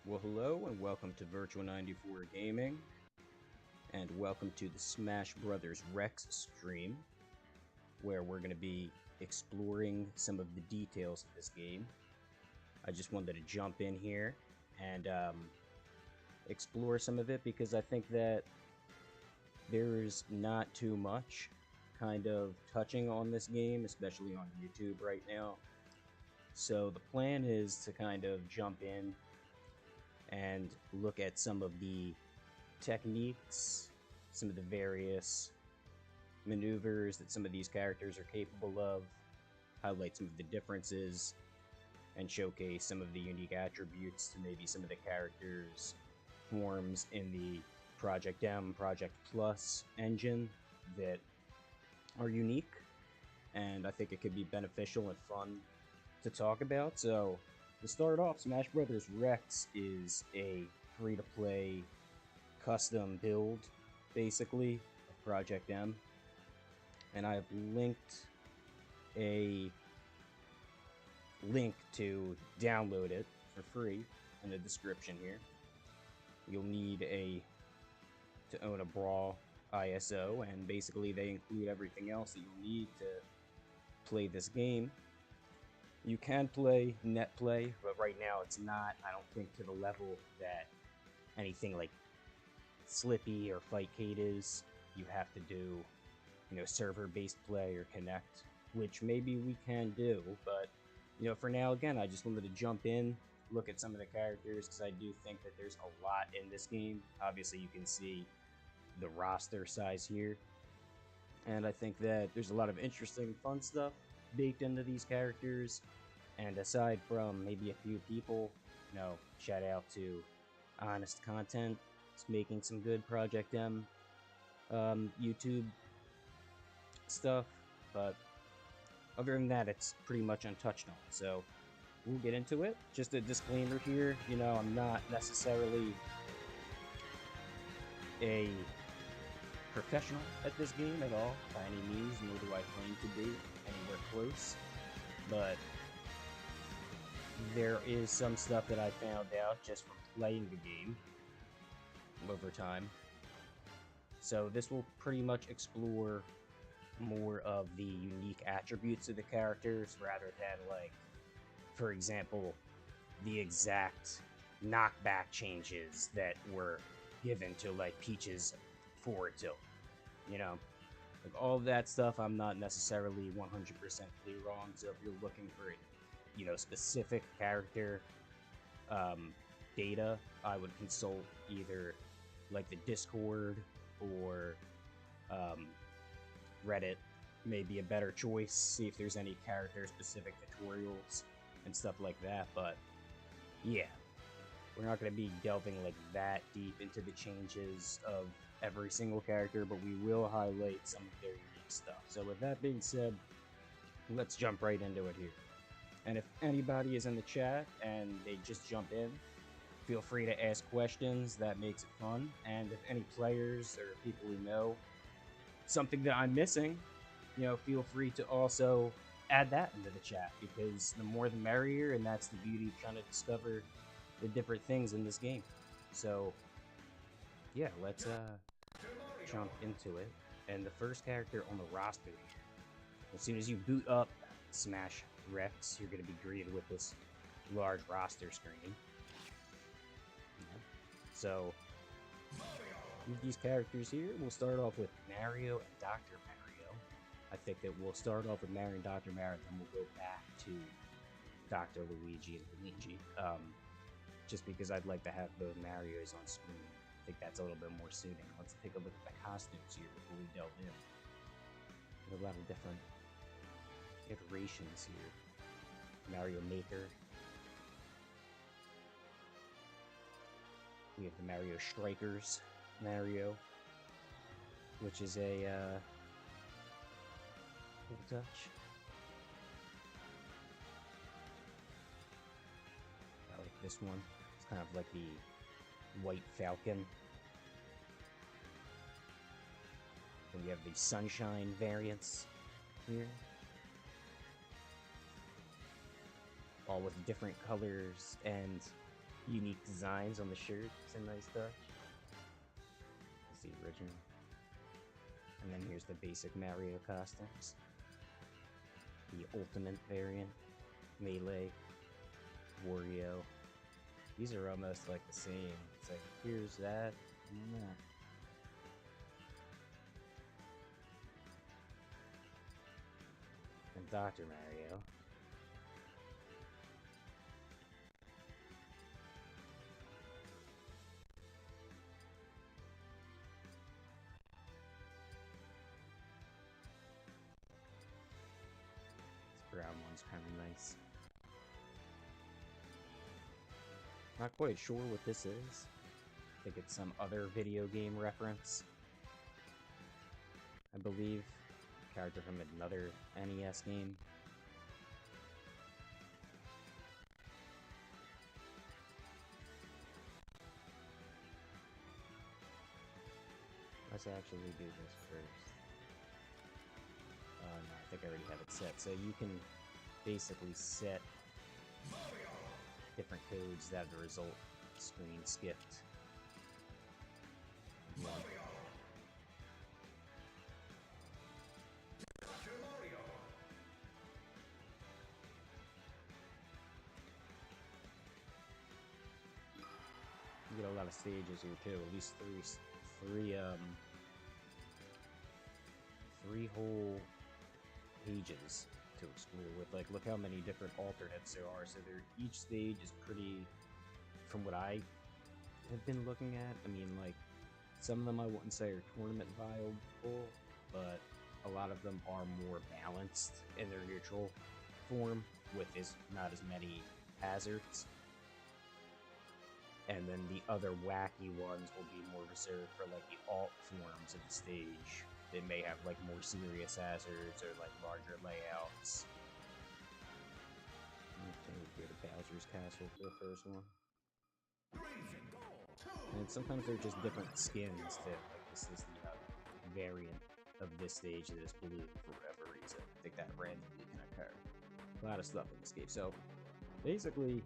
Well, hello and welcome to Virtua94 Gaming, and welcome to the Smash Brothers Rex stream, where we're going to be exploring some of the details of this game. I just wanted to jump in here and explore some of it because I think that there's not too much kind of touching on this game, especially on YouTube right now. So the plan is to kind of jump in and look at some of the techniques, some of the various maneuvers that some of these characters are capable of, highlight some of the differences, and showcase some of the unique attributes to maybe some of the characters' forms in the Project M, Project Plus engine that are unique, and I think it could be beneficial and fun to talk about. So, to start off, Smash Brothers Rex is a free-to-play custom build, basically, of Project M. And I have linked a link to download it for free in the description here. You'll need to own a Brawl ISO, and basically they include everything else that you'll need to play this game. You can play net play, but right now it's not, I don't think, to the level that anything like Slippy or Fightcade is. You have to do, server-based play or connect, which maybe we can do, but, for now, again, I just wanted to jump in, look at some of the characters, because I do think that there's a lot in this game. Obviously, you can see the roster size here, and I think that there's a lot of interesting, fun stuff baked into these characters. And aside from maybe a few people, shout out to Honest Content. It's making some good Project M YouTube stuff, but other than that, it's pretty much untouched on. So we'll get into it. Just a disclaimer here, I'm not necessarily a professional at this game at all, by any means, nor do I claim to be anywhere close, but there is some stuff that I found out just from playing the game over time. So this will pretty much explore more of the unique attributes of the characters rather than, like, for example, the exact knockback changes that were given to, like, Peach's forward tilt. Like, all of that stuff I'm not necessarily 100% clear on, so if you're looking for specific character data, I would consult either like the Discord or Reddit, maybe a better choice, see if there's any character specific tutorials and stuff like that. But yeah, we're not going to be delving like that deep into the changes of every single character, but we will highlight some of their unique stuff. So with that being said, let's jump right into it here. And if anybody is in the chat and they just jump in, feel free to ask questions. That makes it fun. And if any players or people who know something that I'm missing, feel free to also add that into the chat, because the more the merrier, and that's the beauty of trying to discover the different things in this game. So yeah, let's jump into it. And the first character on the roster here, as soon as you boot up Smash Rex, you're going to be greeted with this large roster screen. So, with these characters here, we'll start off with Mario and Dr. Mario. I think that we'll start off with Mario and Dr. Mario, then we'll go back to Dr. Luigi and Luigi. Just because I'd like to have both Marios on screen. I think that's a little bit more suiting. Let's take a look at the costumes here before we delve in. There's a lot of different iterations here. Mario Maker. We have the Mario Strikers Mario, which is a full touch. I like this one. It's kind of like the White Falcon. Then we have the Sunshine variants here, all with different colors and unique designs on the shirt. It's a nice touch. It's the original. And then here's the basic Mario costumes. The Ultimate variant, Melee, Wario. These are almost like the same. It's like, here's that, and that. And Dr. Mario. This brown one's kind of nice. Not quite sure what this is. I think it's some other video game reference. I believe. Character from another NES game. Let's actually do this first. No, I think I already have it set. So you can basically set different codes that the result screen skipped. Yeah. You get a lot of stages here too. At least three whole pages to explore with. Like, look how many different alternates there are. So each stage is pretty, from what I have been looking at. I mean, like, some of them I wouldn't say are tournament viable, but a lot of them are more balanced in their neutral form with not as many hazards. And then the other wacky ones will be more reserved for like the alt forms of the stage. They may have like more serious hazards or like larger layouts. Okay, go to Bowser's Castle for the first one. And sometimes they're just different skins too. Like this is the variant of this stage that is blue for whatever reason. I think that randomly can occur. A lot of stuff in this game. So basically,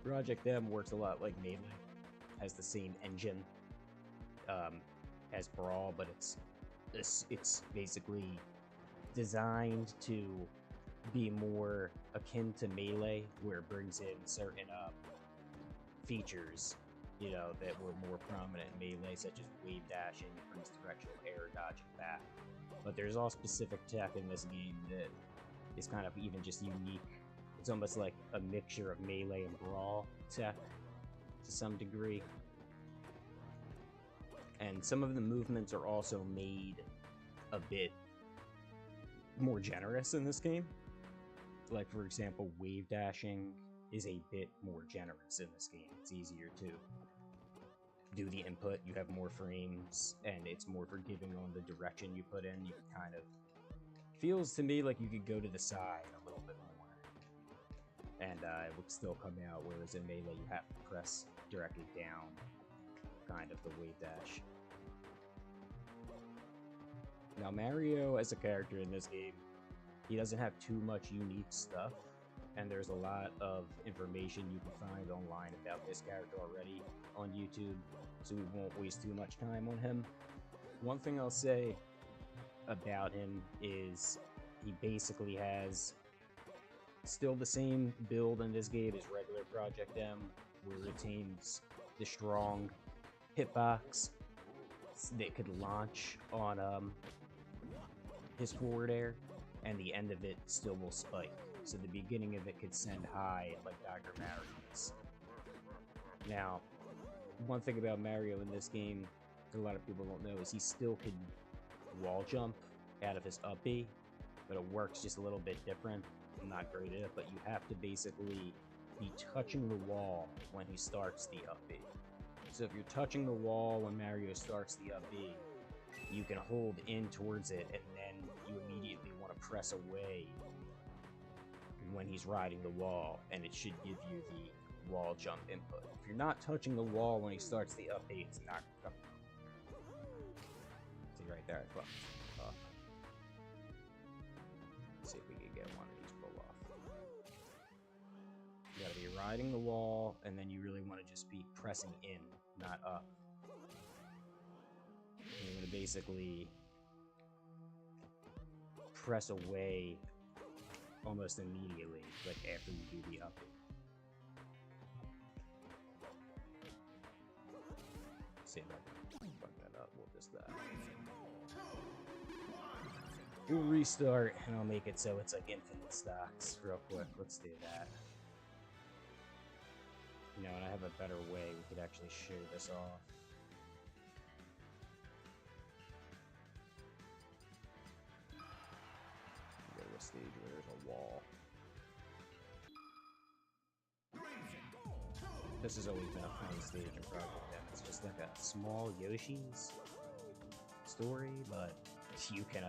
Project M works a lot like Melee. Has the same engine as Brawl, but it's basically designed to be more akin to Melee, where it brings in certain features, you know, that were more prominent in Melee, such as wave dashing, it brings directional air dodging back. But there's all specific tech in this game that is kind of even just unique. It's almost like a mixture of Melee and Brawl tech to some degree. And some of the movements are also made a bit more generous in this game. Like, for example, wave dashing is a bit more generous in this game. It's easier to do the input, you have more frames, and it's more forgiving on the direction you put in. You can kind of... feels to me like you could go to the side a little bit more. And it would still come out, whereas in Melee you have to press directly down, kind of, the wave dash. Now, Mario as a character in this game, he doesn't have too much unique stuff, and there's a lot of information you can find online about this character already on YouTube, so we won't waste too much time on him. One thing I'll say about him is he basically has still the same build in this game as regular Project M, where it retains the strong hitbox that could launch on his forward air, and the end of it still will spike. So the beginning of it could send high like Dr. Mario's. Now, one thing about Mario in this game that a lot of people don't know is he still could wall jump out of his up B, but it works just a little bit different. I'm not great at it, but you have to basically be touching the wall when he starts the up B. So if you're touching the wall when Mario starts the up B, you can hold in towards it, and then you immediately want to press away when he's riding the wall, and it should give you the wall jump input. If you're not touching the wall when he starts the up B, it's not coming. See right there, I fucked up. Let's see if we can get one of these pull off. You gotta be riding the wall and then you really want to just be pressing in, not up. You're going to basically press away almost immediately, like after you do the up. See if I can fuck that up. We'll just we'll restart, and I'll make it so it's like infinite stocks real quick. Let's do that. You know, and I have a better way we could actually show this off. Go to a stage where there's a wall. This has always been a fun stage in Project M. It's just like a small Yoshi's story, but you can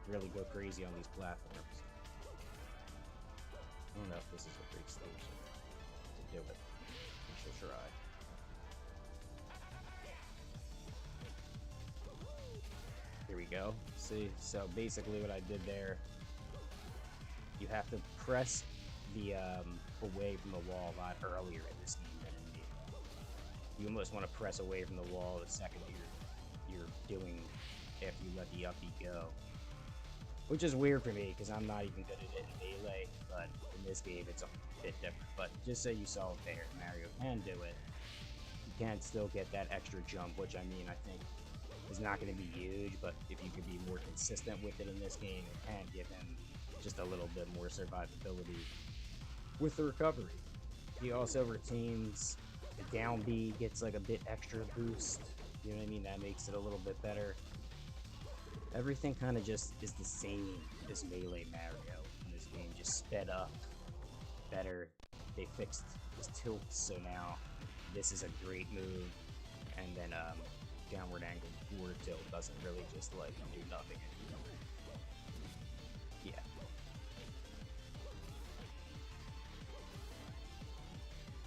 really go crazy on these platforms. I don't know if this is a big stage to do it. We should try. Here we go. See, so basically what I did there, you have to press the away from the wall a lot earlier in this game than in the You almost want to press away from the wall the second you're doing after you let the uppie go. Which is weird for me, because I'm not even good at it in Melee, but in this game it's a bit different. But just so you saw it there, Mario can do it. You can still get that extra jump, which I mean, I think is not going to be huge, but if you could be more consistent with it in this game, it can give him just a little bit more survivability with the recovery. He also retains the down B, gets like a bit extra boost, you know what I mean? That makes it a little bit better. Everything kind of just is the same as Melee Mario in this game, just sped up, better. They fixed his tilts, so now this is a great move, and then downward angle forward tilt doesn't really just like do nothing anymore. Yeah.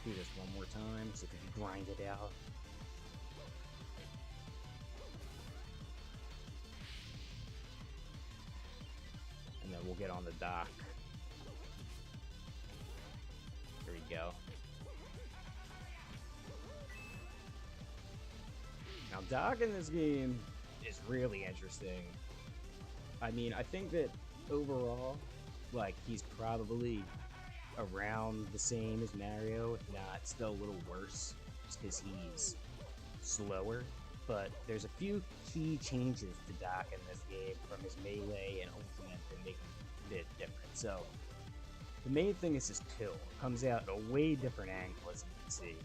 Do this one more time so we can grind it out. And then we'll get on the dock. Here we go. Now, Doc in this game is really interesting. I mean, I think that overall, like, he's probably around the same as Mario, if not still a little worse, just because he's slower. But there's a few key changes to Doc in this game from his Melee and Ultimate that make him a bit different. So, the main thing is his pill. It comes out at a way different angle, as you can see.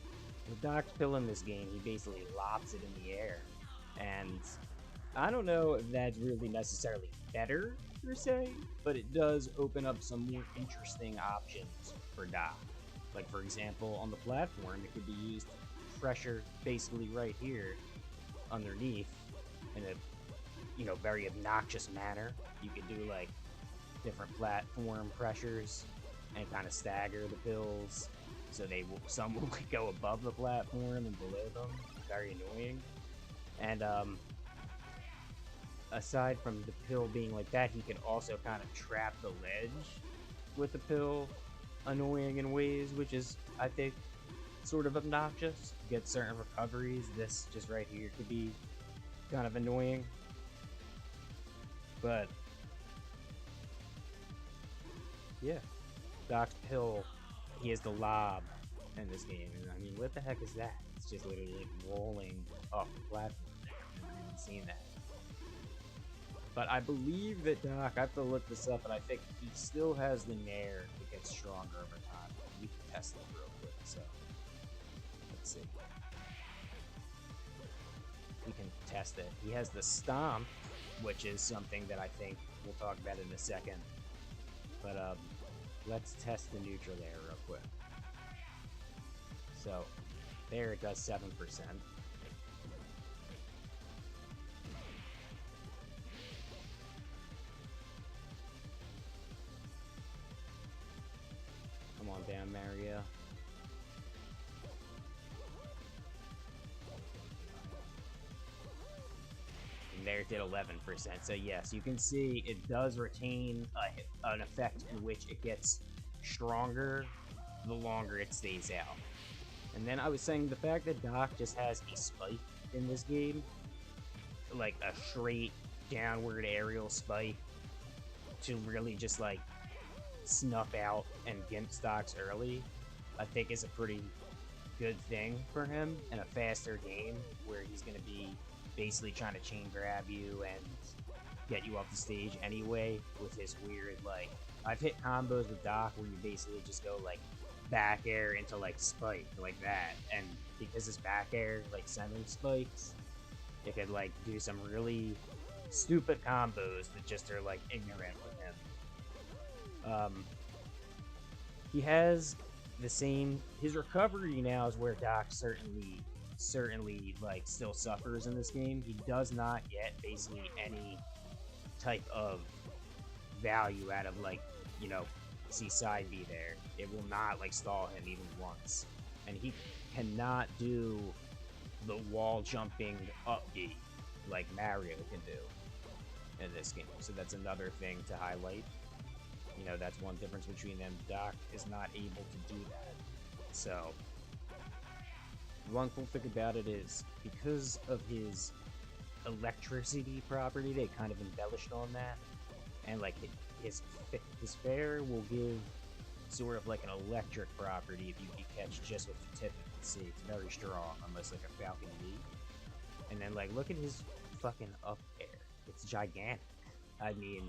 With Doc's pill in this game, he basically lobs it in the air. And I don't know if that's really necessarily better, per se, but it does open up some more interesting options for Doc. Like, for example, on the platform, it could be used to pressure basically right here underneath in a, you know, very obnoxious manner. You could do, like, different platform pressures and kind of stagger the pills. So some will go above the platform and below them. Very annoying. And aside from the pill being like that, he can also kind of trap the ledge with the pill, annoying in ways, which is, I think, sort of obnoxious. Get certain recoveries. This just right here could be kind of annoying. But yeah, Doc's pill. He has the lob in this game, and I mean, what the heck is that? It's just literally like rolling off the platform. I've never even seen that. But I believe that Doc, I have to look this up, and I think he still has the Nair that gets stronger over time. We can test it real quick, so let's see. We can test it. He has the Stomp, which is something that I think we'll talk about in a second. But let's test the neutral there real quick. So, there it does 7%. Come on down, Mario. And there it did 11%. So yes, you can see it does retain an effect in which it gets stronger the longer it stays out. And then I was saying the fact that Doc just has a spike in this game, like a straight downward aerial spike, to really just like snuff out and gimp stocks early, I think is a pretty good thing for him in a faster game where he's going to be basically trying to chain grab you and get you off the stage anyway with his weird, like, I've hit combos with Doc where you basically just go like back air into like spike like that, and because his back air like center spikes, it could like do some really stupid combos that just are like ignorant with him. He has the same, his recovery now is where Doc certainly like still suffers in this game. He does not get basically any type of value out of, like, you know, see side B there. It will not like stall him even once, and he cannot do the wall jumping up B like Mario can do in this game. So that's another thing to highlight. You know, that's one difference between them. Doc is not able to do that. So one cool thing about it is because of his electricity property, they kind of embellished on that, and like his fair will give sort of like an electric property if you can catch just with the tip of the C. It's very strong, almost like a Falcon Lead. And then like look at his fucking up air. It's gigantic. I mean,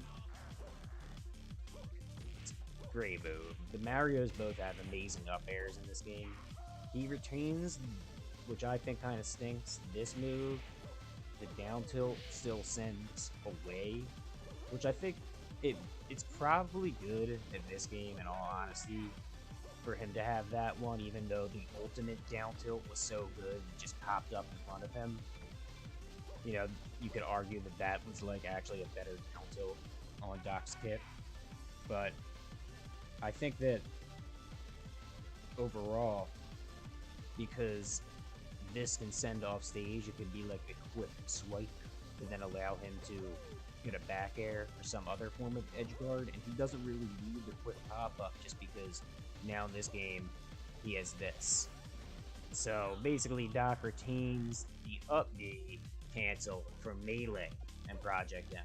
it's a great move. The Marios both have amazing up airs in this game. He retains, which I think kind of stinks, this move. The down tilt still sends away, which I think it's probably good in this game, in all honesty, for him to have that one, even though the ultimate down tilt was so good, it just popped up in front of him. You know, you could argue that that was like actually a better down tilt on Doc's kit, but I think that overall, because this can send off stage, it could be like a quick swipe to then allow him to get a back air or some other form of edge guard, and he doesn't really need the quick pop-up just because now in this game he has this. So basically Doc retains the up B cancel from Melee and Project M,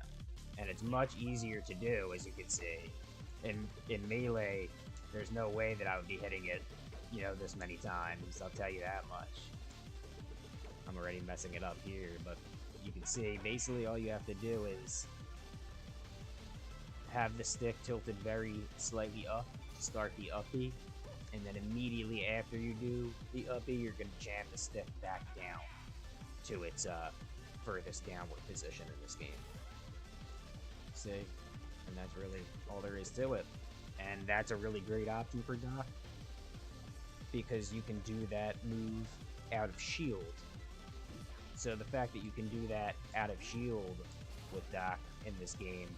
and it's much easier to do, as you can see. In Melee, there's no way that I would be hitting it, you know, this many times, I'll tell you that much. I'm already messing it up here, but you can see basically all you have to do is have the stick tilted very slightly up to start the uppy, and then immediately after you do the uppy, you're going to jam the stick back down to its furthest downward position in this game. See? And that's really all there is to it. And that's a really great option for Doc, because you can do that move out of shield. So the fact that you can do that out of shield with Doc in this game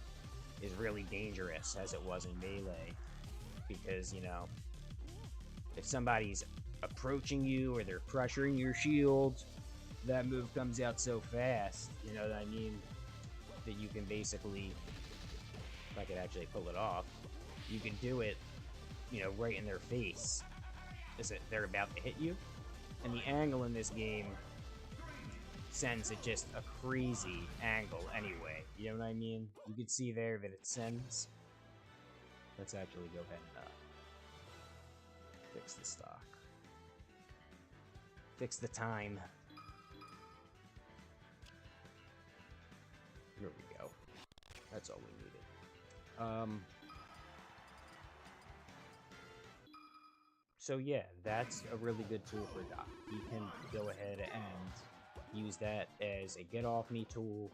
is really dangerous, as it was in Melee. Because, you know, if somebody's approaching you or they're pressuring your shield, that move comes out so fast, you know what I mean, that you can basically, if I could actually pull it off, you can do it, you know, right in their face as they're about to hit you. And the angle in this game sends it just a crazy angle anyway. You know what I mean? You can see there that it sends. Let's actually go ahead and fix the stock. Fix the time. Here we go. That's all we needed. So yeah, that's a really good tool for Doc. He can go ahead and use that as a get-off-me tool,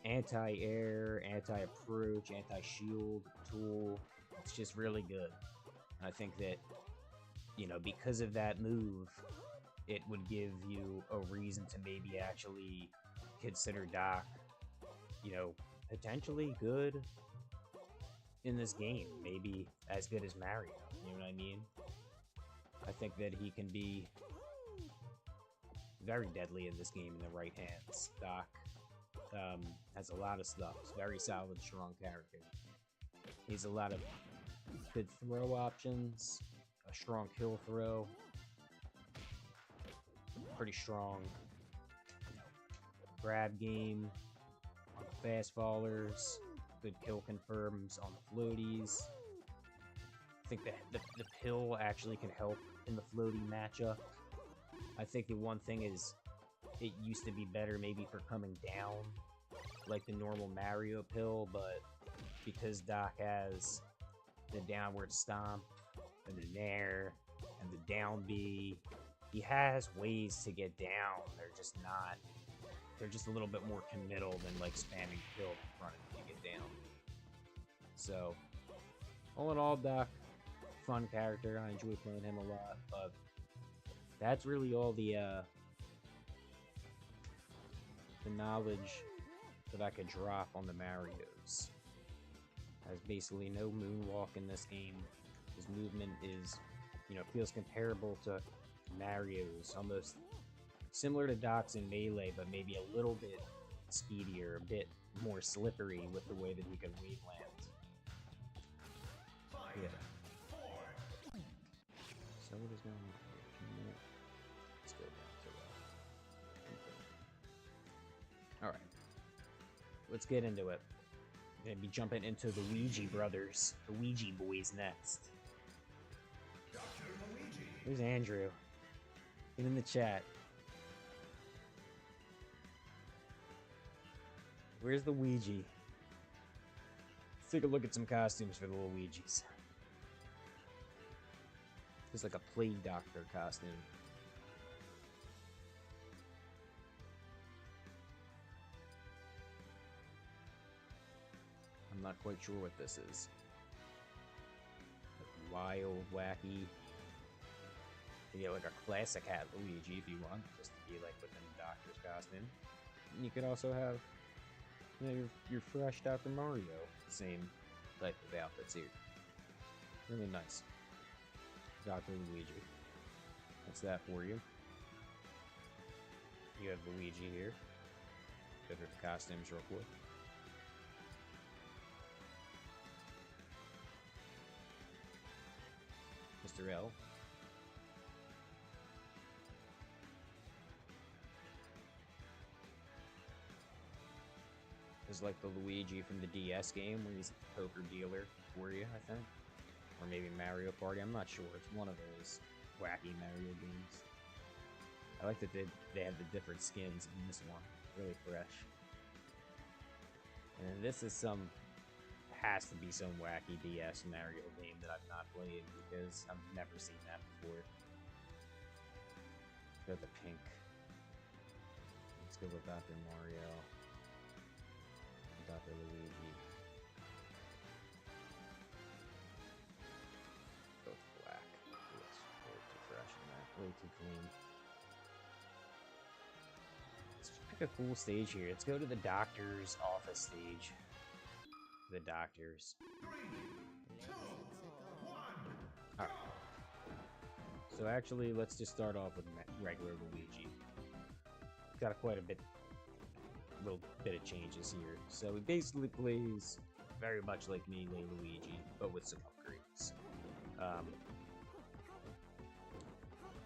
anti-air, anti-approach, anti-shield tool. It's just really good. I think that, you know, because of that move, it would give you a reason to maybe actually consider Doc, you know, potentially good in this game. Maybe as good as Mario, you know what I mean? I think that he can be very deadly in this game in the right hands. Doc has a lot of stuff. He's a very solid, strong character. He has a lot of good throw options, a strong kill throw, pretty strong grab game, fast fallers, good kill confirms on the floaties. I think that the pill actually can help in the floaty matchup. I think the one thing is, it used to be better maybe for coming down, like the normal Mario pill, but because Doc has the downward stomp, and the nair, and the down B, he has ways to get down. They're just a little bit more committal than like spamming pill in front of you to get down. So, all in all, Doc, fun character. I enjoy playing him a lot, but that's really all the knowledge that I could drop on the Marios. There's basically no moonwalk in this game. His movement is, feels comparable to Mario's, almost similar to Doc's in Melee, but maybe a little bit speedier, a bit more slippery with the way that he can wave land. Yeah. So what is going on here? Let's go down to the... Alright. Let's get into it. I'm gonna be jumping into the Ouija brothers, the Ouija boys next. There's Andrew. Get in the chat. Where's the Ouija? Let's take a look at some costumes for the little Ouijas. There's like a plague doctor costume. I'm not quite sure what this is. Like wild, wacky. You get like a classic hat Luigi if you want, just to be like within the doctor's costume. And you could also have, your fresh Dr. Mario, same type of outfits here. Really nice. Dr. Luigi. That's that for you. You have Luigi here. Go through the costumes real quick. Mr. L. Is like the Luigi from the DS game where he's a poker dealer for you, I think. Or maybe Mario Party, I'm not sure. It's one of those wacky Mario games. I like that they have the different skins in this one. Really fresh. And this is has to be some wacky DS Mario game that I've not played because I've never seen that before. Let's go with the pink. Let's go with Dr. Mario. Dr. Luigi. Go with black. Looks way too fresh in that. Way too clean. Let's pick a cool stage here. Let's go to the doctor's office stage. The doctors. 3, 2, 1. Alright. So actually, let's just start off with regular Luigi. Got quite a little bit of changes here. So he basically plays very much like Melee Luigi, but with some upgrades.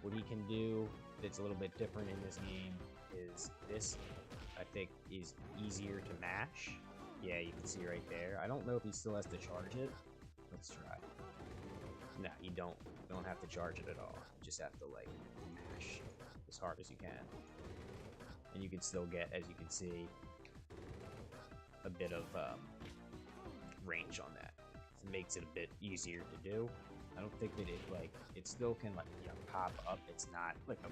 What he can do that's a little bit different in this game is this, I think, is easier to mash. Yeah, you can see right there. I don't know if he still has to charge it. Let's try. No, you don't have to charge it at all. You just have to, like, mash as hard as you can. And you can still get, as you can see, a bit of range on that. It makes it a bit easier to do. I don't think that it still can, like, pop up. It's not like a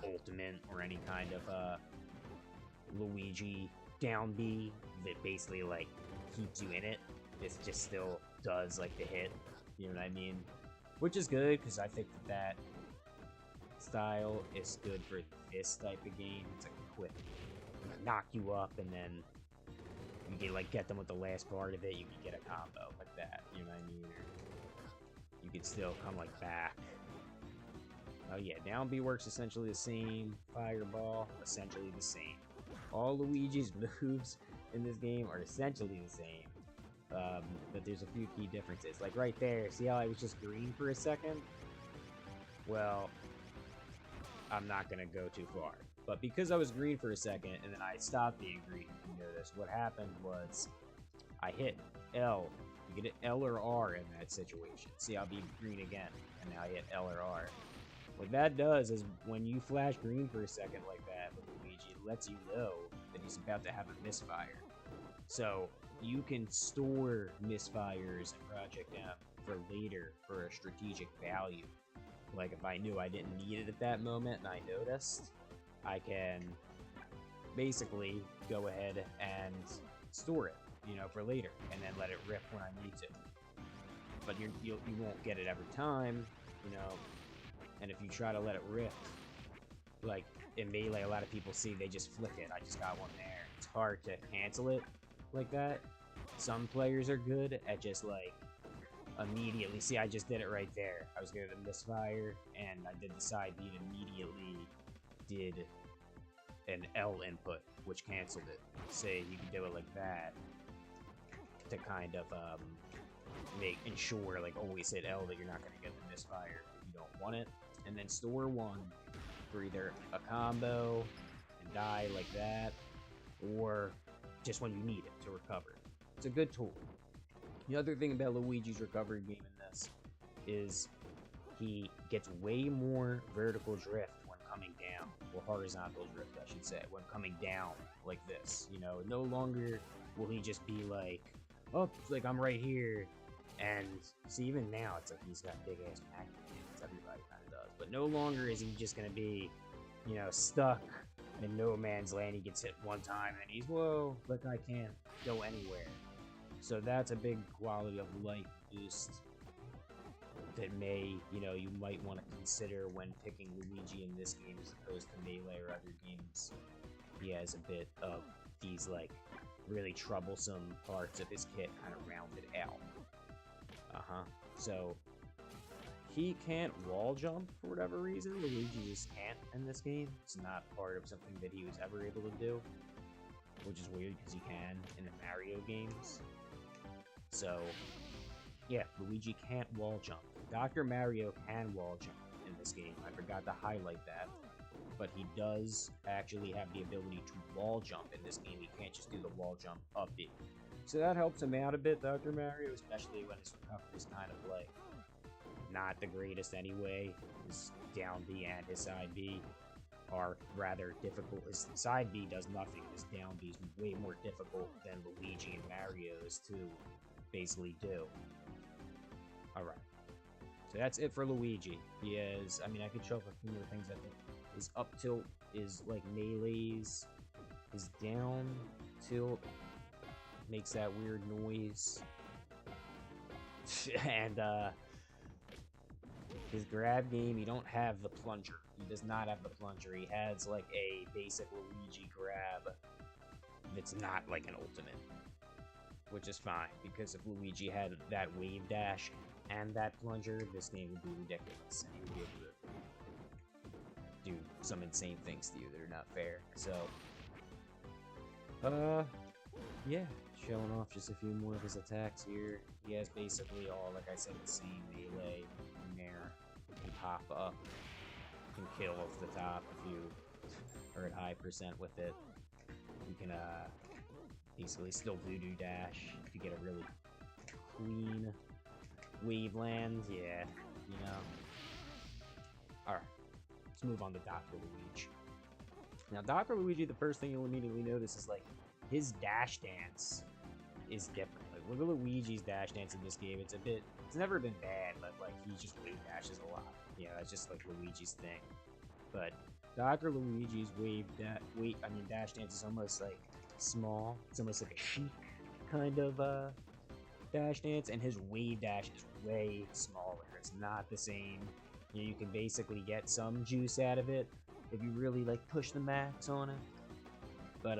ultimate or any kind of Luigi down B that basically like keeps you in it. This just still does like the hit, you know what I mean? Which is good because I think that style is good for this type of game. It's like a quick knock you up and then you can like get them with the last part of it. You can get a combo like that, you know what I mean? Or you can still come like back. Oh yeah, down B works essentially the same. Fireball, essentially the same. All Luigi's moves in this game are essentially the same, but there's a few key differences. Like right there, see how I was just green for a second? well, I'm not going to go too far. But because I was green for a second, and then I stopped being green, if you notice, what happened was I hit L. You get an L or R in that situation. See, I'll be green again, and now I hit L or R. What that does is when you flash green for a second like that with Luigi, it lets you know that he's about to have a misfire. So you can store misfires in Project M for later for a strategic value. Like if I knew I didn't need it at that moment and I noticed, I can basically go ahead and store it, you know, for later, and then let it rip when I need to. But you won't get it every time, you know. And if you try to let it rip, like in Melee, a lot of people see they just flick it. I just got one there. It's hard to cancel it like that. Some players are good at just like immediately. See, I just did it right there. I was going to misfire, and I did the side B and immediately did an L input, which canceled it. Say you can do it like that to kind of ensure, like, always hit L that you're not going to get the misfire if you don't want it. And then store one for either a combo and die like that, or just when you need it to recover. It's a good tool. The other thing about Luigi's recovery game in this is he gets way more vertical drift when coming down, or horizontal drift, I should say, when coming down like this. You know, no longer will he just be like, oh, like I'm right here, and see, even now it's like he's got big ass magnet hands. Everybody kind of does, but no longer is he just gonna be, you know, stuck in no man's land. He gets hit one time and he's, whoa, like I can't go anywhere. So that's a big quality of life boost that you might want to consider when picking Luigi in this game as opposed to Melee or other games. He has a bit of these, like, really troublesome parts of his kit kind of rounded out. So, he can't wall jump for whatever reason. Luigi just can't in this game. It's not part of something that he was ever able to do, which is weird because he can in the Mario games. So, yeah, Luigi can't wall jump. Dr. Mario can wall jump in this game. I forgot to highlight that. But he does actually have the ability to wall jump in this game. He can't just do the wall jump up B. So that helps him out a bit, Dr. Mario, especially when his recovery is kind of like not the greatest anyway. His down B and his side B are rather difficult. His side B does nothing. His down B is way more difficult than Luigi and Mario's to basically do. Alright. So that's it for Luigi. He has, I mean, I could show up a few more things. I think his up tilt is like Melee's. His down tilt makes that weird noise. And, his grab game, he don't have the plunger. He does not have the plunger. He has, like, a basic Luigi grab that's not like an ultimate. Which is fine, because if Luigi had that wave dash and that plunger, this game would be ridiculous, and he would be able to do some insane things to you that are not fair. So, yeah, showing off just a few more of his attacks here. He has basically all, like I said, the same melee nair. Can pop up, can kill off the top if you are at high percent with it. You can, basically still voodoo dash if you get a really clean wave land. Yeah, you know. Alright, let's move on to Dr. Luigi. Now, Dr. Luigi, the first thing you'll immediately notice is, like, his dash dance is different. Like, look at Luigi's dash dance in this game. It's never been bad, but, like, he just wave dashes a lot. Yeah, that's just, like, Luigi's thing. But Dr. Luigi's dash dance is almost, like, small. It's almost like a chic kind of dash dance, and his wave dash is way smaller. It's not the same. You can basically get some juice out of it if you really like push the max on it. But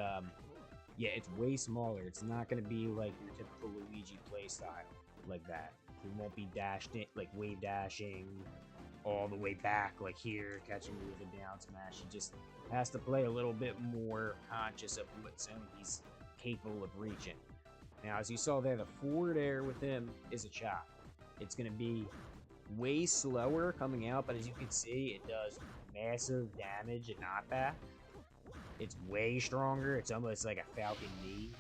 yeah, it's way smaller. It's not gonna be like your typical Luigi playstyle like that. He won't be like wave dashing all the way back like here, catching you with a down smash. He just has to play a little bit more conscious of what zone he's capable of reaching. Now, as you saw there, the forward air with him is a chop. It's going to be way slower coming out, but as you can see, it does massive damage and knockback. It's way stronger. It's almost like a Falcon knee.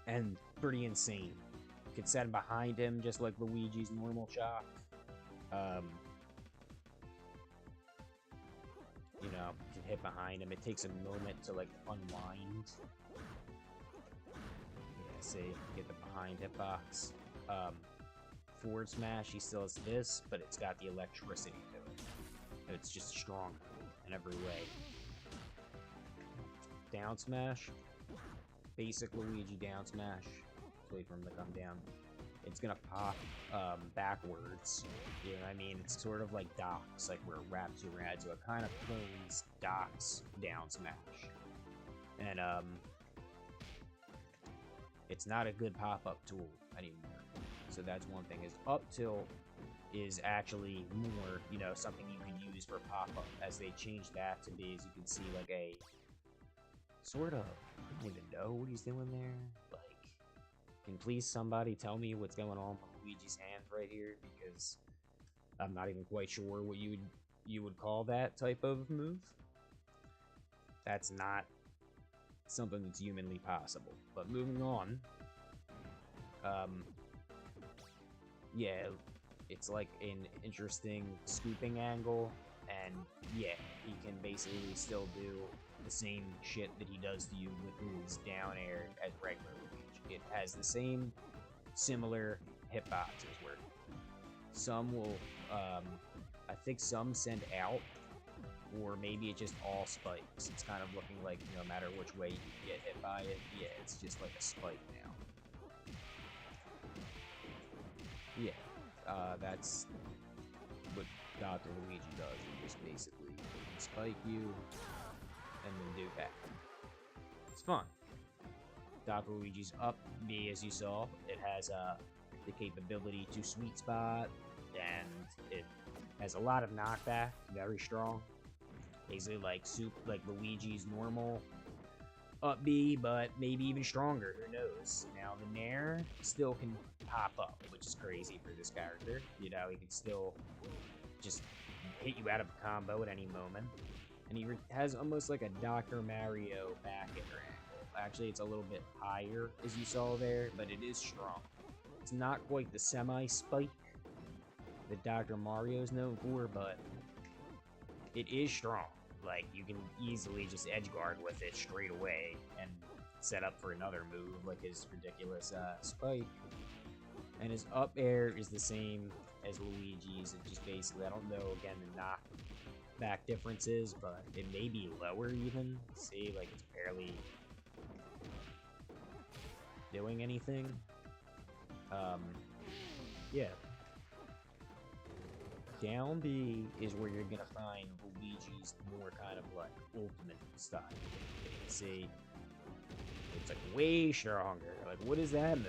And pretty insane. You can set him behind him just like Luigi's normal chop. You know, you can hit behind him. It takes a moment to like unwind. Yeah, see, get the behind hitbox. Forward smash, he still has this, but it's got the electricity to it. And it's just strong in every way. Down smash, basic Luigi down smash. Wait for him to come down. It's gonna pop backwards. You know what I mean? It's sort of like Doc's, like where it wraps you around. So it kind of clones Doc's down smash. And it's not a good pop-up tool anymore. So that's one thing. Is up tilt is actually more, you know, something you can use for pop-up, as they changed that to be, as you can see, like a sort of, I don't even know what he's doing there. Like, can please somebody tell me what's going on with Luigi's hands right here, because I'm not even quite sure what you would call that type of move. That's not something that's humanly possible. But moving on, yeah, it's like an interesting scooping angle, and yeah, he can basically still do the same shit that he does to you with his down air as regular Luigi. It has the same similar hitboxes where some will, I think some send out, or maybe it just all spikes. It's kind of looking like no matter which way you get hit by it, yeah, it's just like a spike now. Yeah, that's what Dr. Luigi does. He just basically spike you and then do that. It's fun. Dr. Luigi's up B, as you saw. It has the capability to sweet spot, and it has a lot of knockback, very strong. Basically like Luigi's normal up B, but maybe even stronger, who knows. Now the Nair still can pop up, which is crazy for this character. You know, he can still just hit you out of a combo at any moment. And he has almost like a Dr. Mario back air angle. Actually, it's a little bit higher, as you saw there, but it is strong. It's not quite the semi-spike that Dr. Mario's known for, but it is strong. Like, you can easily just edge guard with it straight away and set up for another move, like his ridiculous spike. And his up air is the same as Luigi's. It just basically, I don't know, again, the knockback differences, but it may be lower even. See, like, it's barely doing anything. Yeah. Down B is where you're gonna find Luigi's more kind of like ultimate style. You can see it's like way stronger. Like, what is that move?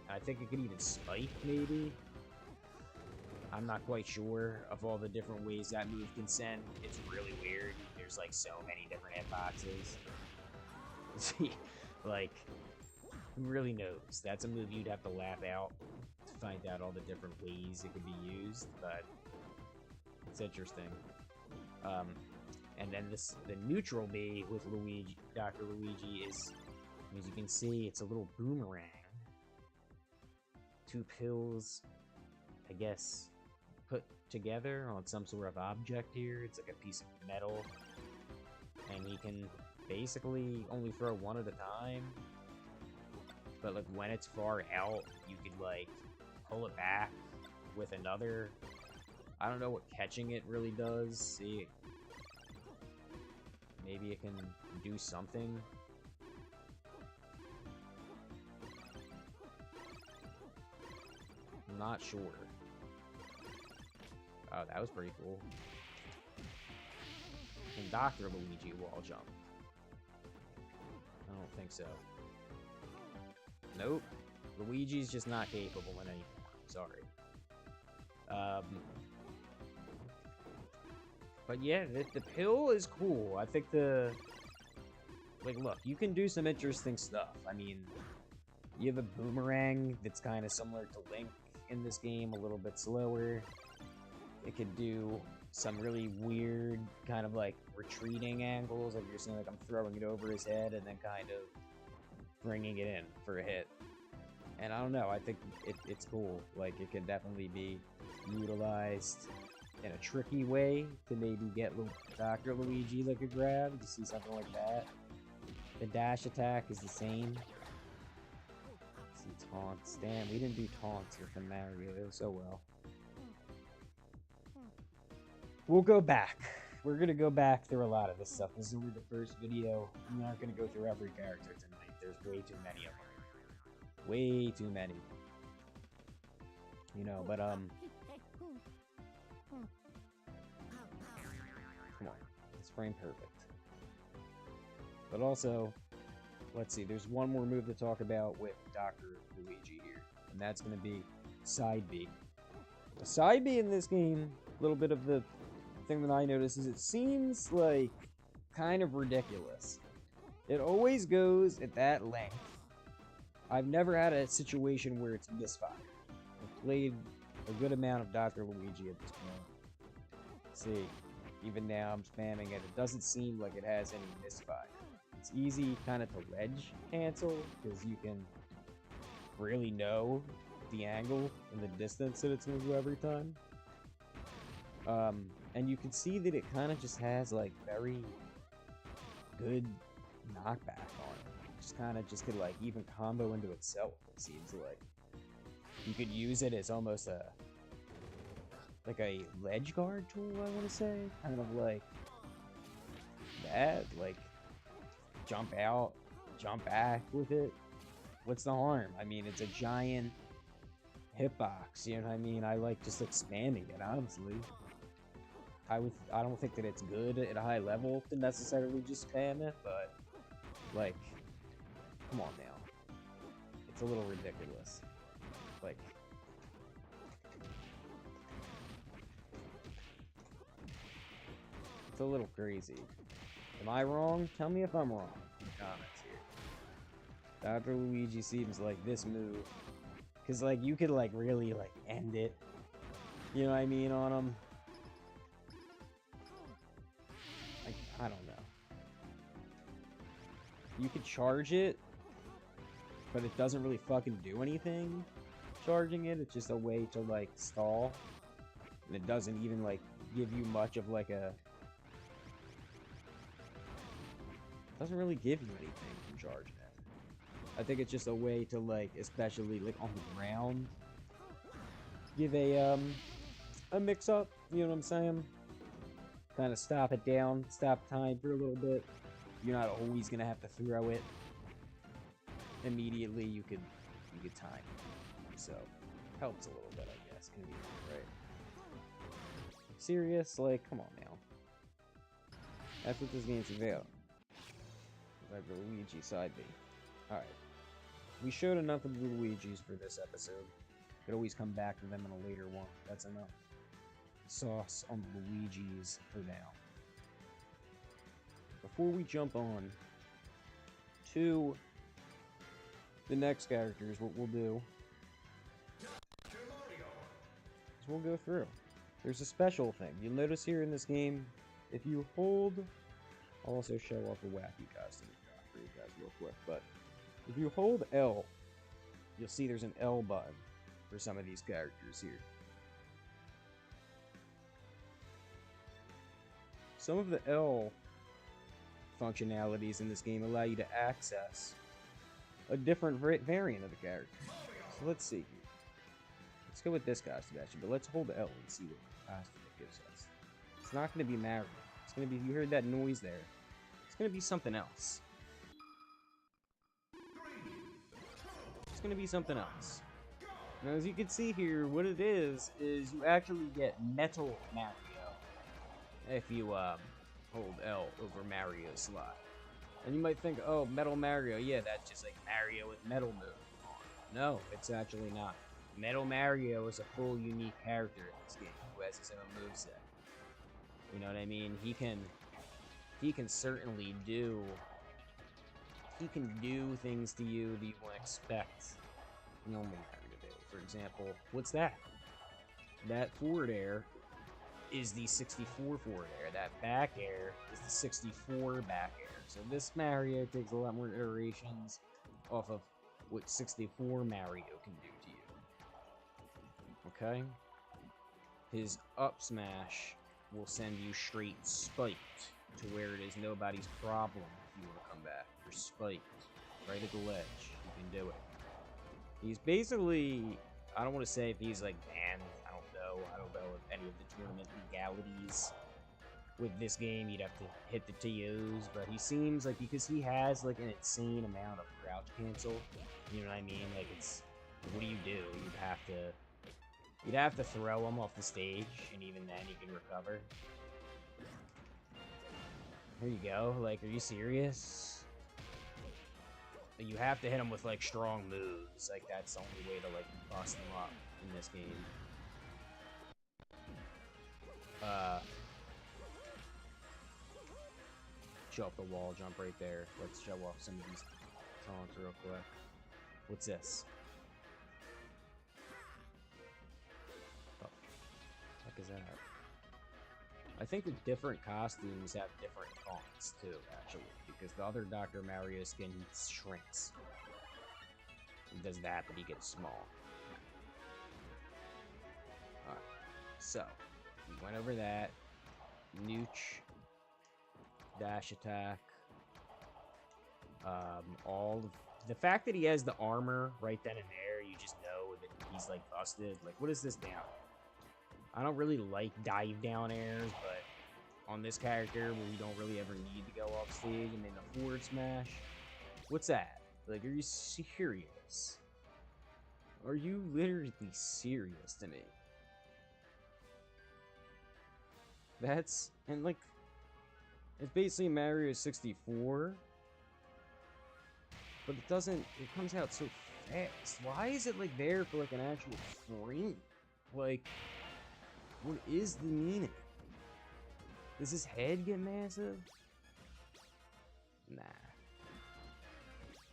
I think it could even spike, maybe. I'm not quite sure of all the different ways that move can send. It's really weird. There's like so many different hitboxes. Like, who really knows? That's a move you'd have to laugh out to find out all the different ways it could be used, but it's interesting. And then the neutral B with Luigi, Dr. Luigi, is, as you can see, it's a little boomerang. Two pills, I guess, put together on some sort of object here. It's like a piece of metal, and he can basically only throw one at a time. But like when it's far out, you could like pull it back with another. I don't know what catching it really does. See, maybe it can do something. I'm not sure. Oh, that was pretty cool. Can Dr. Luigi wall jump? I don't think so. Nope. Luigi's just not capable in any form. Sorry. But yeah, the pill is cool. I think like, look, you can do some interesting stuff. I mean, you have a boomerang that's kind of similar to Link. in this game a little bit slower. It could do some really weird kind of like retreating angles, like you're seeing like I'm throwing it over his head and then kind of bringing it in for a hit. And I don't know, I think it's cool. Like, it could definitely be utilized in a tricky way to maybe get Dr. Luigi like a grab, to see something like that. The dash attack is the same. Let's see, taunts. Damn, we didn't do taunts with the Mario so well. We'll go back. We're gonna go back through a lot of this stuff. This is only the first video. I'm not gonna go through every character tonight. There's way too many of them. Way too many. You know, but come on. It's frame perfect. But also, let's see, there's one more move to talk about with Dr. Luigi here, and that's gonna be side B. The side B in this game, a little bit of the thing that I notice is it seems like kind of ridiculous. It always goes at that length. I've never had a situation where it's misfired. I've played a good amount of Dr. Luigi at this point. See, even now I'm spamming it. It doesn't seem like it has any misfire. It's easy kind of to ledge cancel because you can really know the angle and the distance that it's going to go every time. And you can see that it kind of just has like very good knockback on it. Just kind of just could like even combo into itself, it seems like. You could use it as almost a like a ledge guard tool, I want to say. Kind of like that, like jump out, jump back with it. What's the harm? I mean, it's a giant hitbox, you know what I mean? I like just expanding it, honestly. I don't think that it's good at a high level to necessarily just spam it, but like, come on now. It's a little ridiculous. Like, it's a little crazy. Am I wrong? Tell me if I'm wrong in the comments here. Dr. Luigi seems like this move, because like you could like really like end it, you know what I mean, on him. Like, I don't know. You could charge it, but it doesn't really fucking do anything. Charging it, it's just a way to like stall, and it doesn't even like give you much of like a. It doesn't really give you anything from charging it. I think it's just a way to like, especially like on the ground, give a mix up. You know what I'm saying? Kind of stop it down, stop time for a little bit. You're not always gonna have to throw it immediately. You could time it. So helps a little bit, I guess. Can be right. Serious? Like, come on now. That's what this game's about. Like the Luigi side B. Alright. We showed enough of the Luigis for this episode. Could always come back to them in a later one. That's enough sauce on the Luigis for now. Before we jump on to the next characters, what we'll do is we'll go through. There's a special thing. You'll notice here in this game, if you hold, I'll also show off a wacky costume for you guys real quick, but if you hold L, you'll see there's an L button for some of these characters here. Some of the L functionalities in this game allow you to access a different variant of the character. So let's see here. Let's go with this costume actually, but let's hold L and see what costume it gives us. It's not going to be Mario. It's going to be, you heard that noise there. It's going to be something else. It's going to be something else. Now, as you can see here, what it is you actually get Metal Mario if you hold L over Mario's slot. And you might think, oh, Metal Mario, yeah, that's just like Mario with metal move. No, it's actually not. Metal Mario is a full unique character in this game who has his own moveset. You know what I mean? He can certainly do things to you that you won't expect normal Mario to do. for example, what's that? That forward air is the 64 forward air. That back air is the 64 back air. So this Mario takes a lot more iterations off of what 64 Mario can do to you. Okay? His up smash will send you straight spiked to where it is nobody's problem if you want to come back. You're spiked right at the ledge. You can do it. He's basically, I don't want to say if he's like banned. I don't know if any of the tournament legalities with this game. You'd have to hit the TOs, but he seems like, because he has like an insane amount of crouch cancel. You know what I mean? Like, it's, what do? You'd have to throw him off the stage, and even then he can recover. Here you go. Like, are you serious? You have to hit him with like strong moves. Like, that's the only way to like bust him up in this game. Show off the wall jump right there. Let's show off some of these taunts real quick. What's this? What the heck is that? I think the different costumes have different taunts too, actually, because the other Dr. Mario skin shrinks. He does that, but he gets small. Alright, so we went over that. Nooch, dash attack. The fact that he has the armor right then and there, you just know that he's like busted. Like, what is this down? I don't really like dive down airs, but on this character where you don't really ever need to go off stage, and then the forward smash. What's that? Like, are you serious? Are you literally serious to me? That's, and like, it's basically Mario 64, but it doesn't, it comes out so fast. Why is it like there for like an actual frame? Like, what is the meaning? Does his head get massive? Nah.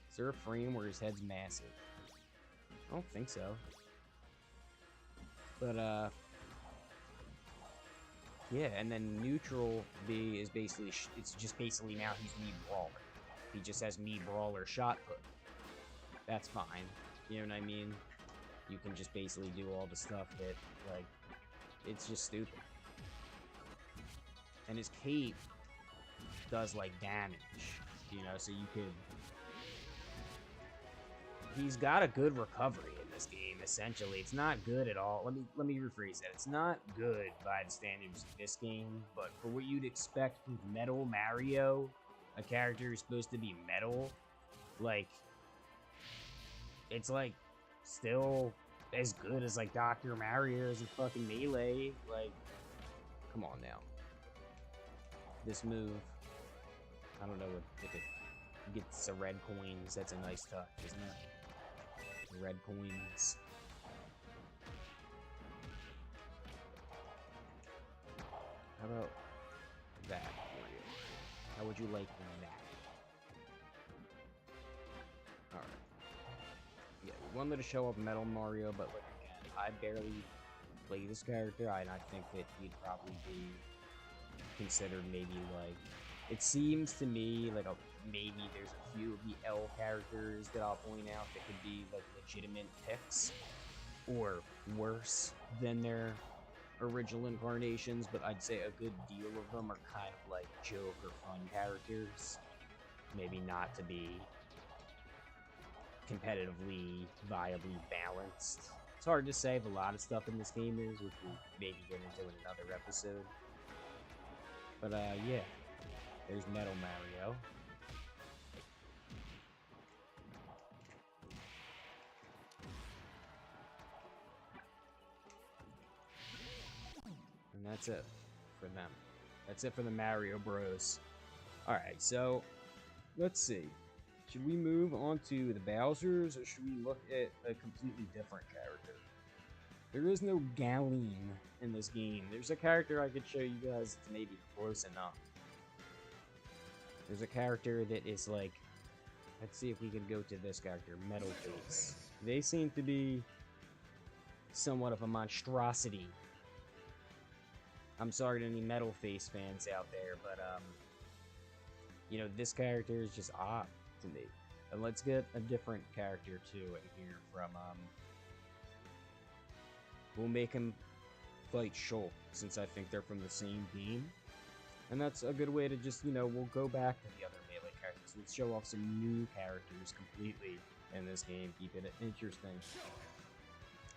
Is there a frame where his head's massive? I don't think so. But, yeah, and then neutral B is basically, it's just basically now he's Mii Brawler. He just has Mii Brawler shot put. That's fine. You know what I mean? You can just basically do all the stuff that, like, it's just stupid. And his cape does, like, damage, you know, so you could... He's got a good recovery in this game, essentially. It's not good at all. Let me rephrase that. It's not good by the standards of this game, but for what you'd expect from Metal Mario, a character who's supposed to be metal, like, it's, like, still as good as, like, Dr. Mario as a fucking Melee. Like, come on now. This move, I don't know if it gets the red coins. That's a nice touch, isn't it? Red coins. How about that for you? How would you like that? Alright. Yeah, we wanted to show up Metal Mario, but like, again, I barely play this character, and I think that he'd probably be considered maybe like... It seems to me like maybe there's a few of the L characters that I'll point out that could be like legitimate picks, or worse than their original incarnations, but I'd say a good deal of them are kind of like joke or fun characters. Maybe not to be competitively, viably balanced. It's hard to say if a lot of stuff in this game is, which we'll maybe get into in another episode. But yeah. There's Metal Mario. And that's it for them. That's it for the Mario Bros. Alright, so let's see. Should we move on to the Bowsers, or should we look at a completely different character? There is no Galeen in this game. There's a character I could show you guys that's maybe close enough. There's a character that is like, let's see if we can go to this character, Metal Face. They seem to be somewhat of a monstrosity. I'm sorry to any Metal Face fans out there, but you know, this character is just odd to me. And let's get a different character too in here from we'll make him fight Shulk, since I think they're from the same game. And that's a good way to just, you know, we'll go back to the other Melee characters. Let's show off some new characters completely in this game, keep it interesting.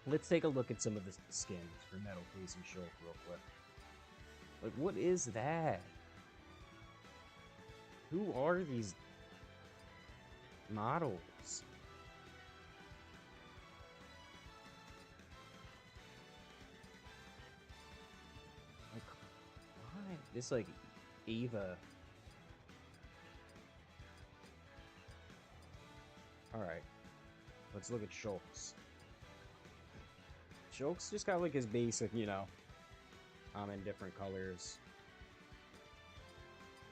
Let's take a look at some of the skins for Metal Face and Shulk real quick. Like, what is that? Who are these models? Like, why? This, like, Eva. Alright. Let's look at Shulk's. Shulk's just got, like, his basic, you know, in different colors.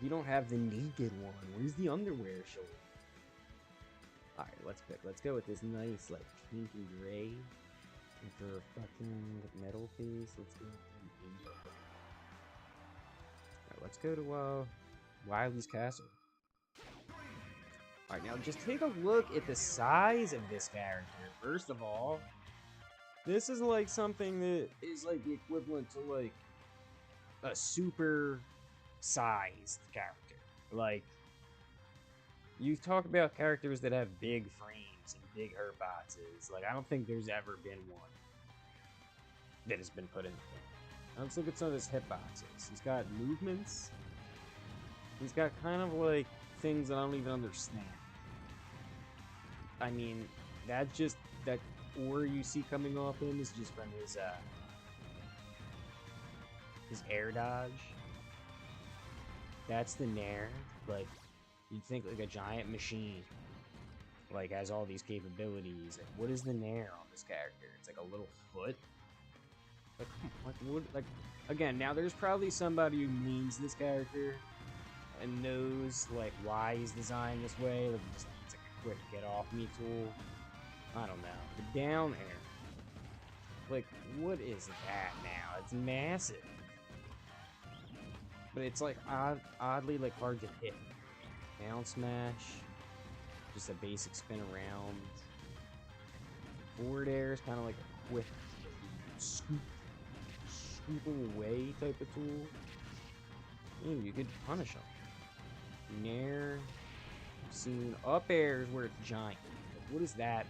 You don't have the naked one. Where's the underwear Shulk? Alright, let's pick. Let's go with this nice, like, pink and gray. And for fucking Metal Face, let's go with the Alright, let's go to, Wily's Castle. Alright, now just take a look at the size of this character. First of all, this is, like, something that is, like, the equivalent to, like, a super sized character. Like, you talk about characters that have big frames and big hurt boxes. Like, I don't think there's ever been one that has been put in. Now let's look at some of his hitboxes. He's got movements. He's got kind of like things that I don't even understand. I mean, that ore you see coming off him is just from his air dodge. That's the Nair. Like, you'd think like a giant machine, like, has all these capabilities. Like, what is the Nair on this character? It's like a little foot. Like, what? Like, again, now there's probably somebody who means this character and knows like why he's designed this way. Like, he just needs like a quick get off me tool. I don't know. The down air. Like, what is that now? It's massive. But it's like oddly like hard to hit. Down smash. Just a basic spin around. Forward air is kind of like a quick scooping away type of tool. Ooh, you could punish them. Nair. I've seen up air is where it's giant. Like, what is that?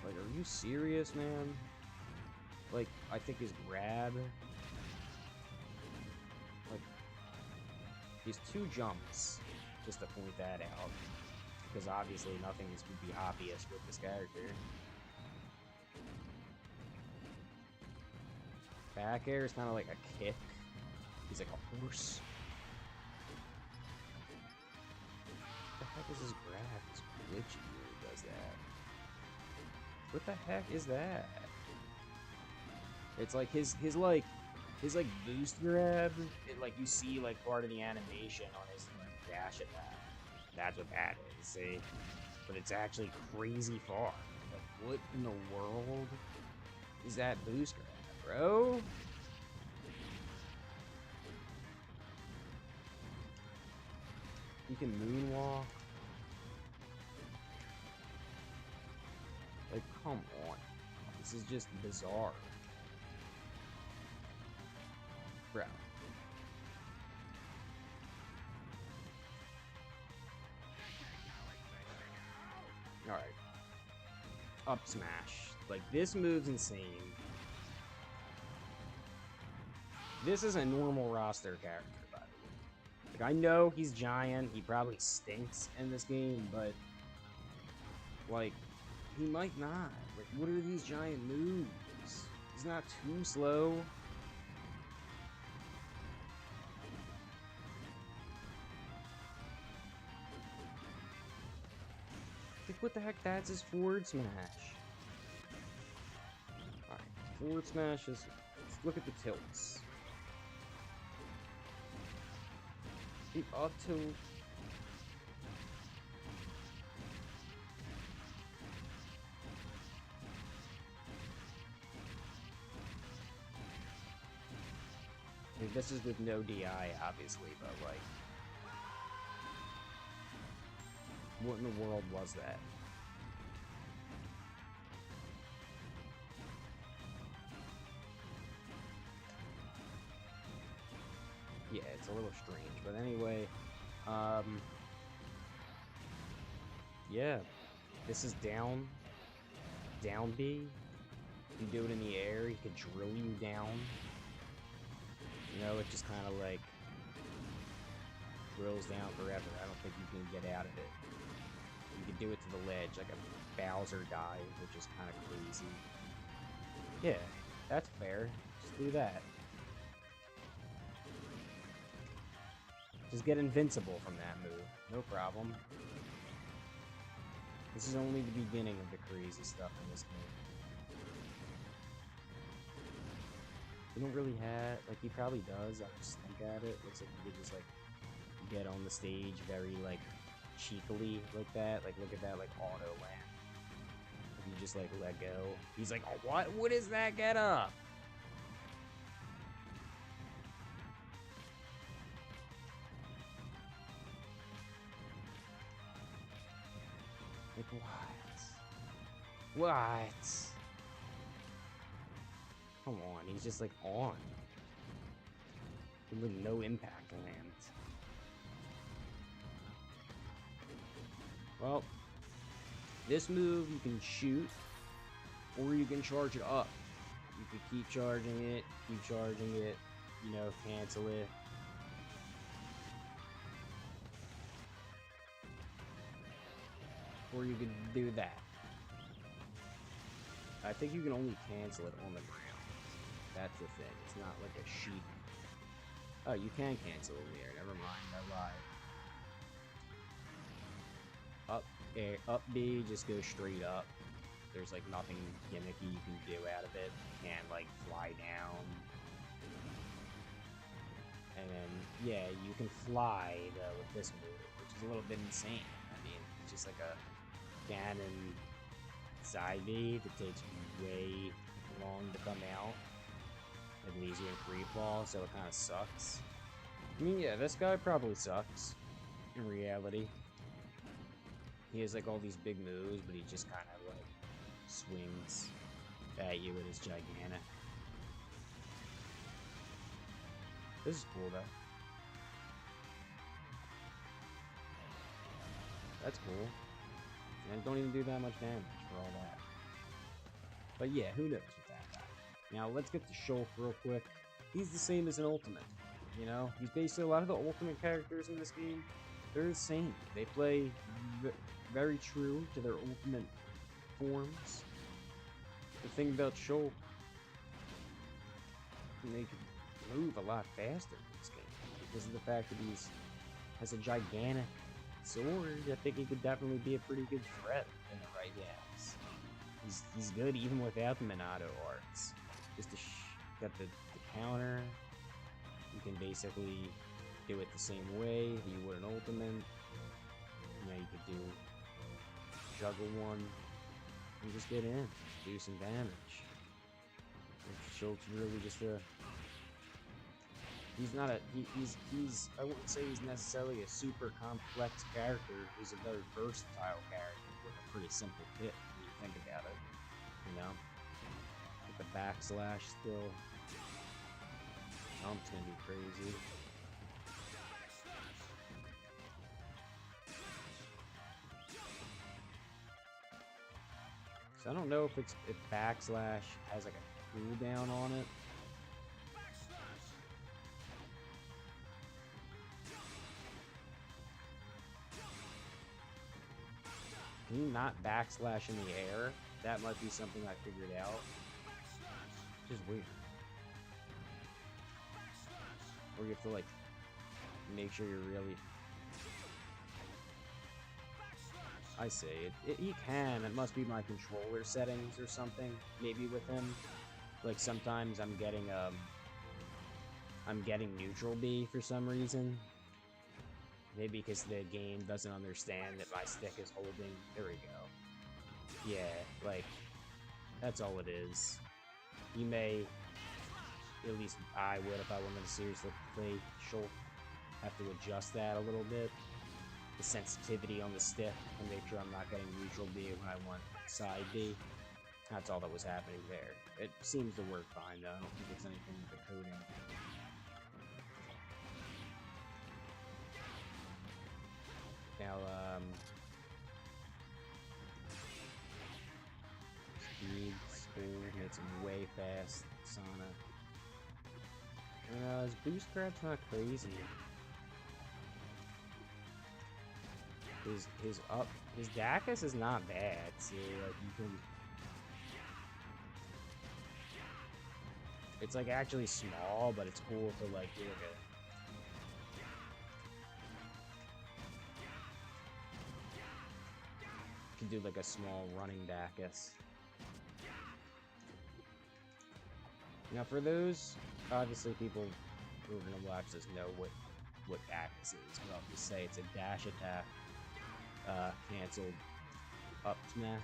Like, are you serious, man? Like, I think his grab. Like, these two jumps, just to point that out. Because obviously nothing is would be obvious with this character. Back air is kind of like a kick. He's like a horse. What the heck is his grab? It's glitchy when he does that. What the heck is that? It's like his boost grab. It, like, you see like part of the animation on his dash attack. That's what that is. See, but it's actually crazy far. Like, what in the world is that boost grab, bro? You can moonwalk. Like, come on. This is just bizarre. Bro. Alright. Up smash. Like, this move's insane. This is a normal roster character, by the way. Like, I know he's giant. He probably stinks in this game, but, like, he might not. Like, what are these giant moves? He's not too slow. Like, what the heck? That's his forward smash. Alright, forward smash is... Let's look at the tilts. The up tilt... this is with no DI, obviously, but like, what in the world was that? Yeah, it's a little strange, but anyway, yeah, this is down B. If you do it in the air, he could drill you down. You know, it just kind of like drills down forever. I don't think you can get out of it. You can do it to the ledge, like a Bowser dive, which is kind of crazy. Yeah, that's fair. Just do that. Just get invincible from that move. No problem. This is only the beginning of the crazy stuff in this game. You don't really have, like, he probably does. I just think at it. Looks like you could just, like, get on the stage very, like, cheekily like that. Like, look at that, like, auto land. If you just, like, let go. He's like, oh, what? What is that? Get up! Like, what? What? Come on, he's just like on. With no impact land. Well, this move you can shoot, or you can charge it up. You can keep charging it, you know, cancel it. Or you could do that. I think you can only cancel it on the ground. That's the thing. It's not like a sheet. Oh, you can cancel it in the air. Never mind. I lied. Up air, up B, just go straight up. There's like nothing gimmicky you can do out of it. You can't like fly down. And then, yeah, you can fly though with this move, which is a little bit insane. I mean, it's just like a Ganon side B that takes way long to come out. It leaves you in free fall, so it kind of sucks. I mean, yeah, this guy probably sucks in reality. He has like all these big moves, but he just kind of like swings at you with his gigantic. This is cool though. That's cool. And don't even do that much damage for all that. But yeah, who knows with that guy. Now let's get to Shulk real quick. He's the same as an ultimate. You know, he's basically a lot of the ultimate characters in this game. They're the same. They play very true to their ultimate forms. The thing about Shulk, they can move a lot faster in this game because of the fact that he's has a gigantic sword. I think he could definitely be a pretty good threat in the right hands. He's good even without the Minato arts. Just to got the counter. You can basically do it the same way that you would an ultimate. You know, you could do juggle one and just get in, do some damage. Shulk's really just a. He's not a. He's. I wouldn't say he's necessarily a super complex character. He's a very versatile character with a pretty simple hit when you think about it. You know, with the backslash still. Jump's gonna be crazy. So I don't know if backslash has like a cooldown on it. Can you not backslash in the air? That might be something I figured out. Which is weird. Or you have to like make sure you're really. I see it. He can. It must be my controller settings or something. Maybe with him, like sometimes I'm getting neutral B for some reason. Maybe because the game doesn't understand that my stick is holding. There we go. Yeah, like that's all it is. You may. at least I would if I wanted to seriously play Shulk, have to adjust that a little bit. The sensitivity on the stick and make sure I'm not getting neutral B when I want side B. That's all that was happening there. It seems to work fine though. I don't think it's anything with the coding. Now, speed, school, makes him way fast, Sana. His boost grab's not crazy. His Dacus is not bad. See, like you can. It's like actually small, but it's cool to like do like a. You can do like a small running Dacus. Now for those, obviously people who are gonna watch this know what Dacus is. But I'll just say it's a dash attack. Canceled up smash.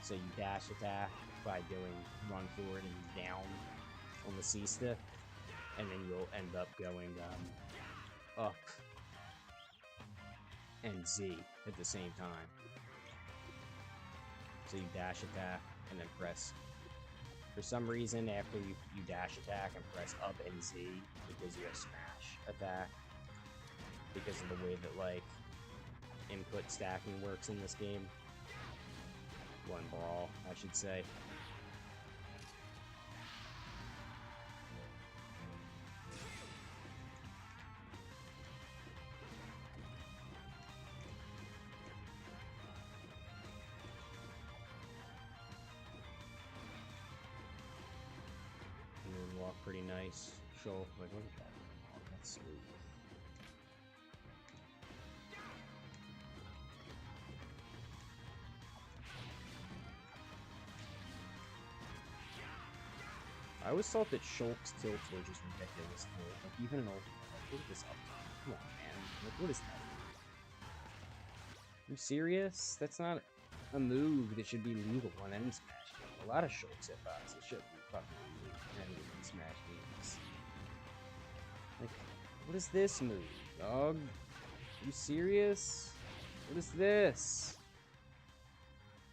So you dash attack by doing run forward and down on the C stick, and then you'll end up going up and Z at the same time. So you dash attack and then press. For some reason, after you dash attack and press up and Z, it gives you a smash attack because of the way that like input stacking works in this game. One brawl, I should say. Moonwalk pretty nice. Show like look at that. Oh, that's smooth. I always thought that Shulk's tilts were just ridiculous. Like, even an old like, look at this up. Come on, man. Like, what is that? Are you serious? That's not a move that should be legal on any Smash game. A lot of Shulk's hitboxes should be fucking illegal in Smash games. Like, what is this move, dog? Are you serious? What is this?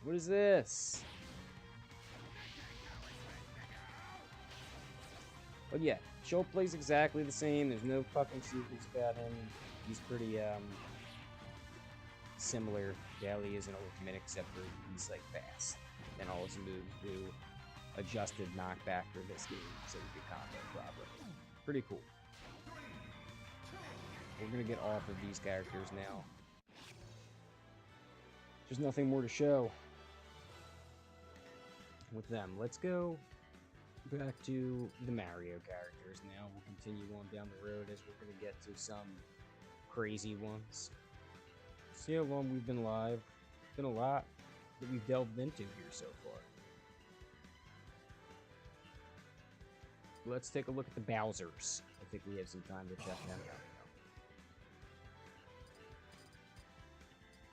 What is this? But yeah, Shulk plays exactly the same. There's no fucking secrets about him. He's pretty similar. Gally is an ultimate, except for he's like fast, and all his moves do adjusted knockback for this game, so you can combo properly. Pretty cool. We're gonna get off of these characters now. There's nothing more to show with them. Let's go back to the Mario characters now. We'll continue on down the road as we're going to get to some crazy ones. See how long we've been live. It's been a lot that we've delved into here so far. Let's take a look at the Bowsers. I think we have some time to check them out.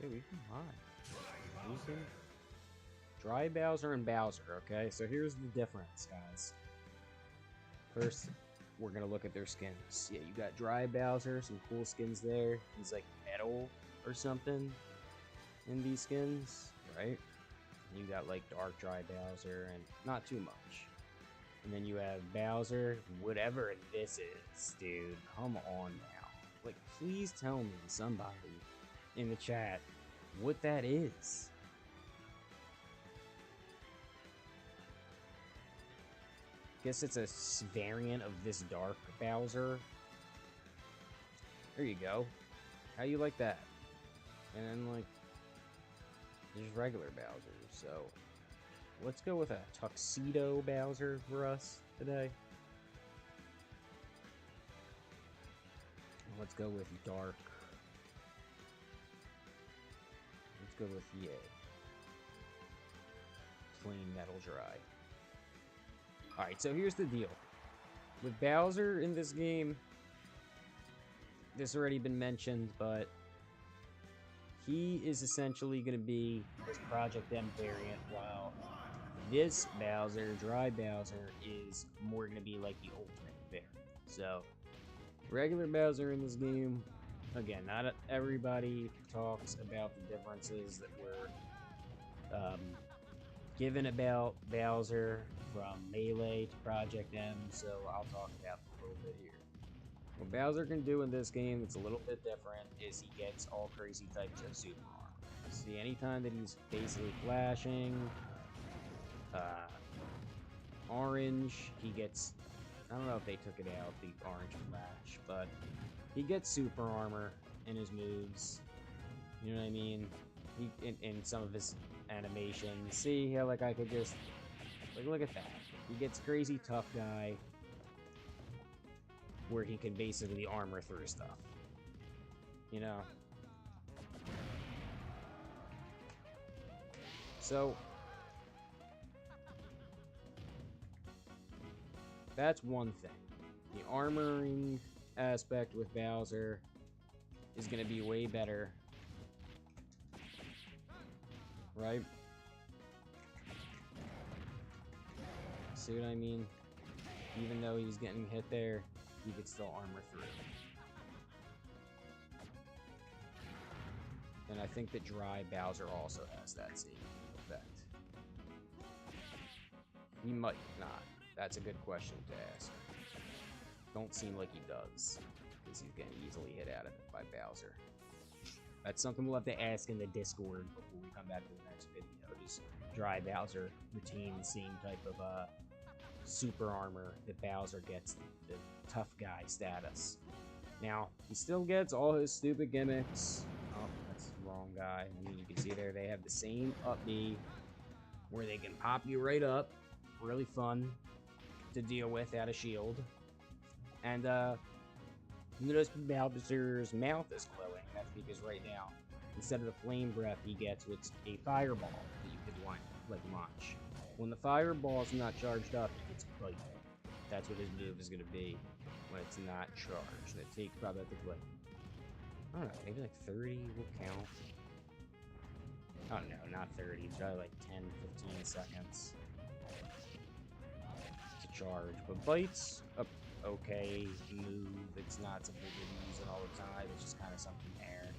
Hey, we've been live. Dry Bowser and Bowser, okay? So here's the difference, guys. First, we're gonna look at their skins. Yeah, you got Dry Bowser, some cool skins there. He's like metal or something in these skins, right? You got like Dark Dry Bowser and not too much. And then you have Bowser, whatever this is, dude. Come on now. Like, please tell me, somebody in the chat, what that is. Guess it's a variant of this Dark Bowser. There you go. How you like that? And then, like, there's regular Bowser. So, let's go with a Tuxedo Bowser for us today. Let's go with Dark. Let's go with, yeah, Plain Metal Dry. Alright, so here's the deal. With Bowser in this game, this already been mentioned, but he is essentially going to be this Project M variant, while This Bowser, Dry Bowser, is more going to be like the ultimate variant. So, regular Bowser in this game, again, not everybody talks about the differences that were given about Bowser from Melee to Project M, so I'll talk about them a little bit here. What Bowser can do in this game that's a little bit different is he gets all crazy types of super armor. See, anytime that he's basically flashing, orange, he gets, I don't know if they took it out, the orange flash, but he gets super armor in his moves. You know what I mean? He, in some of his animations. See how, like, I could just, like, look at that. He gets crazy tough guy, where he can basically armor through stuff. You know? So, that's one thing. The armoring aspect with Bowser is going to be way better. Right? See what I mean? Even though he's getting hit there, he could still armor through. And I think that Dry Bowser also has that same effect. He might not. That's a good question to ask. Don't seem like he does, because he's getting easily hit out of it by Bowser. That's something we'll have to ask in the Discord before we come back to the next video. Does Dry Bowser retain the same type of super armor that Bowser gets, the tough guy status? Now, he still gets all his stupid gimmicks. Oh, that's the wrong guy. I mean, you can see there they have the same up B, where they can pop you right up. Really fun to deal with out of shield. And, you notice Bowser's mouth is glowing. That's because right now, instead of the flame breath he gets, it's a fireball that you could launch. When the fireball is not charged up, it's bite. That's what his move is going to be when it's not charged. It takes probably, I think, like, I don't know, maybe like 30 will count. Oh no, not 30. It's probably like 10, 15 seconds to charge. But bite's a okay move. It's not something you're using all the time. It's just kind of something there.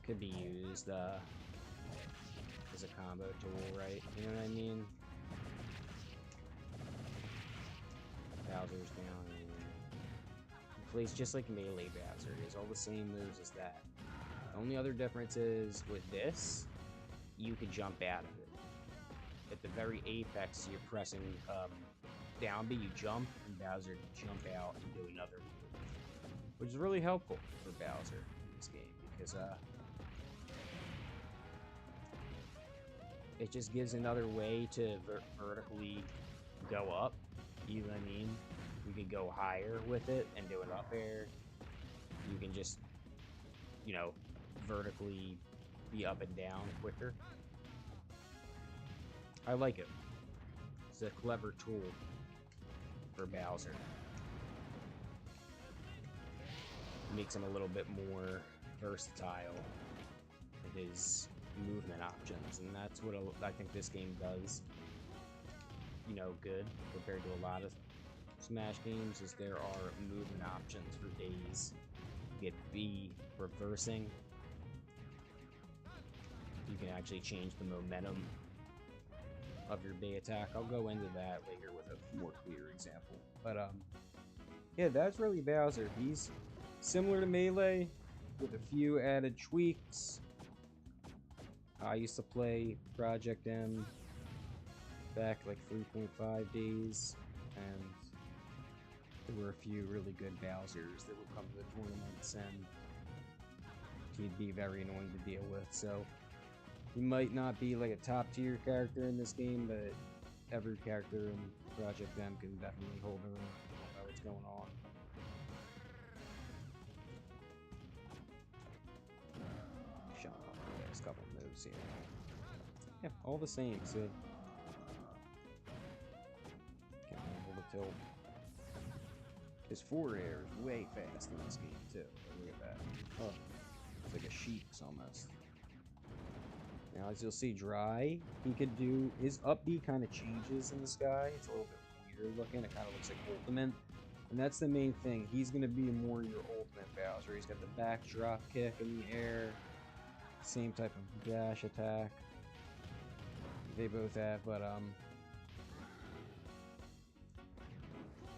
Could be used as a combo tool, right? You know what I mean? Bowser's down. He plays just like Melee Bowser. He has all the same moves as that. The only other difference is with this, you can jump out of it. At the very apex, you're pressing down B, you jump, and Bowser can jump out and do another move, which is really helpful for Bowser in this game because it just gives another way to vertically go up. You know what I mean? You can go higher with it and do an up air. You can just, you know, vertically be up and down quicker. I like it. It's a clever tool for Bowser. It makes him a little bit more versatile with his movement options, and that's what I think this game does, you know, good compared to a lot of Smash games, is there are movement options for days. You get B reversing. You can actually change the momentum of your B attack. I'll go into that later with a more clear example. But yeah, that's really Bowser. He's similar to Melee with a few added tweaks. I used to play Project M back like 3.5 days, and there were a few really good Bowsers that would come to the tournaments, and he'd be very annoying to deal with. So he might not be like a top tier character in this game, but every character in Project M can definitely hold their own. I don't know what's going on. Shut up. There's a couple moves here. Yeah, all the same. So can't handle the tilt. His forward air is way fast in this game too. Look at that. Oh, it's like a sheep's almost. Now, as you'll see, Dry, he could do... His up B kind of changes in the sky. It's a little bit weird looking. It kind of looks like Ultimate. And that's the main thing. He's going to be more your Ultimate Bowser. He's got the back drop kick in the air. Same type of dash attack. They both have, but,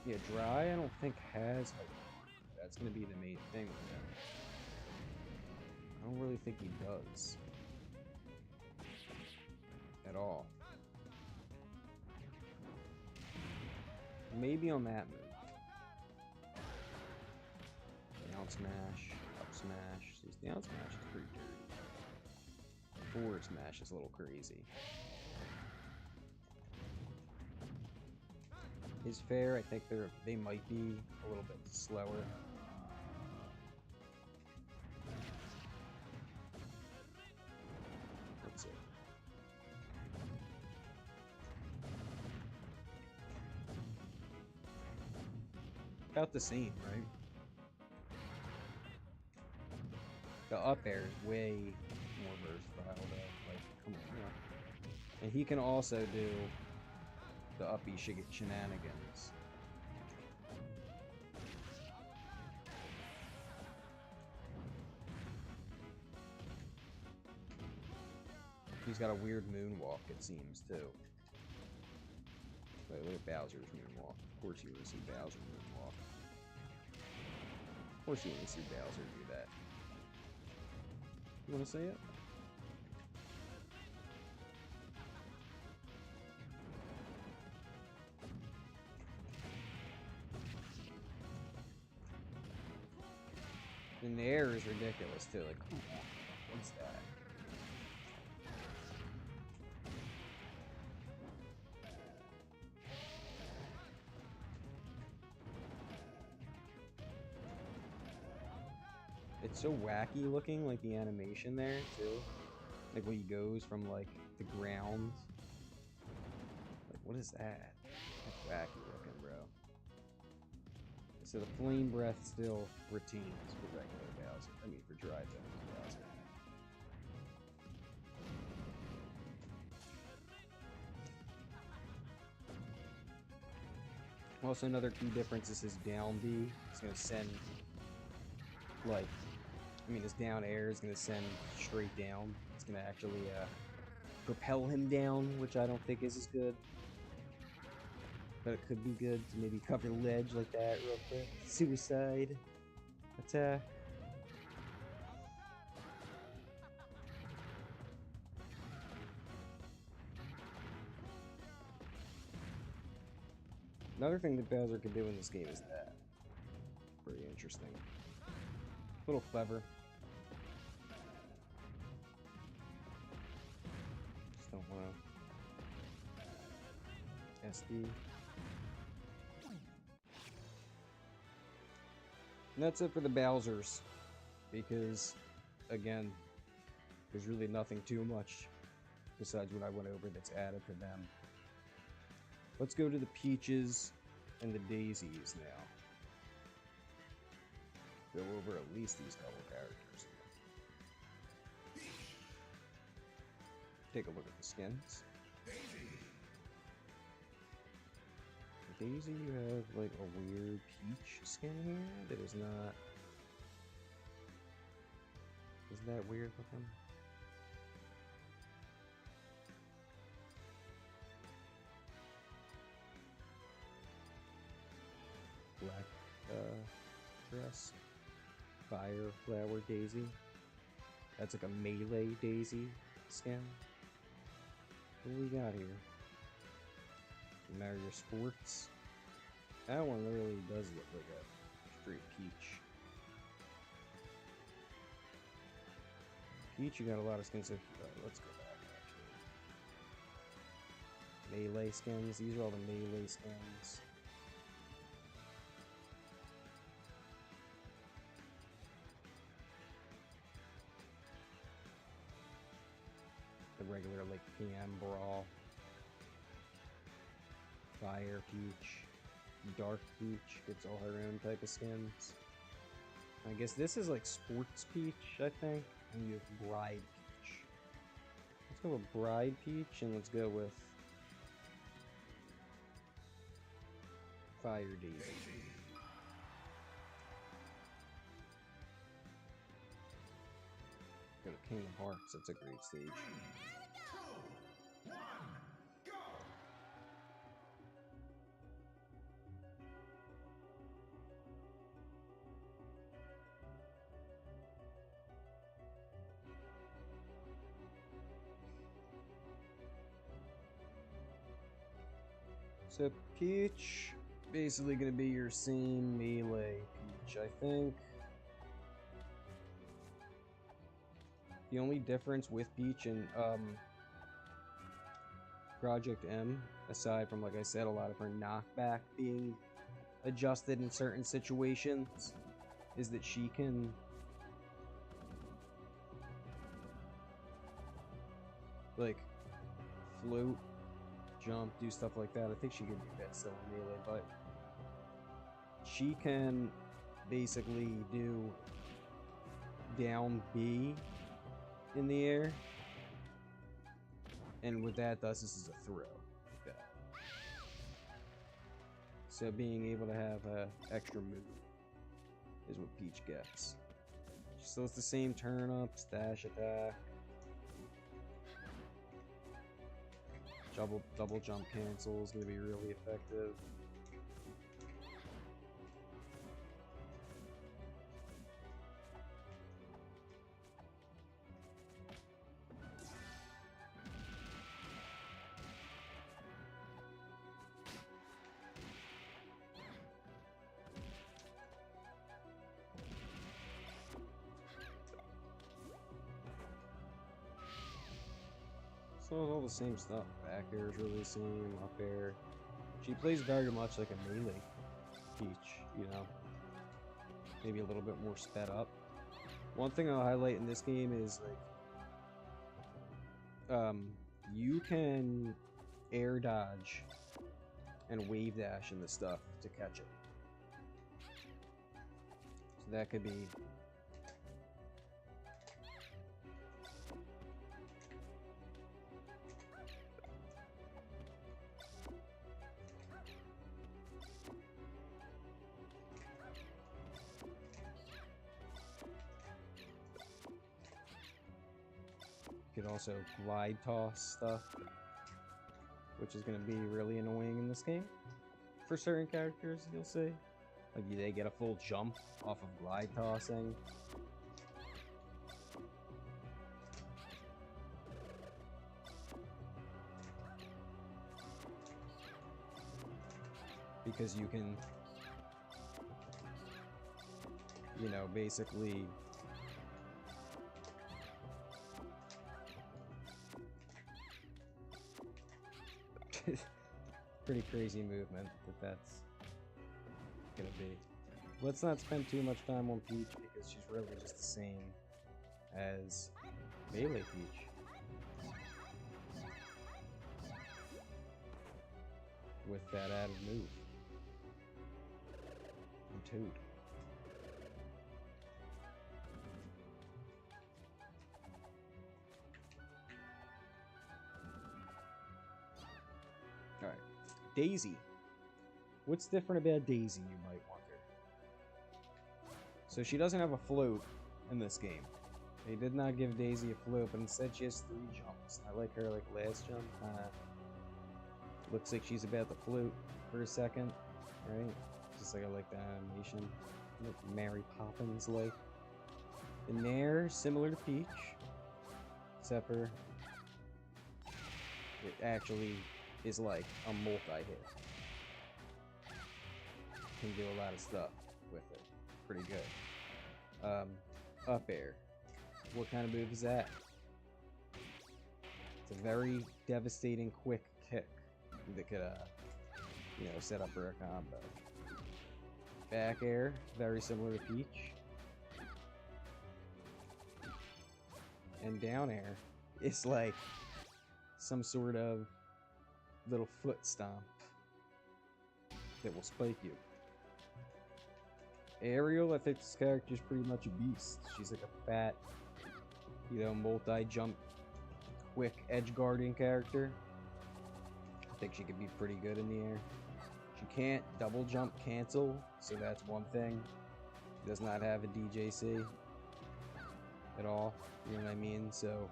yeah, Dry, I don't think has... That's going to be the main thing with him. I don't really think he does. At all. Maybe on that move. Down smash, up smash. His down smash is pretty dirty. Forward smash is a little crazy. His fair, I think they might be a little bit slower. Let's see. About the same, right? The up air is way more versatile though. Like, come on. And he can also do the up B shenanigans. He's got a weird moonwalk, it seems, too. Wait, look at Bowser's moonwalk. Of course you want to see Bowser moonwalk. Of course you want to see Bowser do that. You want to see it? And the air is ridiculous, too. Like, come on. What's that? It's so wacky looking, like the animation there, too. Like when he goes from, like, the ground. Like, what is that? That's wacky looking, bro. So the flame breath still retains for regular Bowser. I mean, for Dry Bowser. Also, another key difference is his down B. It's going to send, like, I mean, his down air is going to send straight down. It's going to actually propel him down, which I don't think is as good. But it could be good to maybe cover the ledge like that real quick. Suicide attack. Another thing that Bowser can do in this game is that. Pretty interesting. A little clever. Just don't want to SD. And that's it for the Bowsers. Because, again, there's really nothing too much besides what I went over that's added to them. Let's go to the Peaches and the Daisies now. Go over at least these couple characters. Take a look at the skins. Daisy, you have like a weird peach skin here that is not. Isn't that weird looking? Black dress. Fire flower Daisy. That's like a melee Daisy skin. What do we got here? Mario Sports. That one really does look like a straight peach. Peach, you got a lot of skins. Let's go back actually. Melee skins. These are all the melee skins. The regular like PM Brawl. Fire Peach, Dark Peach gets all her own type of skins. I guess this is like Sports Peach, I think, and you have Bride Peach. Let's go with Bride Peach, and let's go with Fire Daisy. Go to Kingdom Hearts, that's a great stage. So Peach, basically gonna be your same melee Peach, I think. The only difference with Peach and Project M, aside from, like I said, a lot of her knockback being adjusted in certain situations, is that she can like float, jump, do stuff like that. I think she can do that still in melee, but she can basically do down B in the air, and what that does is a throw like that. So being able to have an extra move is what Peach gets. So it's the same turn up, dash attack, double jump cancel is going to be really effective. So it's all the same stuff. Back air is really the same, up air. She plays very much like a melee Peach, you know. Maybe a little bit more sped up. One thing I'll highlight in this game is like you can air dodge and wave dash in the stuff to catch it. So that could be you could also glide toss stuff, which is going to be really annoying in this game. For certain characters, you'll see. Like, they get a full jump off of glide tossing. Because you can, you know, basically pretty crazy movement that's gonna be. Let's not spend too much time on Peach because she's really just the same as melee Peach. With that added move. And Toad. Alright. Daisy. What's different about Daisy, you might wonder? So she doesn't have a float in this game. They did not give Daisy a float, but instead she has 3 jumps. I like her like last jump. Looks like she's about to float for a second, right? Just like I like the animation. Look, Mary Poppins like. And there, similar to Peach, except for it actually is like a multi-hit. Can do a lot of stuff with it. Pretty good. Up air. What kind of move is that? It's a very devastating quick kick that could, you know, set up for a combo. Back air, very similar to Peach. And down air, it's like some sort of little foot stomp that will spike you. Ariel, I think this character is pretty much a beast. She's like a fat, you know, multi-jump, quick edge guarding character. I think she could be pretty good in the air. She can't double jump cancel, so that's one thing. She does not have a DJC at all, you know what I mean? So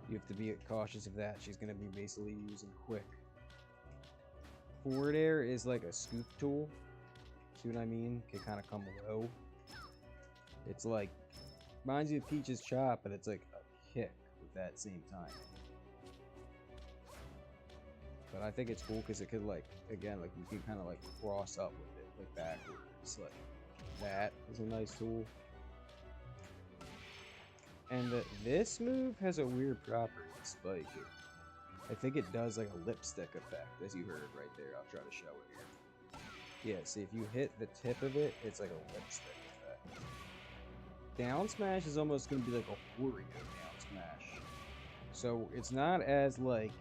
you have to be cautious of that. She's going to be basically using quick. Forward air is like a scoop tool. See what I mean? Can kind of come low. It's like, reminds you of Peach's chop, but it's like a kick at that same time. But I think it's cool because it could, like, again, like, you can kind of like cross up with it, like backwards. Like, that is a nice tool. And this move has a weird property, Spike. I think it does like a lipstick effect, as you heard right there. I'll try to show it here. Yeah, see, if you hit the tip of it, it's like a lipstick effect. Down smash is almost going to be like a Wario down smash. So it's not as like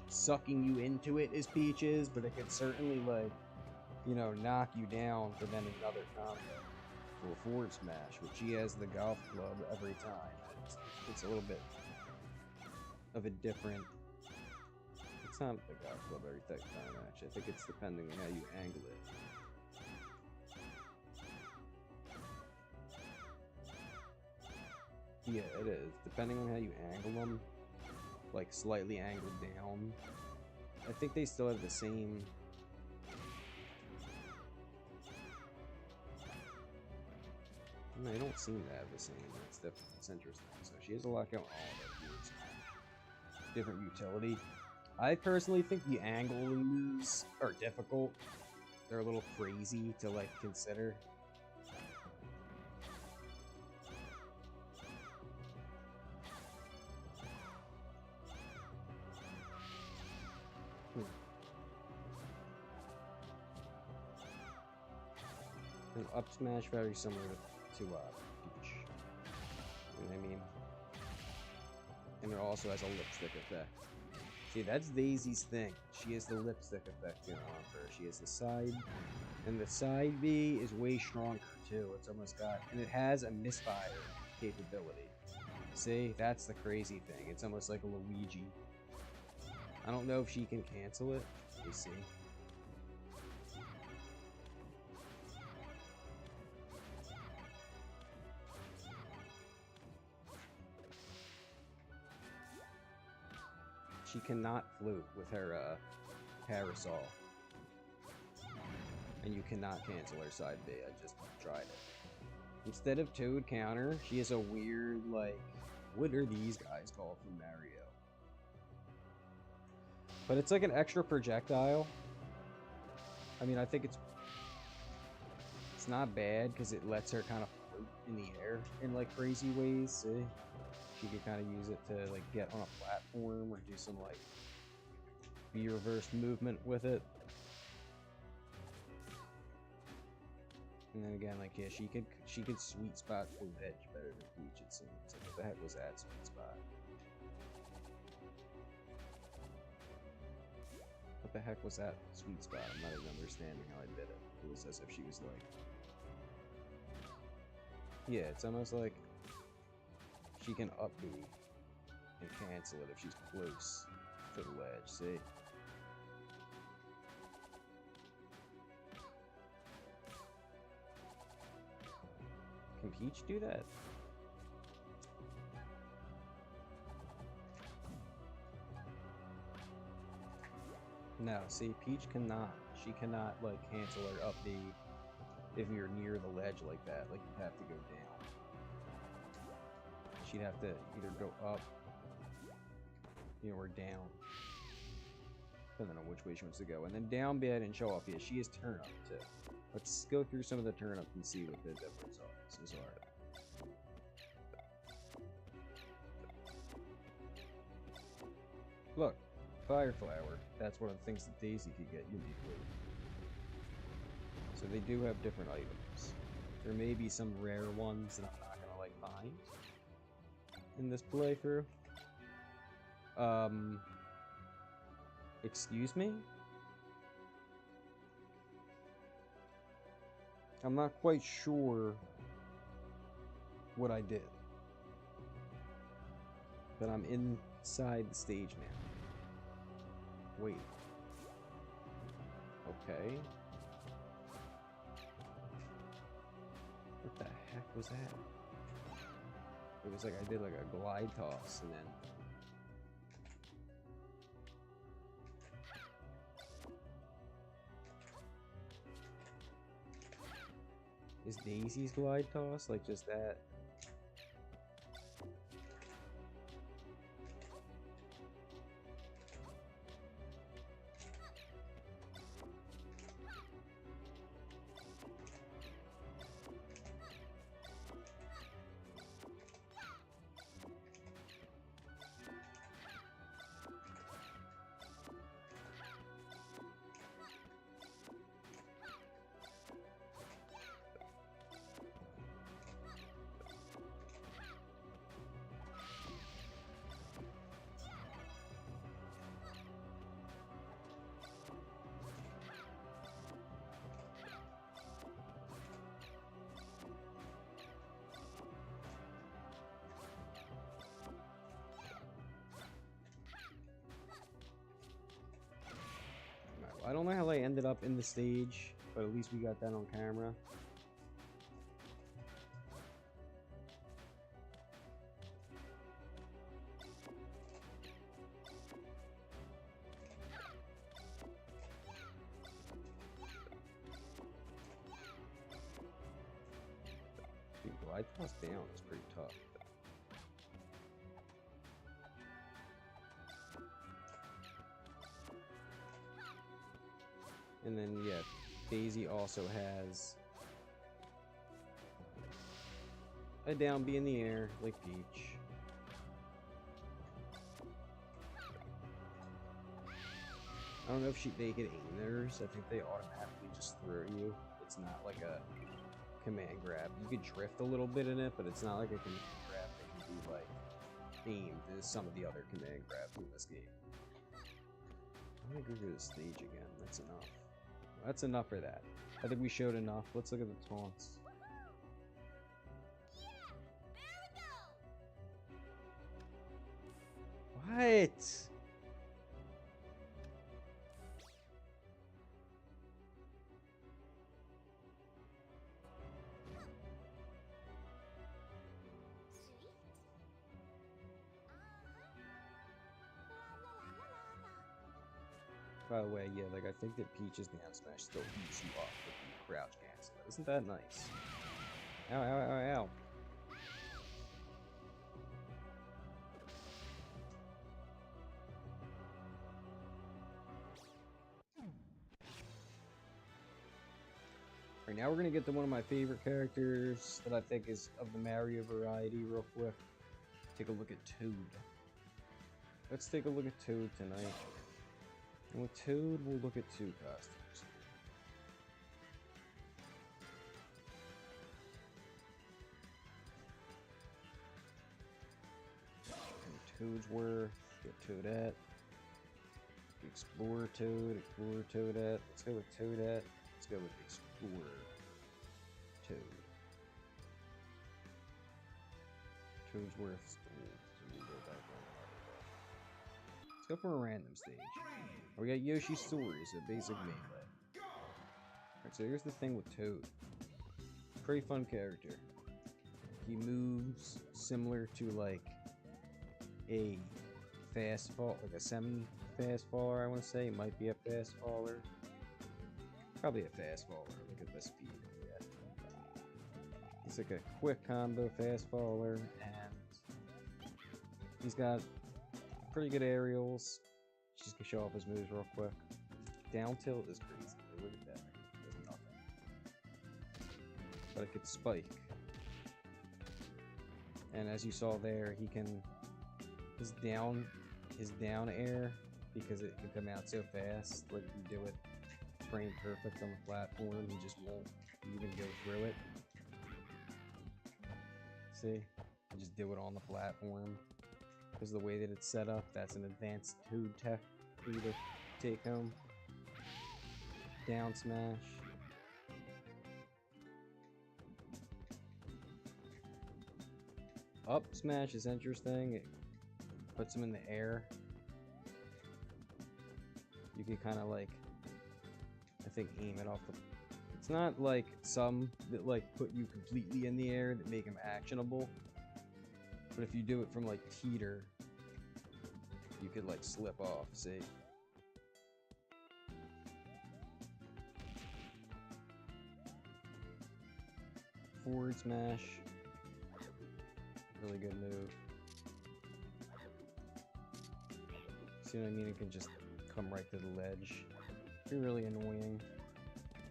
sucking you into it as Peach is, but it can certainly like, you know, knock you down for then another combo for a forward smash, which she has the golf club every time. It's a little bit of a different. It's not the golf club every time, actually. I think it's depending on how you angle it. Yeah, it is. Depending on how you angle them, like slightly angled down. I think they still have the same. No, they don't seem to have the same. That's interesting. So she has a lot going on. Different utility. I personally think the angling moves are difficult. They're a little crazy to like consider. An up smash very similar to Peach. You know what I mean? And it also has a lipstick effect. See, that's Daisy's thing. She has the lipstick effect going on for her. She has the side, and the side B is way stronger too. It's almost got, and it has a misfire capability. See, that's the crazy thing. It's almost like a Luigi. I don't know if she can cancel it. Let me see. She cannot float with her parasol. And you cannot cancel her side B. I just tried it. Instead of Toad counter, she has a weird, like, what are these guys called from Mario? But it's like an extra projectile. I mean, I think it's not bad because it lets her kind of float in the air in like crazy ways. See? She could kind of use it to like get on a platform or do some like B-reverse movement with it. And then again, like, yeah, she could sweet spot the edge better than Peach, it seems. Like, what the heck was that sweet spot? What the heck was that sweet spot? I'm not even understanding how I did it. It was as if she was like, yeah, it's almost like she can up B and cancel it if she's close to the ledge, see? Can Peach do that? No, see, Peach cannot. She cannot, like, cancel her up B if you're near the ledge like that. Like, you have to go down. She'd have to either go up, you know, or down. Depending on which way she wants to go. And then down B I didn't show off yet. She is turn up, too. Let's go through some of the turn up and see what the differences are. Look, Fire Flower. That's one of the things that Daisy could get uniquely. So they do have different items. There may be some rare ones that I'm not gonna like find in this playthrough. Excuse me? I'm not quite sure what I did. But I'm inside the stage now. Wait. Okay. What the heck was that? It was like I did like a glide toss and then... Is Daisy's glide toss like just that? I don't know how I ended up in the stage, but at least we got that on camera. Dude, glide toss down is pretty tough. And then, yeah, Daisy also has a down B in the air, like Peach. I don't know if they could aim theirs. I think they automatically just throw you. It's not like a command grab. You could drift a little bit in it, but it's not like a command grab that can be, like, aimed as some of the other command grabs in this game. I'm gonna go through the stage again. That's enough. That's enough for that. I think we showed enough. Let's look at the taunts. What? By the way, yeah, like I think that Peach's down smash still eats you up with the crouch cancel. Isn't that nice? Ow, ow, ow, ow. Alright, now we're gonna get to one of my favorite characters that I think is of the Mario variety real quick. Take a look at Toad. Let's take a look at Toad tonight. And with Toad, we'll look at two costumes. And Toadsworth, get Toadette. Explorer Toad, Explorer Toadette. Let's go with Toadette. Let's go with Explorer Toad. Toadsworth. Let's go for a random stage. We got Yoshi's Story, so basic melee. Alright, so here's the thing with Toad. Pretty fun character. He moves similar to like a fast fall, like a semi-fast faller, I want to say. It might be a fast faller. Probably a fast faller. Look at the speed. Yeah. It's like a quick combo fast faller, and he's got pretty good aerials. Just gonna show off his moves real quick. Down tilt is crazy. Look at that. It does nothing. But it could spike. And as you saw there, he can his down air, because it can come out so fast, like you do it frame perfect on the platform, he just won't even go through it. See? I just do it on the platform. Because the way that it's set up, that's an advanced Toad tech for you to take home. Down smash. Up smash is interesting. puts them in the air, you can kind of like, I think, aim it off the... It's not like some that like put you completely in the air that make them actionable, but if you do it from like teeter, you could like slip off, see? Forward smash, really good move. See what I mean? It can just come right to the ledge. Be really annoying.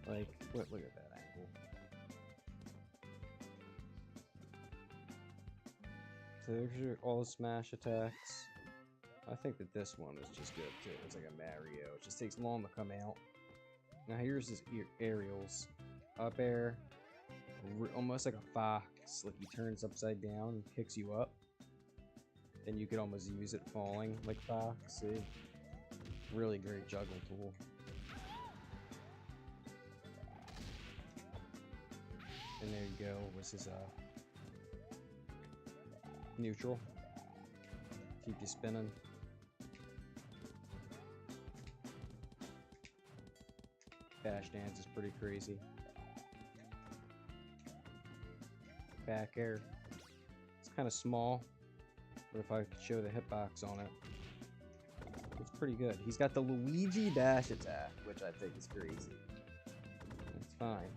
Like, look at that angle. So there's your all smash attacks. I think that this one is just good too. It's like a Mario. It just takes long to come out. Now here's his aerials. Up air, almost like a fox. Like he turns upside down and picks you up. And you could almost use it falling like fox. See? Really great juggle tool. And there you go. This is neutral. Keep you spinning. Dash dance is pretty crazy. Back air. It's kind of small, but if I could show the hitbox on it, it's pretty good. He's got the Luigi dash attack, which I think is crazy. It's fine.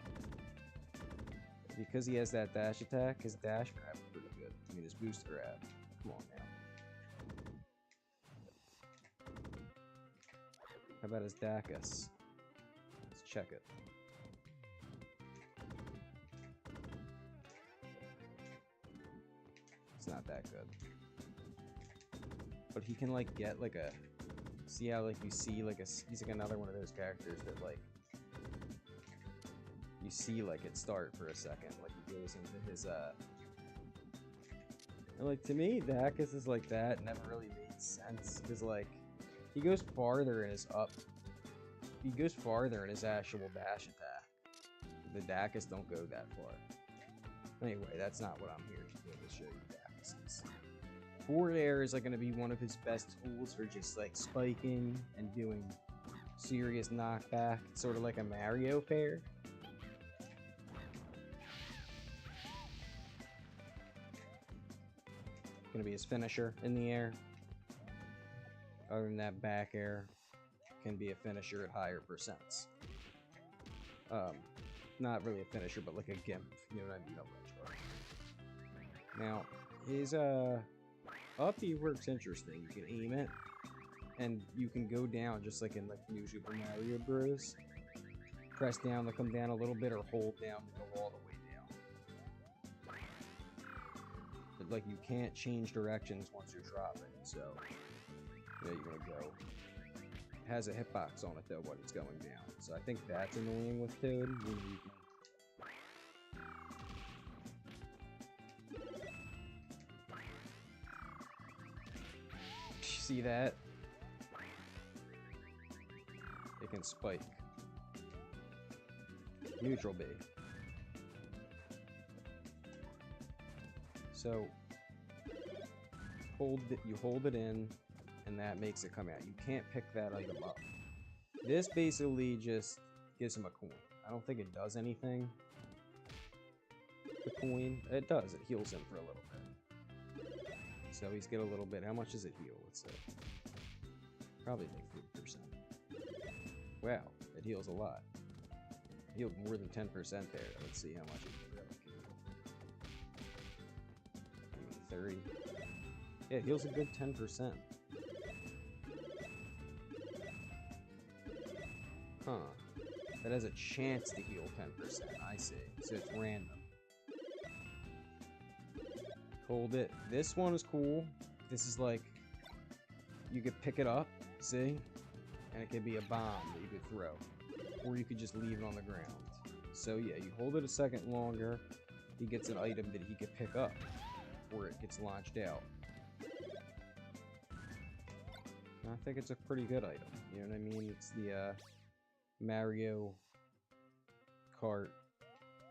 Because he has that dash attack, his dash grab is pretty good. I mean, his boost grab. Come on now. How about his Dacus? Let's check it. It's not that good. But he can like get like a... See how like you see like a... He's like another one of those characters that like... You see like it start for a second. Like he goes into his And like to me, Dacus is like that. Never really made sense. Because like... He goes farther in his up. He goes farther in his actual dash attack. The Dacus don't go that far. Anyway, that's not what I'm here to do. To show you Dacus's. Forward air is like going to be one of his best tools for just like spiking and doing serious knockback. It's sort of like a Mario pair. Going to be his finisher in the air. Other than that, back air can be a finisher at higher percents. Not really a finisher, but like a gimp. You know what I mean? Now, his up B works interesting. You can aim it, and you can go down just like in like New Super Mario Bros. Press down to come down a little bit, or hold down to go all the way down. But like you can't change directions once you're dropping, so yeah, you're gonna go. It has a hitbox on it though when it's going down, so I think that's annoying with Toad. See that? It can spike. Neutral B. So you hold it in, and that makes it come out. You can't pick that item up. This basically just gives him a coin. I don't think it does anything. The coin, it does. It heals him for a little bit. So he's get a little bit. How much does it heal? Let's say. Probably like 3%. Wow, it heals a lot. It healed more than 10% there. Let's see how much it heal. Even 30. Yeah, it heals a good 10%. Huh. That has a chance to heal 10%. I see. So it's random. Hold it. This one is cool. This is like, you could pick it up, see? And it could be a bomb that you could throw. Or you could just leave it on the ground. So yeah, you hold it a second longer, he gets an item that he could pick up. Or it gets launched out. I think it's a pretty good item. You know what I mean? It's the Mario Kart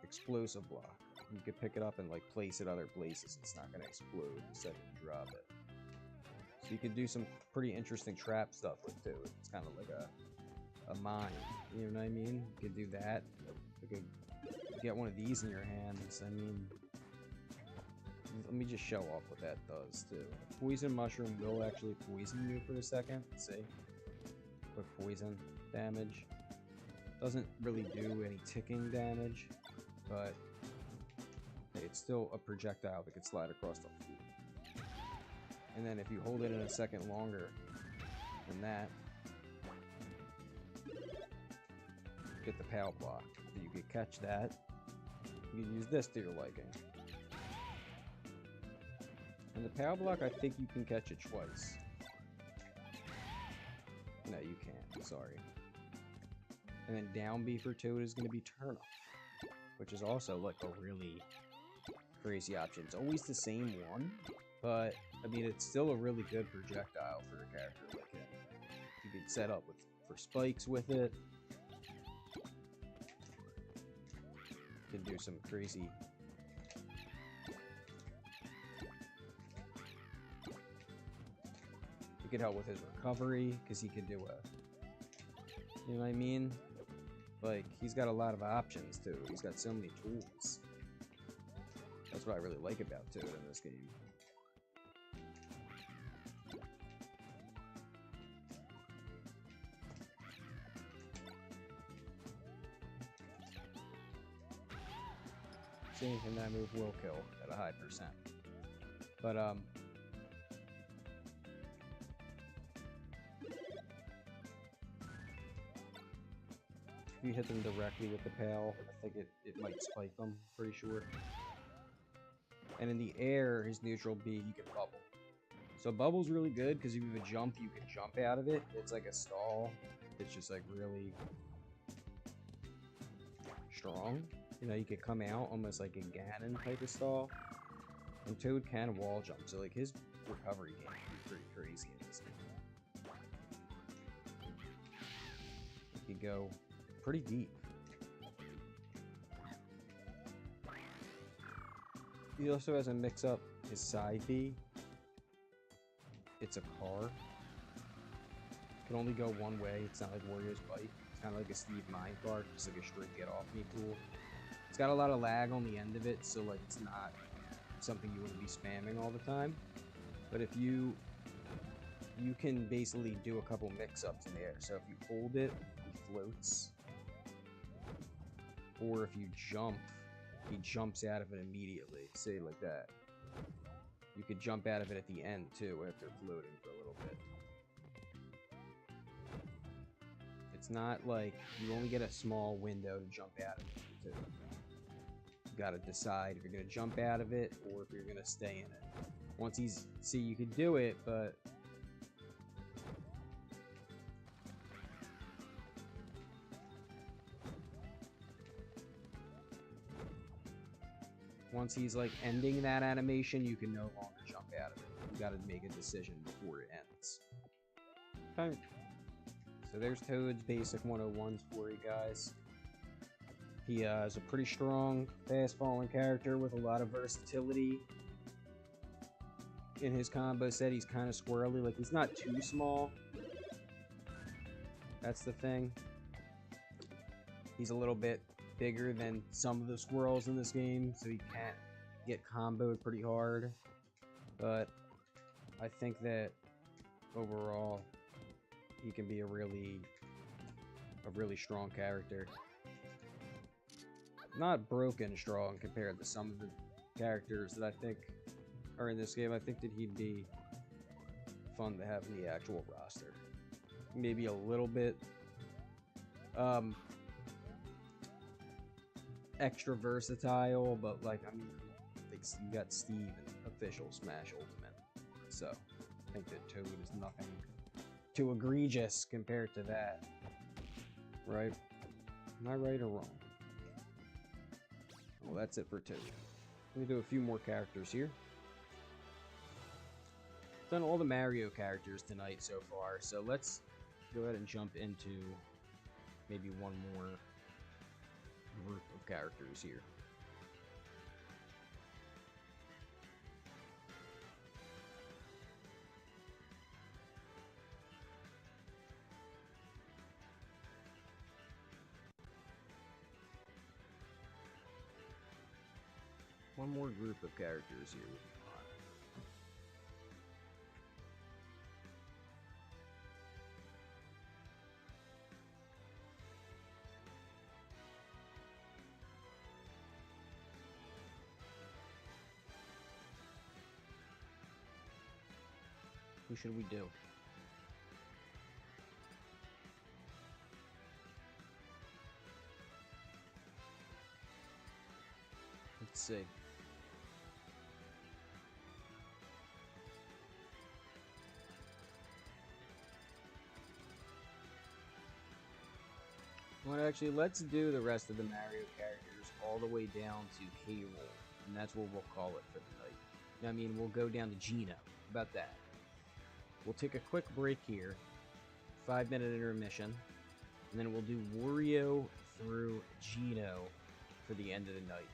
explosive block. You could pick it up and like place it other places. It's not gonna explode the second you drop it. So you could do some pretty interesting trap stuff with Toad. It's kind of like a mine, you know what I mean? You could do that. You could get one of these in your hands. I mean, let me just show off what that does too. Poison mushroom will actually poison you for a second. See? Quick poison damage. Doesn't really do any ticking damage, but hey, it's still a projectile that can slide across the floor. And then if you hold it in a second longer than that, get the power block. So you could catch that. You can use this to your liking. And the power block, I think you can catch it twice. No, you can't. Sorry. And then down B for Toad is going to be turn up, which is also like a really crazy option. It's always the same one, but I mean it's still a really good projectile for a character like him. You could set up for spikes with it. You can do some crazy. It could help with his recovery because he could do you know what I mean? Like, he's got a lot of options too. He's got so many tools. That's what I really like about Toad in this game. See, and that move will kill at a high percent. But, if you hit them directly with the pail, I think it might spike them, pretty sure. And in the air, his neutral B, he can bubble. So bubble's really good, because if you have a jump, you can jump out of it. It's like a stall. It's just like really strong. You know, you could come out almost like a Ganon type of stall. And Toad can wall jump, so like his recovery game can be pretty crazy in this game. He could go pretty deep. He also has a mix-up his side B. It's a car. It can only go one way. It's not like Wario's Bike. It's kind of like a Steve minecart, just like a straight get-off-me tool. It's got a lot of lag on the end of it, so like it's not something you want to be spamming all the time. But if you can basically do a couple mix-ups in the air. So if you hold it, he floats. Or if you jump, he jumps out of it immediately. Say like that. You could jump out of it at the end too after floating for a little bit. It's not like you only get a small window to jump out of it too. You gotta decide if you're gonna jump out of it or if you're gonna stay in it. Once he's you can do it, but once he's like ending that animation, you can no longer jump out of it. You gotta make a decision before it ends. Okay. So there's Toad's basic 101s for you guys. He is a pretty strong, fast-falling character with a lot of versatility. In his combo set, he's kind of squirrely. Like, he's not too small. That's the thing. He's a little bit bigger than some of the squirrels in this game, so he can't get comboed pretty hard. But I think that overall he can be a really strong character. Not broken strong compared to some of the characters that I think are in this game. I think that he'd be fun to have in the actual roster. Maybe a little bit extra versatile, but like, I mean, like, you got Steve in official Smash Ultimate, so I think that Toad is nothing too egregious compared to that, right? Am I right or wrong? Well, that's it for Toad. Let me do a few more characters here. Done all the Mario characters tonight so far, so let's go ahead and jump into maybe one more group of characters here. one more group of characters here would be fine. Who should we do? Let's see. Well, actually, let's do the rest of the Mario characters all the way down to K. Rool, and that's what we'll call it for the night. I mean, we'll go down to Geno. How about that? We'll take a quick break here, 5-minute intermission, and then we'll do Wario through Geno for the end of the night.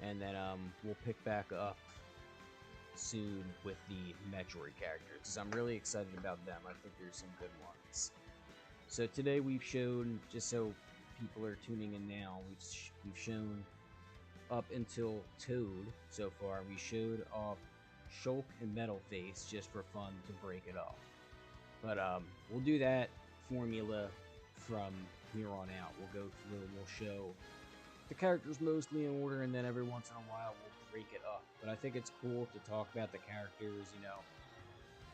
And then we'll pick back up soon with the Metroid characters, because I'm really excited about them. I think there's some good ones. So today we've shown, just so people are tuning in now, we've shown up until Toad so far. We showed off Shulk and Metal Face just for fun to break it off. But we'll do that formula from here on out. We'll go through, we'll show the characters mostly in order, and then every once in a while we'll break it up. But I think it's cool to talk about the characters, you know,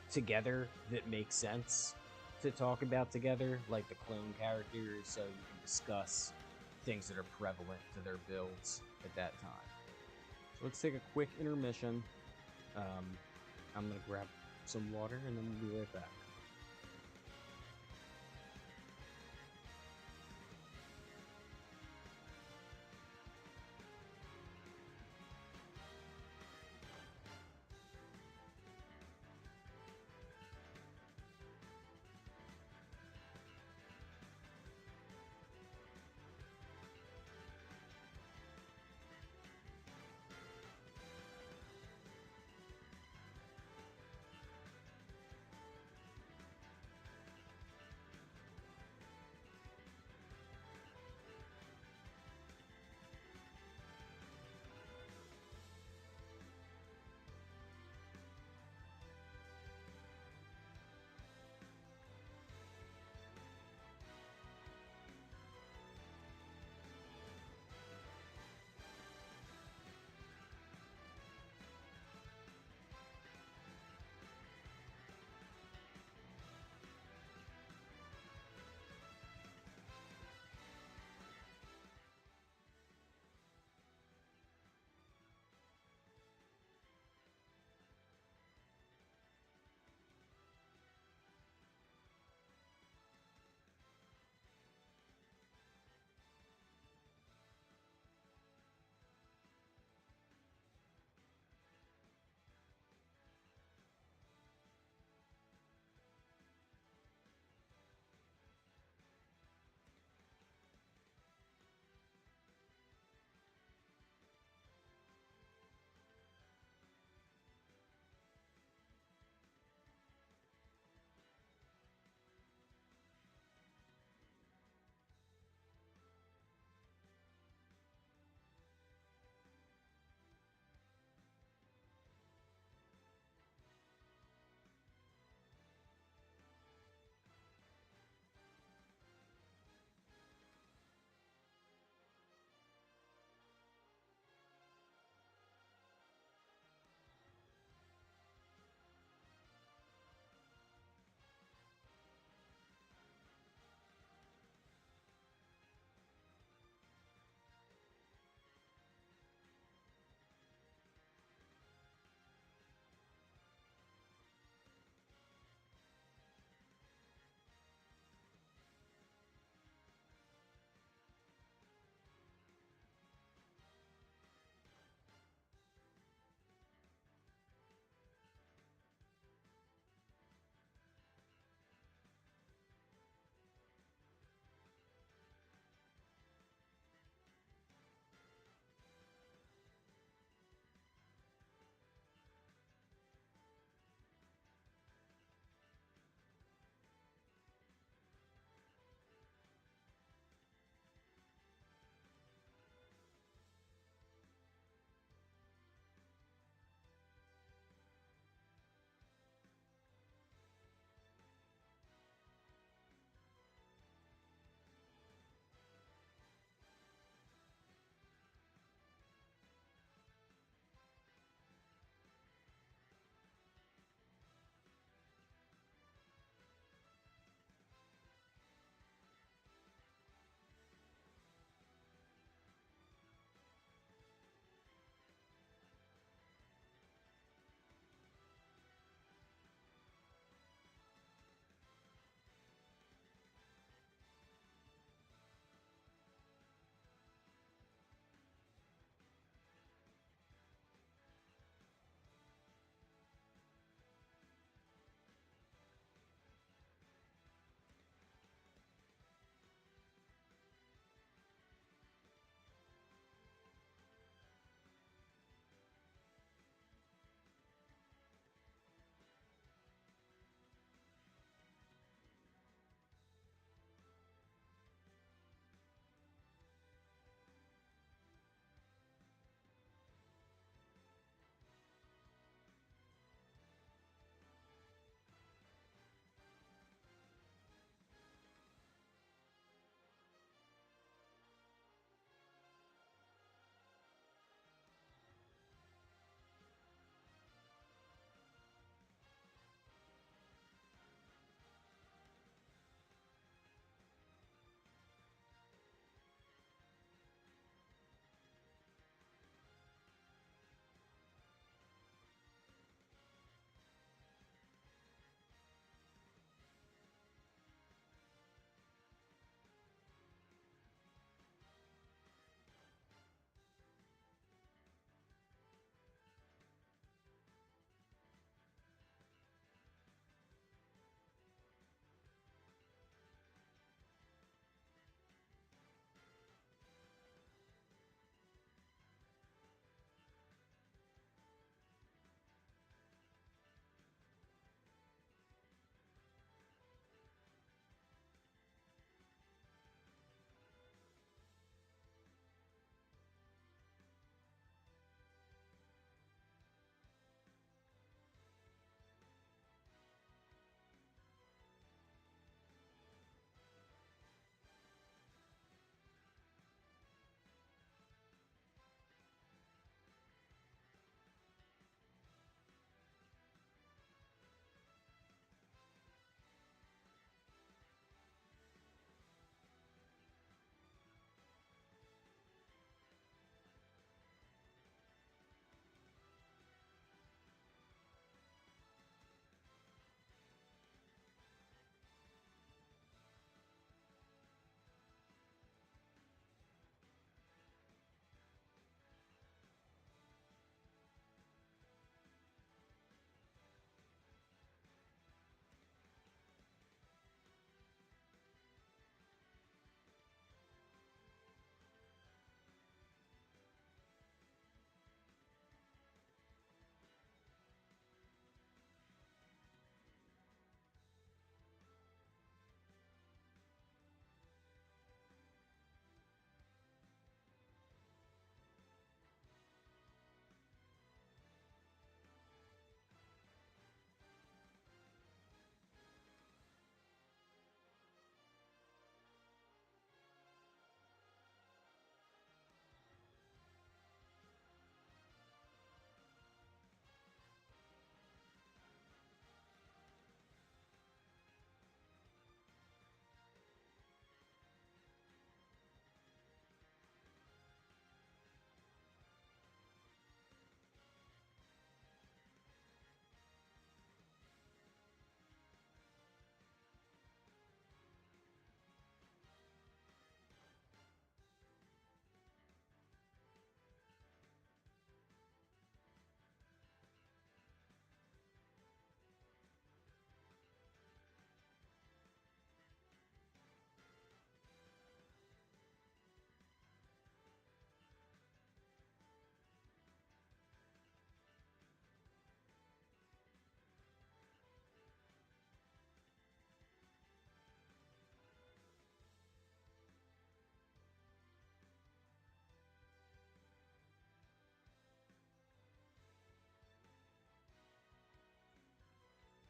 together that make sense to talk about together, like the clone characters, so you can discuss things that are prevalent to their builds at that time. So let's take a quick intermission. I'm gonna grab some water and then we'll be right back.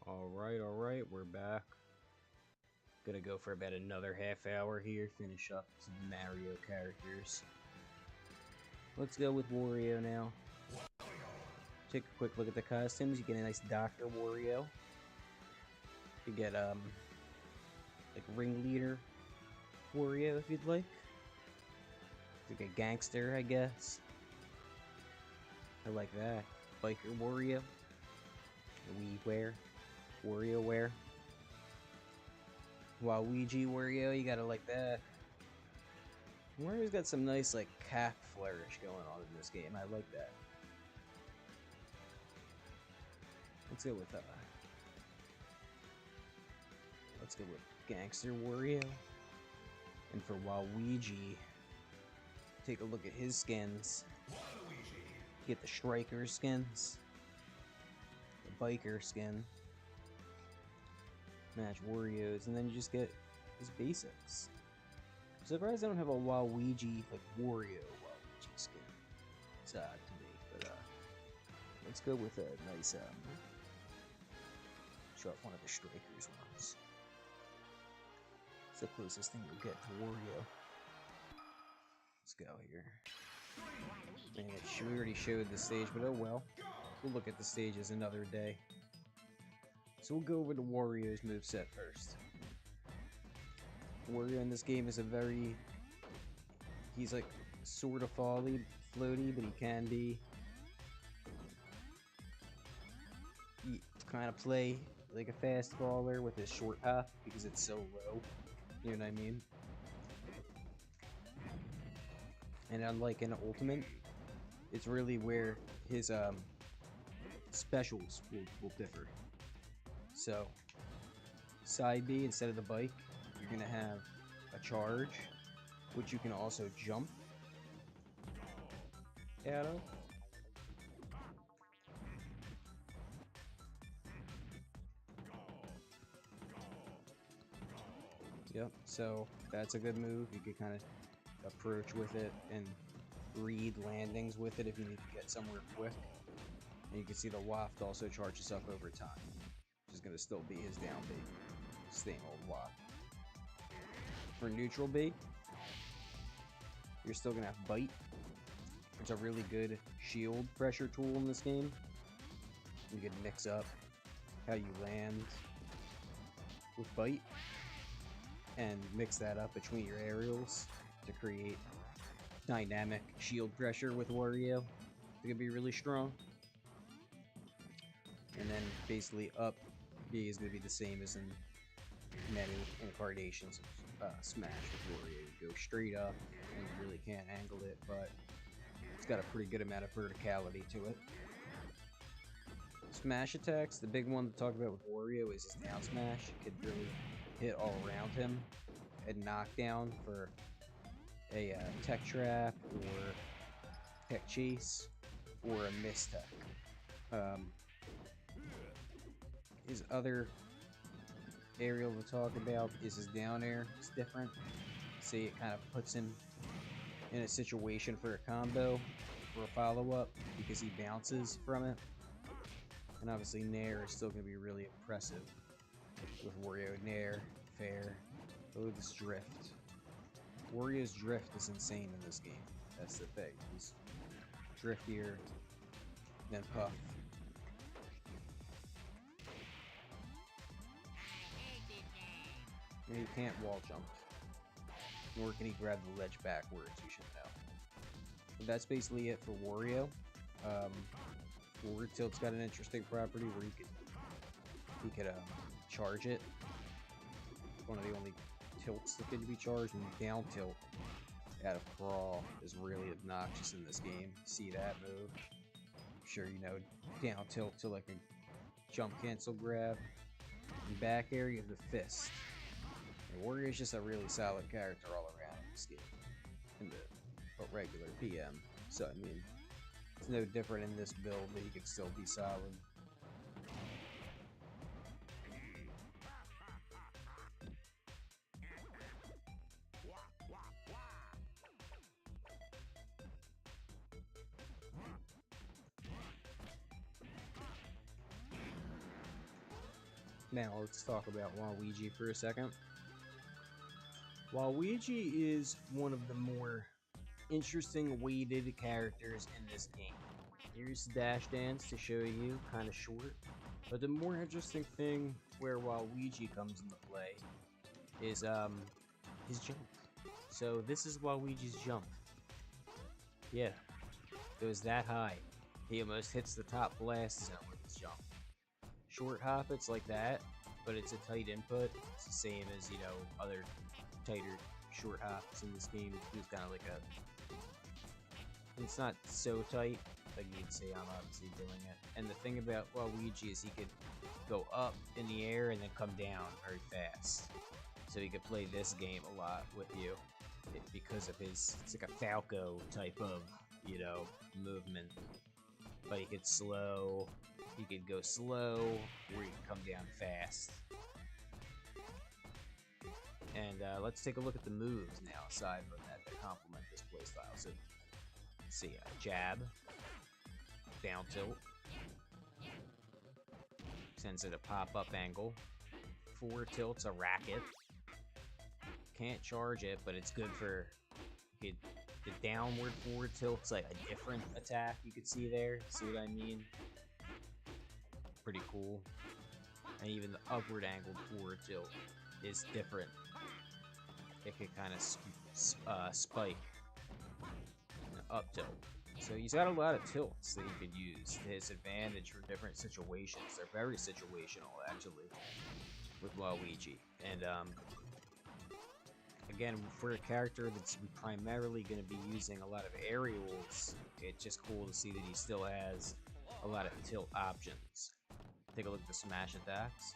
Alright, we're back. Gonna go for about another half hour here, finish up some Mario characters. Let's go with Wario now. Take a quick look at the costumes. You get a nice Dr. Wario. You get, like Ringleader Wario if you'd like. Like a gangster, I guess. I like that. Biker Wario. WarioWare. Waluigi Wario, you gotta like that. Wario's got some nice, like, cap flourish going on in this game. I like that. Let's go with Gangster Wario. And for Waluigi, take a look at his skins. Get the Striker skins. The Biker skin. Match Wario's, and then you just get his basics. I'm surprised I don't have a Waluigi, like Wario Waluigi skin. It's odd to me, but let's go with a nice show off one of the Strikers ones. It's the closest thing you'll get to Wario. Let's go here. Man, we already showed the stage, but oh well. We'll look at the stages another day. So we'll go over the Wario's moveset first. Wario in this game is he's like sort of floaty, but he can be. He kind of play like a fast faller with his short hop because it's so low. You know what I mean? And unlike an ultimate, it's really where his specials will differ. So, side B, instead of the bike, you're going to have a charge, which you can also jump out of. Yep, so that's a good move. You can kind of approach with it and read landings with it if you need to get somewhere quick. And you can see the waft also charges up over time. Which is going to still be his down B. Same old waft. For neutral B, you're still going to have Bite. It's a really good shield pressure tool in this game. You can mix up how you land with Bite and mix that up between your aerials to create dynamic shield pressure with Wario. It's going to be really strong. And then basically up B is going to be the same as in many incarnations of Smash with Wario. You go straight up and you really can't angle it, but it's got a pretty good amount of verticality to it. Smash attacks, the big one to talk about with Wario is his down smash. It could really hit all around him and knock down for a tech trap or tech chase or a miss tech. His other aerial to talk about is his down air. It's different. See, it kind of puts him in a situation for a combo or a follow-up because he bounces from it. And obviously Nair is still going to be really impressive with Wario. Nair, fair. Oh, this drift. Wario's drift is insane in this game. That's the thing. He's driftier than Puff. And he can't wall jump. Nor can he grab the ledge backwards, you should know. But that's basically it for Wario. Forward tilt's got an interesting property where he could charge it. One of the only tilts that could be charged, and down tilt out of crawl is really obnoxious in this game. See that move? I'm sure you know down tilt to like a jump cancel grab. And back air, you have the fist. And Wario's just a really solid character all around in this game. In the regular PM. So I mean, it's no different in this build, but he could still be solid. Now let's talk about Waluigi for a second. Waluigi is one of the more interesting weighted characters in this game. Here's the dash dance to show you, kind of short. But the more interesting thing where Waluigi comes into play is his jump. So this is Waluigi's jump. Yeah, goes that high. He almost hits the top blast zone with his jump. Short hop, it's like that, but it's a tight input. It's the same as, you know, other tighter short hops in this game. It's kind of like it's not so tight, like you'd say I'm obviously doing it. And the thing about Waluigi is he could go up in the air and then come down very fast. So he could play this game a lot with you because of his, it's like a Falco type of, you know, movement. But he could go slow, or he could come down fast. And let's take a look at the moves now, aside from that complement this playstyle. So, let's see, jab, down tilt, sends it a pop-up angle, forward tilt's a racket. Can't charge it, but it's good for the downward forward tilt's like a different attack you could see there. See what I mean? Pretty cool. And even the upward angled forward tilt is different. It could kind of spike an up tilt. So he's got a lot of tilts that he could use to his advantage for different situations. They're very situational, actually, with Waluigi. And again, for a character that's primarily going to be using a lot of aerials, it's just cool to see that he still has a lot of tilt options. Take a look at the smash attacks.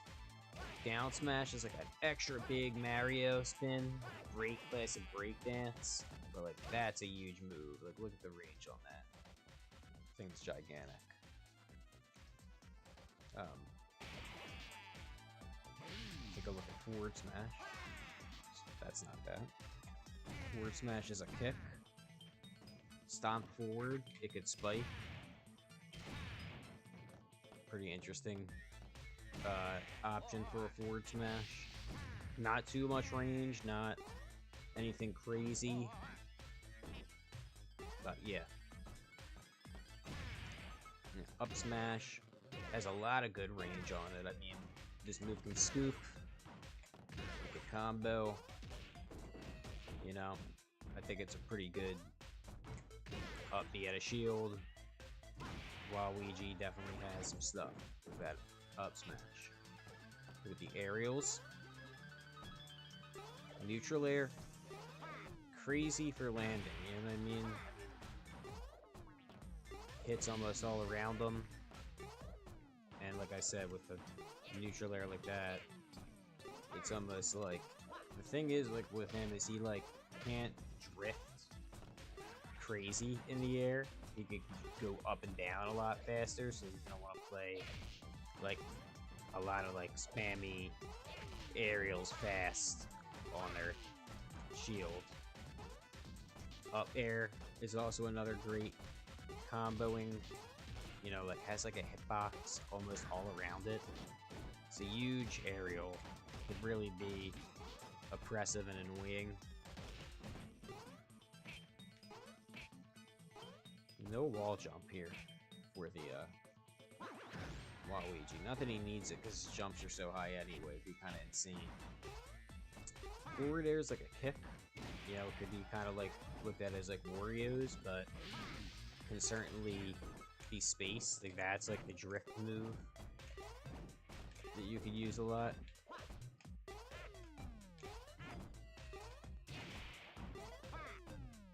Down smash is like an extra big Mario spin, break classic break dance, but like that's a huge move. Like look at the range on that. Thing's gigantic. Take a look at forward smash. That's not bad. Forward smash is a kick. Stomp forward, it could spike. Pretty interesting option for a forward smash. Not too much range, not anything crazy. But yeah. Up smash has a lot of good range on it. I mean, this move can scoop, it can combo. You know, I think it's a pretty good up B at a shield. Waluigi definitely has some stuff with that up smash. With the aerials. Neutral air. Crazy for landing, you know what I mean? Hits almost all around them. And like I said, with the neutral air like that, it's almost like, the thing is, like, with him is he, like, can't drift crazy in the air. He could go up and down a lot faster, so you're gonna want to play, like, a lot of, like, spammy aerials fast on their shield. Up air is also another great comboing, you know, like, has, like, a hitbox almost all around it. It's a huge aerial. Could really be oppressive and annoying. No wall jump here for the Waluigi. Not that he needs it, because his jumps are so high anyway. It'd be kind of insane. Forward air is like a kick. You know, it could be kind of like looked at as like Wario's, but can certainly be spaced. Like that's like the drift move that you could use a lot.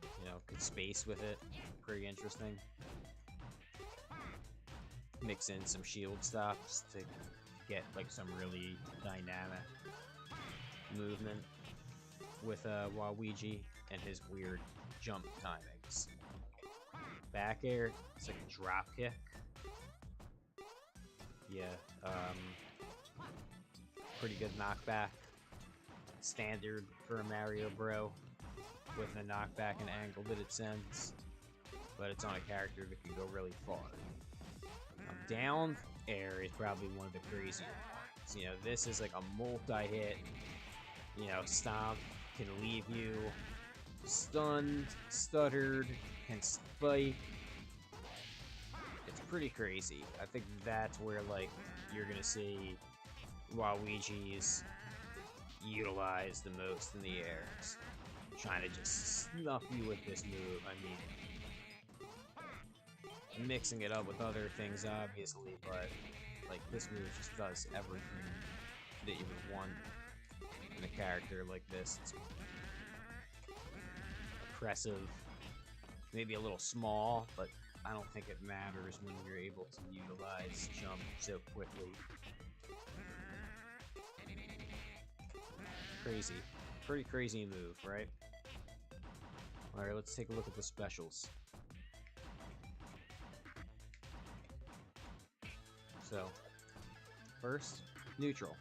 You know, could space with it. Pretty interesting. Mix in some shield stops to get like some really dynamic movement with Waluigi and his weird jump timings. Back air, it's like a drop kick. Yeah, pretty good knockback. Standard for a Mario Bro with the knockback and angle that it sends. But it's on a character that can go really far. Down air is probably one of the crazier So, you know, this is like a multi-hit, you know, stomp, can leave you stunned, stuttered, can spike. It's pretty crazy. I think that's where, like, you're gonna see Waluigi's utilized the most in the air. Trying to just snuff you with this move. I mean, mixing it up with other things, obviously, but like this move just does everything that you would want in a character like this. It's impressive, maybe a little small, but I don't think it matters when you're able to utilize jump so quickly. Crazy. Pretty crazy move, right? Alright, let's take a look at the specials. So, first, neutral.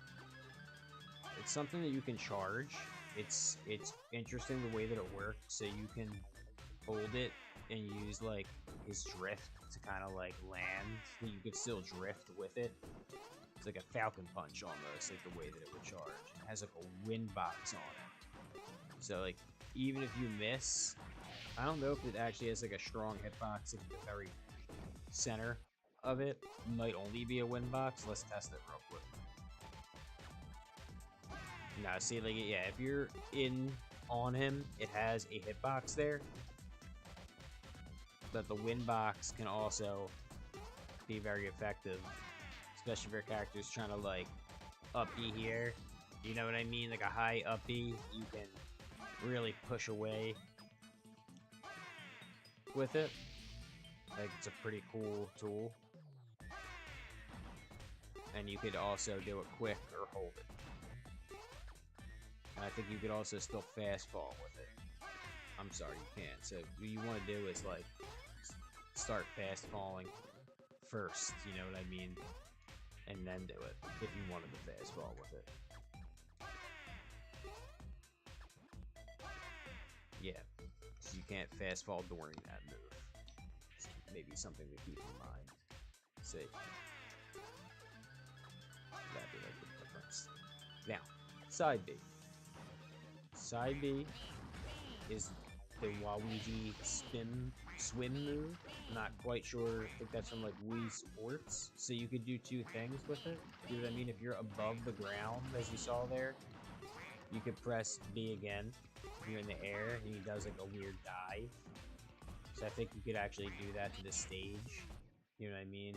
It's something that you can charge. It's interesting the way that it works, so you can hold it and use like his drift to kind of like land. You can still drift with it. It's like a falcon punch almost, like the way that it would charge. It has like a wind box on it. So like even if you miss, I don't know if it actually has like a strong hitbox at the very center of it. It might only be a wind box. Let's test it real quick. Now see, like, yeah, if you're in on him, it has a hitbox there. But the wind box can also be very effective, especially if your character's trying to like up B here. You know what I mean? Like a high up B, you can really push away with it. Like, it's a pretty cool tool. And you could also do it quick or hold it. And I think you could also still fast fall with it. I'm sorry, you can't. So what you want to do is like start fast falling first, you know what I mean? And then do it if you wanted to fast fall with it. Yeah, so you can't fast fall during that move. So maybe something to keep in mind. See, that'd be like the difference. Now, side B. Side B is the Waluigi swim move. Not quite sure. I think that's from like Wii Sports. So you could do two things with it. You know what I mean? If you're above the ground, as you saw there, you could press B again. If you're in the air, and he does like a weird dive. So I think you could actually do that to the stage. You know what I mean?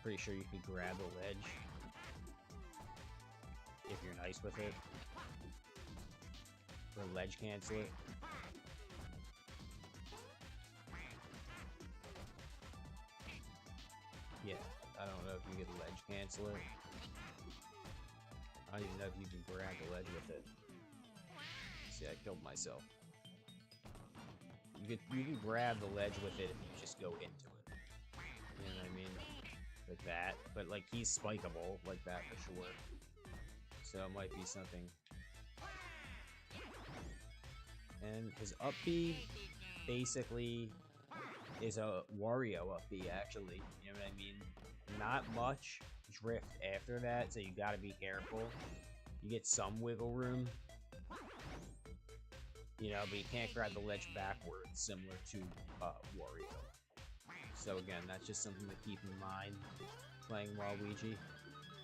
Pretty sure you could grab a ledge if you're nice with it. Or ledge cancel it. Yeah, I don't know if you could ledge cancel it. I don't even know if you can grab the ledge with it. See, I killed myself. You can grab the ledge with it if you just go into it. You know what I mean? Like that. But like he's spikeable like that for sure. So it might be something. And his up B basically is a Wario up B actually. You know what I mean? Not much drift after that, so you gotta be careful. You get some wiggle room. You know, but you can't grab the ledge backwards, similar to Wario. So again, that's just something to keep in mind playing Waluigi.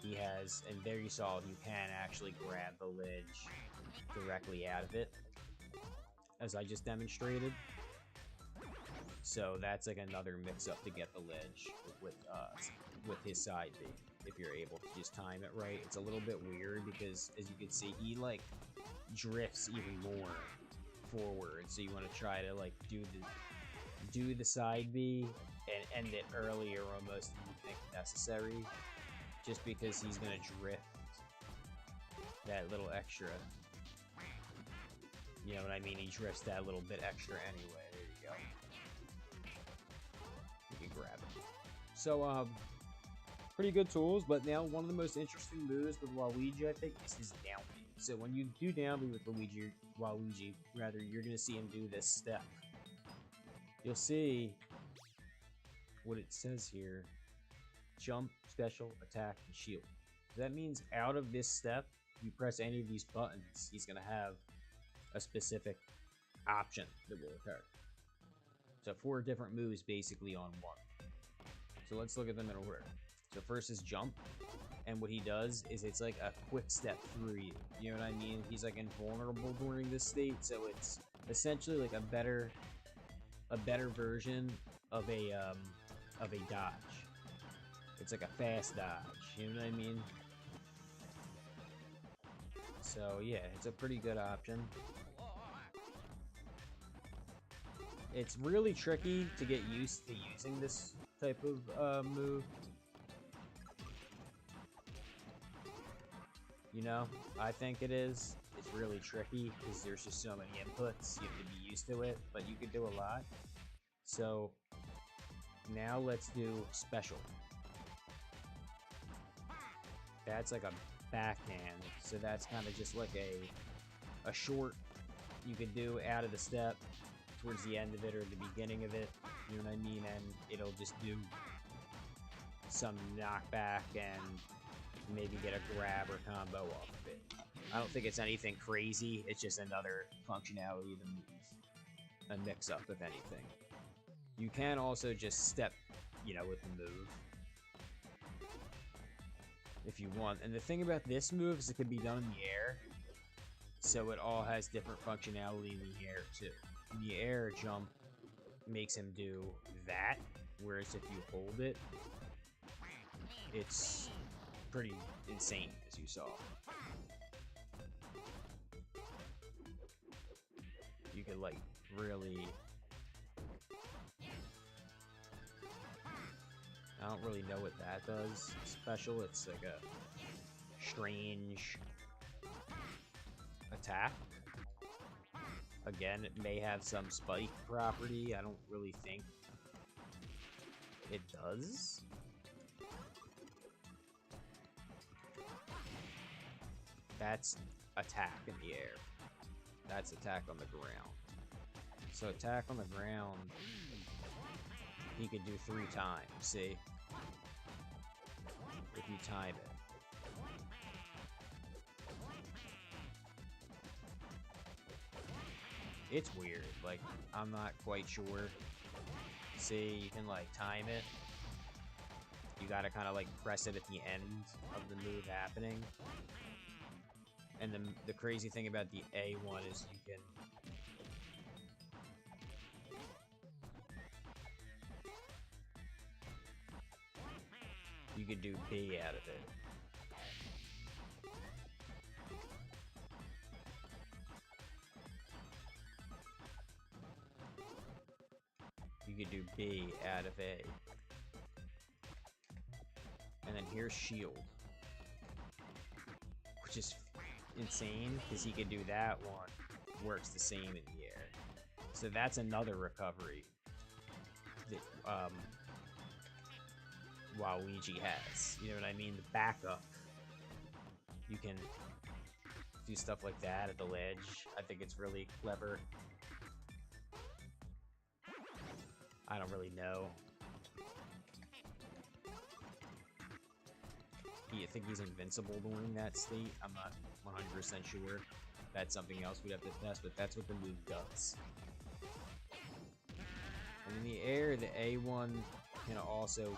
He has, and there you saw, you can actually grab the ledge directly out of it, as I just demonstrated. So that's like another mix-up to get the ledge with his side B. If you're able to just time it right, it's a little bit weird because, as you can see, he like drifts even more forward. So you want to try to like do the side B and end it earlier almost than you think necessary, just because he's gonna drift that little extra. You know what I mean? He drifts that little bit extra anyway. There you go. You can grab it. So, pretty good tools, but now one of the most interesting moves with Waluigi, I think, is his down B. So when you do down B with Waluigi, rather, you're going to see him do this step. You'll see what it says here. jump, special, attack, and shield. That means out of this step, you press any of these buttons, he's going to have a specific option that will occur. So 4 different moves basically on one. So let's look at them in order. So first is jump, and what he does is it's like a quick step through you. You know what I mean? He's like invulnerable during this state, so it's essentially like a better version of a dodge. It's like a fast dodge. You know what I mean? So yeah, it's a pretty good option. It's really tricky to get used to using this type of move. You know, I think it is. It's really tricky because there's just so many inputs. You have to be used to it, but you could do a lot. So now let's do special. That's like a backhand. So that's kind of just like a short you could do out of the step towards the end of it or the beginning of it. You know what I mean? And it'll just do some knockback and maybe get a grab or combo off of it. I don't think it's anything crazy. It's just another functionality of the move. A mix-up, if anything. You can also just step, you know, with the move if you want. And the thing about this move is it can be done in the air. So it all has different functionality in the air, too. In the air, jump makes him do that. Whereas if you hold it, it's pretty insane, as you saw. You could, like, really... I don't really know what that does. Special, it's like a strange attack. Again, it may have some spike property. I don't really think it does. That's attack in the air. That's attack on the ground. So attack on the ground, he could do 3 times, see? If you time it. It's weird, like, I'm not quite sure. See, you can, like, time it. You gotta kind of, like, press it at the end of the move happening. And the crazy thing about the A1 is you can do B out of it. You could do B out of A. And then here's shield. Which is insane, because he could do that one. Works the same in the air. So that's another recovery that Waluigi has. You know what I mean? The backup. You can do stuff like that at the ledge. I think it's really clever. I don't really know. You think he's invincible during that state? I'm not 100% sure. That's something else we'd have to test, but that's what the move does. And in the air, the A1 can also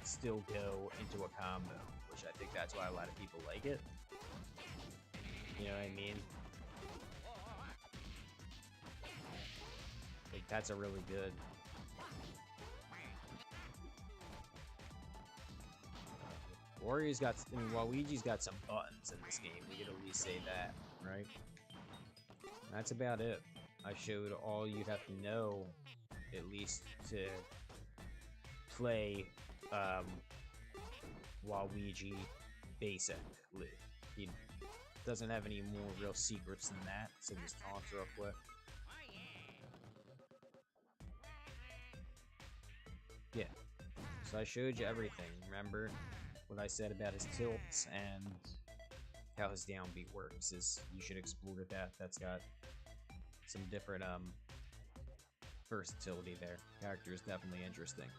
still go into a combo, which I think that's why a lot of people like it. You know what I mean? Like, that's a really good... Waluigi's got some buttons in this game, we could at least say that, right? That's about it. I showed all you'd have to know, at least, to play Waluigi basically. He doesn't have any more real secrets than that, so just taunt real quick. Yeah. So I showed you everything, remember? What I said about his tilts and how his downbeat works is you should explore that. That's got some different versatility there. Character is definitely interesting.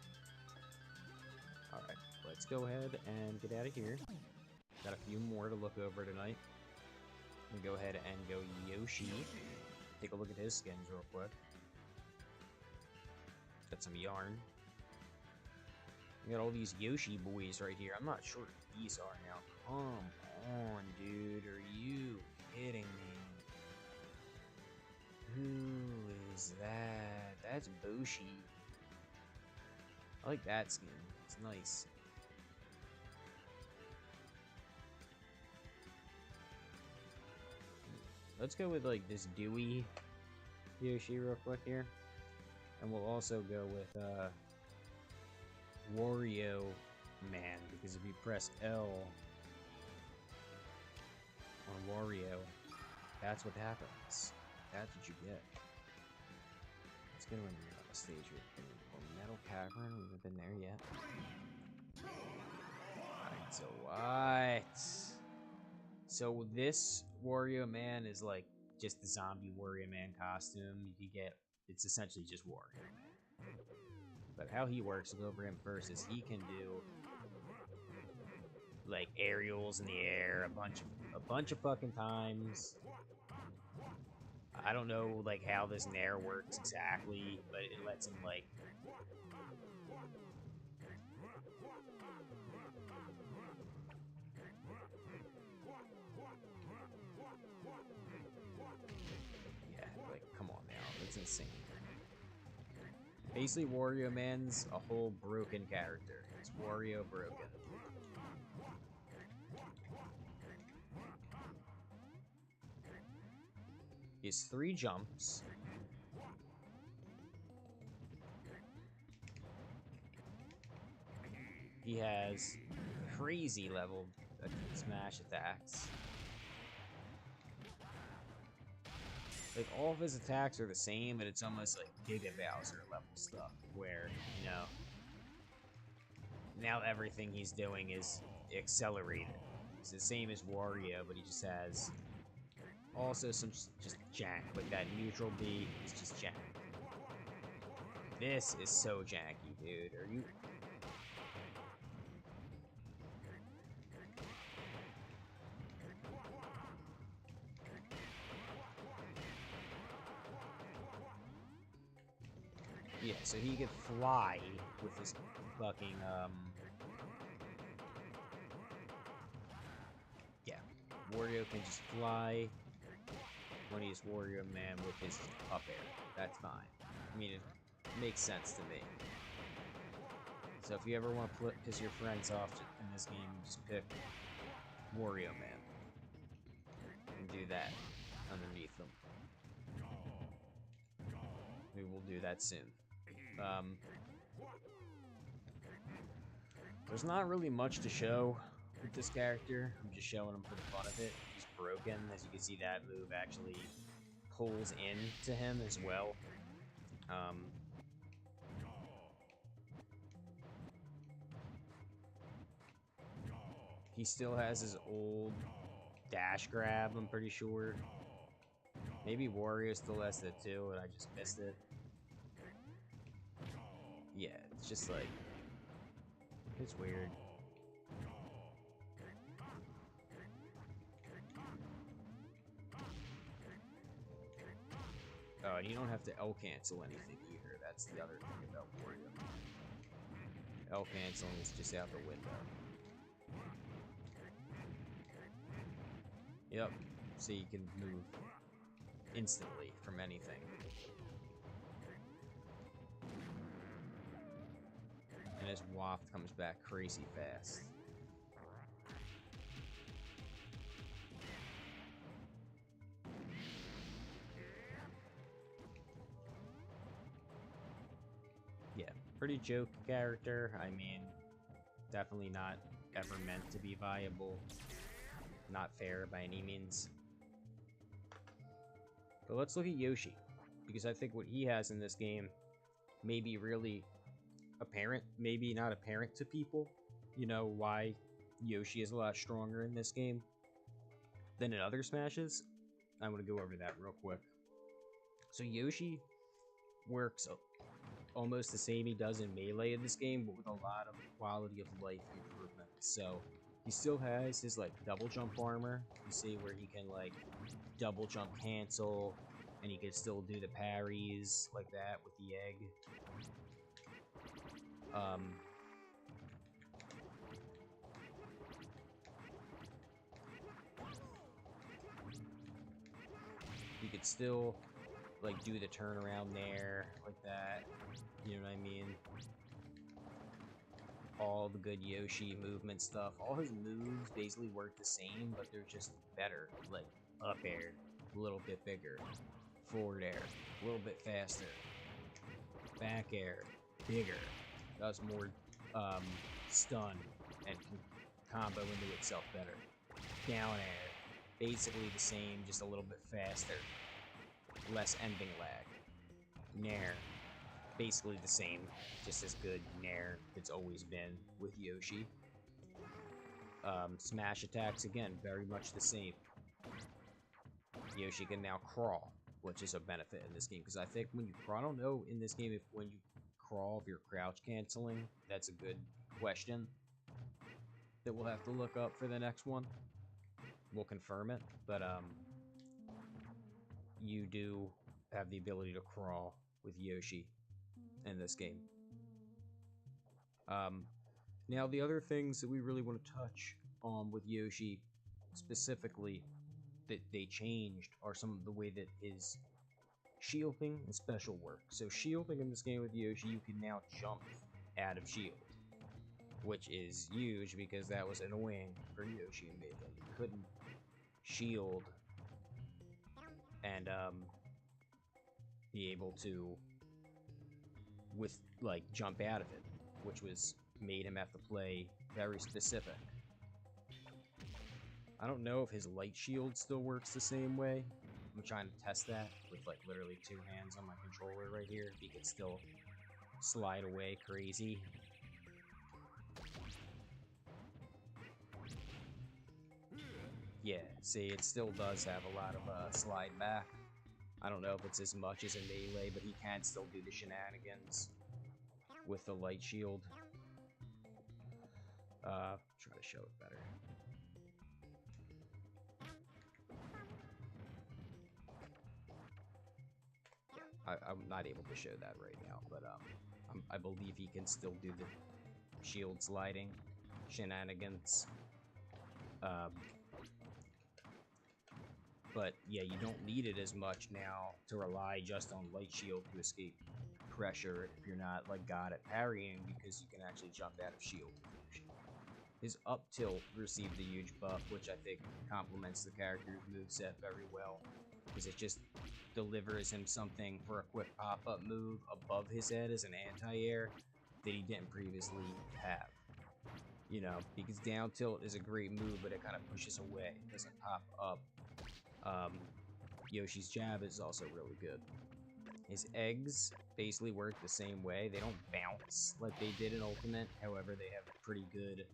Alright, let's go ahead and get out of here. Got a few more to look over tonight. I'm gonna go ahead and go Yoshi. Take a look at his skins real quick. Got some yarn. We got all these Yoshi boys right here. I'm not sure what these are now. Come on, dude. Are you kidding me? Who is that? That's Boshi. I like that skin. It's nice. Let's go with like this dewy Yoshi real quick here. And we'll also go with Wario Man, because if you press L on Wario, that's what happens. That's what you get. Let's go to another stage here. Metal Cavern, we haven't been there yet. Alright, so what? So this Wario Man is like just the zombie Wario Man costume. You can get, it's essentially just Wario Man. But how he works, we'll go over him first, is he can do like aerials in the air a bunch of fucking times. I don't know like how this Nair works exactly, but it lets him like come on now, that's insane. Basically, Wario Man's a whole broken character. It's Wario broken. He has 3 jumps. He has crazy level smash attacks. Like, all of his attacks are the same, but it's almost like Giga Bowser level stuff, where, you know, now everything he's doing is accelerated. It's the same as Wario, but he just has also some just jank, like that neutral B is just jank. This is so janky, dude. Are you... Yeah, so he could fly with his fucking, yeah, Wario can just fly when he's Wario Man with his up air. That's fine. I mean, it makes sense to me. So if you ever want to piss your friends off in this game, just pick Wario Man. And do that underneath them. We will do that soon. There's not really much to show with this character. I'm just showing him for the fun of it. He's broken. As you can see, that move actually pulls into him as well. He still has his old dash grab, I'm pretty sure. Maybe Wario still has that too, and I just missed it. Yeah, it's just like, it's weird. Oh, and you don't have to L cancel anything either. That's the other thing about Wario. L canceling is just out the window. Yep, so you can move instantly from anything. And his waft comes back crazy fast. Yeah, pretty joke character. I mean, definitely not ever meant to be viable. Not fair by any means. But let's look at Yoshi, because I think what he has in this game may be really apparent, maybe not apparent to people. You know, why Yoshi is a lot stronger in this game than in other Smashes. I want to go over that real quick. So Yoshi works almost the same he does in Melee in this game, but with a lot of quality of life improvements. So he still has his like double jump armor. You see where he can like double jump cancel, and he can still do the parries like that with the egg. You could still like do the turnaround there like that. You know what I mean? All the good Yoshi movement stuff. All his moves basically work the same, but they're just better. Like up air, a little bit bigger. Forward air, a little bit faster. Back air, bigger. Does more stun and can combo into itself better. Down air, basically the same, just a little bit faster. Less ending lag. Nair, basically the same, just as good Nair it's always been with Yoshi. Smash attacks, again, very much the same. Yoshi can now crawl, which is a benefit in this game, because I think when you crawl, I don't know in this game if when you crawl, if you're crouch canceling. That's a good question that we'll have to look up for the next one. We'll confirm it, but you do have the ability to crawl with Yoshi in this game. Now, the other things that we really want to touch on with Yoshi specifically that they changed are some of the way that his shielding and special work. So shielding in this game with Yoshi, you can now jump out of shield, which is huge because that was annoying for Yoshi and Melee. You couldn't shield and be able to jump out of it, which was made him have to play very specific. I don't know if his light shield still works the same way. I'm trying to test that with like literally 2 hands on my controller right here. If he could still slide away crazy. Yeah, see, it still does have a lot of slide back. I don't know if it's as much as in Melee, but he can still do the shenanigans with the light shield. Try to show it better. Yeah, I'm not able to show that right now, but I believe he can still do the shield sliding shenanigans. But yeah, you don't need it as much now to rely just on light shield to escape pressure if you're not like god at parrying, because you can actually jump out of shield. His up tilt received a huge buff, which I think complements the character's moveset very well, because it just delivers him something for a quick pop-up move above his head as an anti-air that he didn't previously have. You know, because down tilt is a great move, but it kind of pushes away. It doesn't pop up. Yoshi's jab is also really good. His eggs basically work the same way. They don't bounce like they did in Ultimate. However, they have pretty good,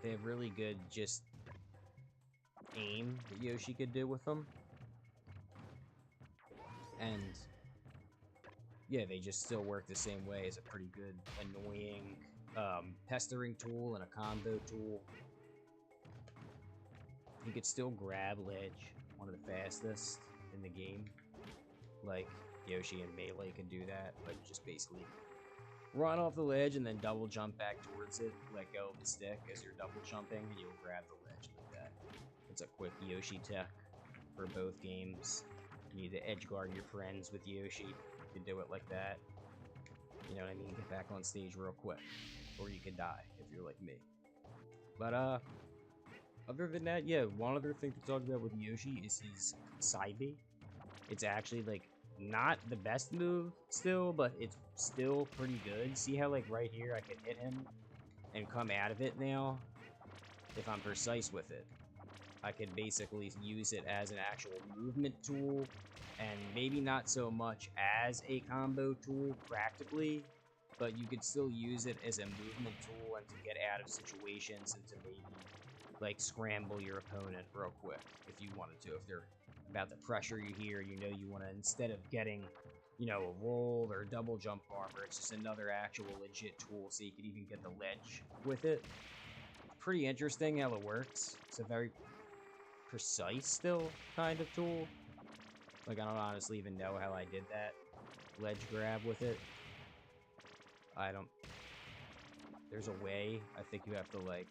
they have really good just aim that Yoshi could do with them. And yeah, they just still work the same way as a pretty good, annoying pestering tool and a combo tool. He could still grab ledge, one of the fastest in the game. Like, Yoshi and Melee can do that, but just basically run off the ledge and then double jump back towards it, let go of the stick as you're double jumping, and you'll grab the ledge like that. It's a quick Yoshi tech for both games. You need to edge guard your friends with Yoshi. You can do it like that. You know what I mean? Get back on stage real quick. Or you could die if you're like me. But, other than that, yeah, one other thing to talk about with Yoshi is his side B. It's actually, like, not the best move still, but it's still pretty good. See how, like, right here I can hit him and come out of it now? If I'm precise with it. I can basically use it as an actual movement tool, and maybe not so much as a combo tool practically, but you could still use it as a movement tool and to get out of situations and to maybe, like, scramble your opponent real quick if you wanted to. If they're about to pressure you here, you know you want to, instead of getting, you know, a roll or a double jump armor. It's just another actual legit tool, so you can even get the ledge with it. Pretty interesting how it works. It's a very precise still kind of tool. Like, I don't honestly even know how I did that ledge grab with it. I don't... There's a way. I think you have to, like...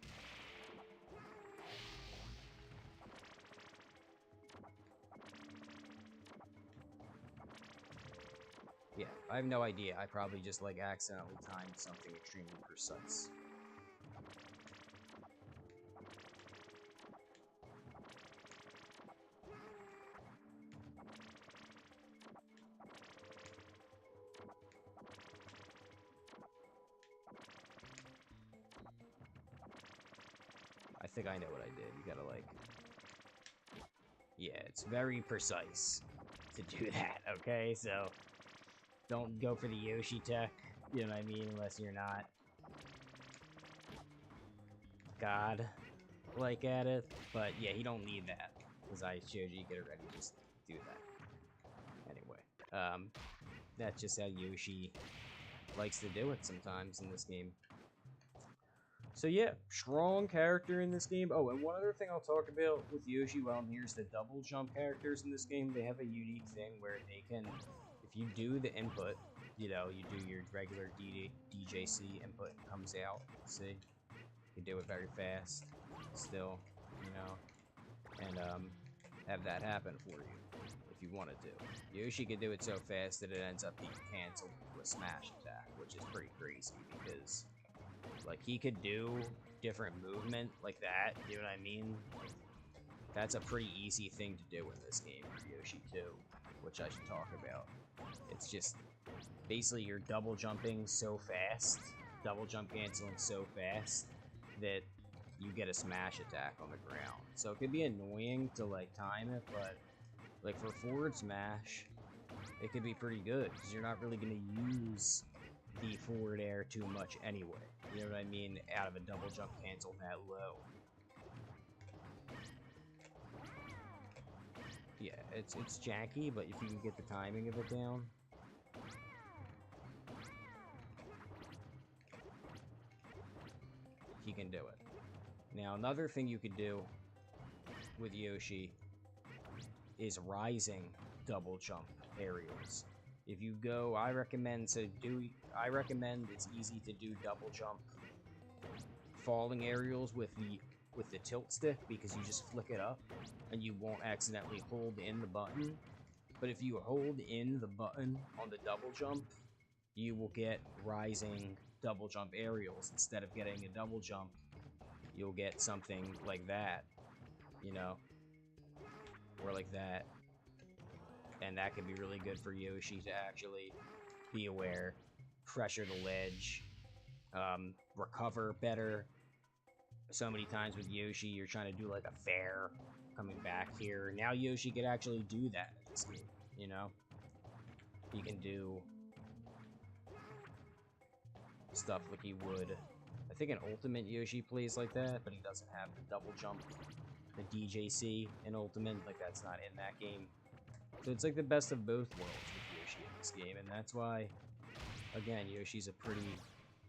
Yeah, I have no idea. I probably just, like, accidentally timed something extremely precise. I think I know what I did. You gotta, like... Yeah, it's very precise to do that, okay? So, don't go for the Yoshi tech, you know what I mean, unless you're not God-like at it. But, yeah, you don't need that, because I showed you could already just do that. Anyway, that's just how Yoshi likes to do it sometimes in this game. So yeah, strong character in this game. Oh, and one other thing I'll talk about with Yoshi while I'm here is the double jump characters in this game. They have a unique thing where they can, if you do the input, you know, you do your regular DJC input, it comes out, see? You can do it very fast, still, you know, and have that happen for you if you wanted to. Yoshi can do it so fast that it ends up being canceled into a smash attack, which is pretty crazy because... Like, he could do different movement like that, you know what I mean? That's a pretty easy thing to do in this game for Yoshi too, which I should talk about. It's just, basically you're double jumping so fast, double jump canceling so fast, that you get a smash attack on the ground. So it could be annoying to, like, time it, but, like, for forward smash, it could be pretty good, because you're not really going to use the forward air too much anyway. You know what I mean? Out of a double jump cancel that low. Yeah, it's janky, but if you can get the timing of it down. He can do it. Now, another thing you could do with Yoshi is rising double jump aerials. If you go, I recommend it's easy to do double jump falling aerials with the tilt stick, because you just flick it up and you won't accidentally hold in the button. But if you hold in the button on the double jump, you will get rising double jump aerials. Instead of getting a double jump, you'll get something like that, you know, or like that. And that could be really good for Yoshi to actually be aware, pressure the ledge, recover better. So many times with Yoshi, you're trying to do like a fair coming back here. Now Yoshi could actually do that in this game, you know? He can do stuff like he would. I think an Ultimate Yoshi plays like that, but he doesn't have the double jump, the DJC in Ultimate. Like, that's not in that game. So it's like the best of both worlds with Yoshi in this game, and that's why, again, Yoshi's a pretty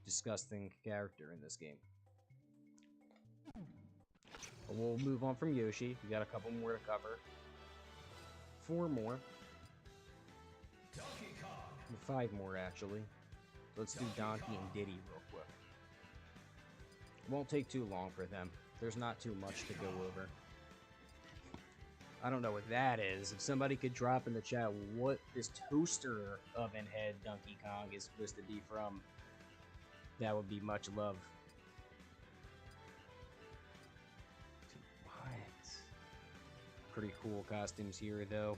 disgusting character in this game. But we'll move on from Yoshi. We got a couple more to cover. 4 more. 5 more, actually. Let's do Donkey and Diddy real quick. Won't take too long for them. There's not too much to go over. I don't know what that is. If somebody could drop in the chat what this toaster oven head Donkey Kong is supposed to be from, that would be much love. What? Pretty cool costumes here, though.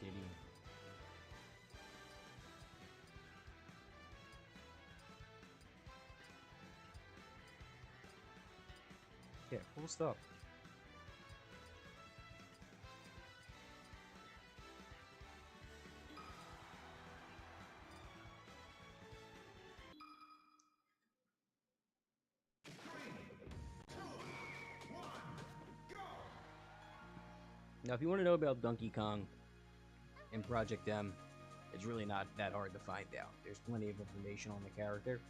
Diddy. Yeah, cool stuff. Now, if you want to know about Donkey Kong in Project M, it's really not that hard to find out. There's plenty of information on the character.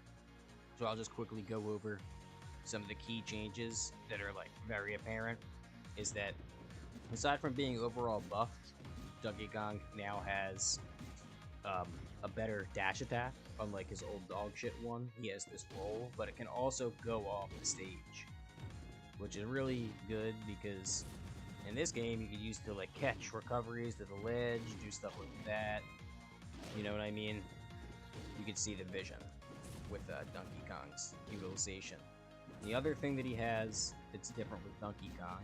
So I'll just quickly go over some of the key changes that are like very apparent. Is that aside from being overall buffed, Donkey Kong now has a better dash attack, unlike his old dog shit one. He has this roll, but it can also go off the stage, which is really good because in this game you can use it to like catch recoveries to the ledge, do stuff like that. You know what I mean? You can see the vision with Donkey Kong's utilization. The other thing that he has that's different with Donkey Kong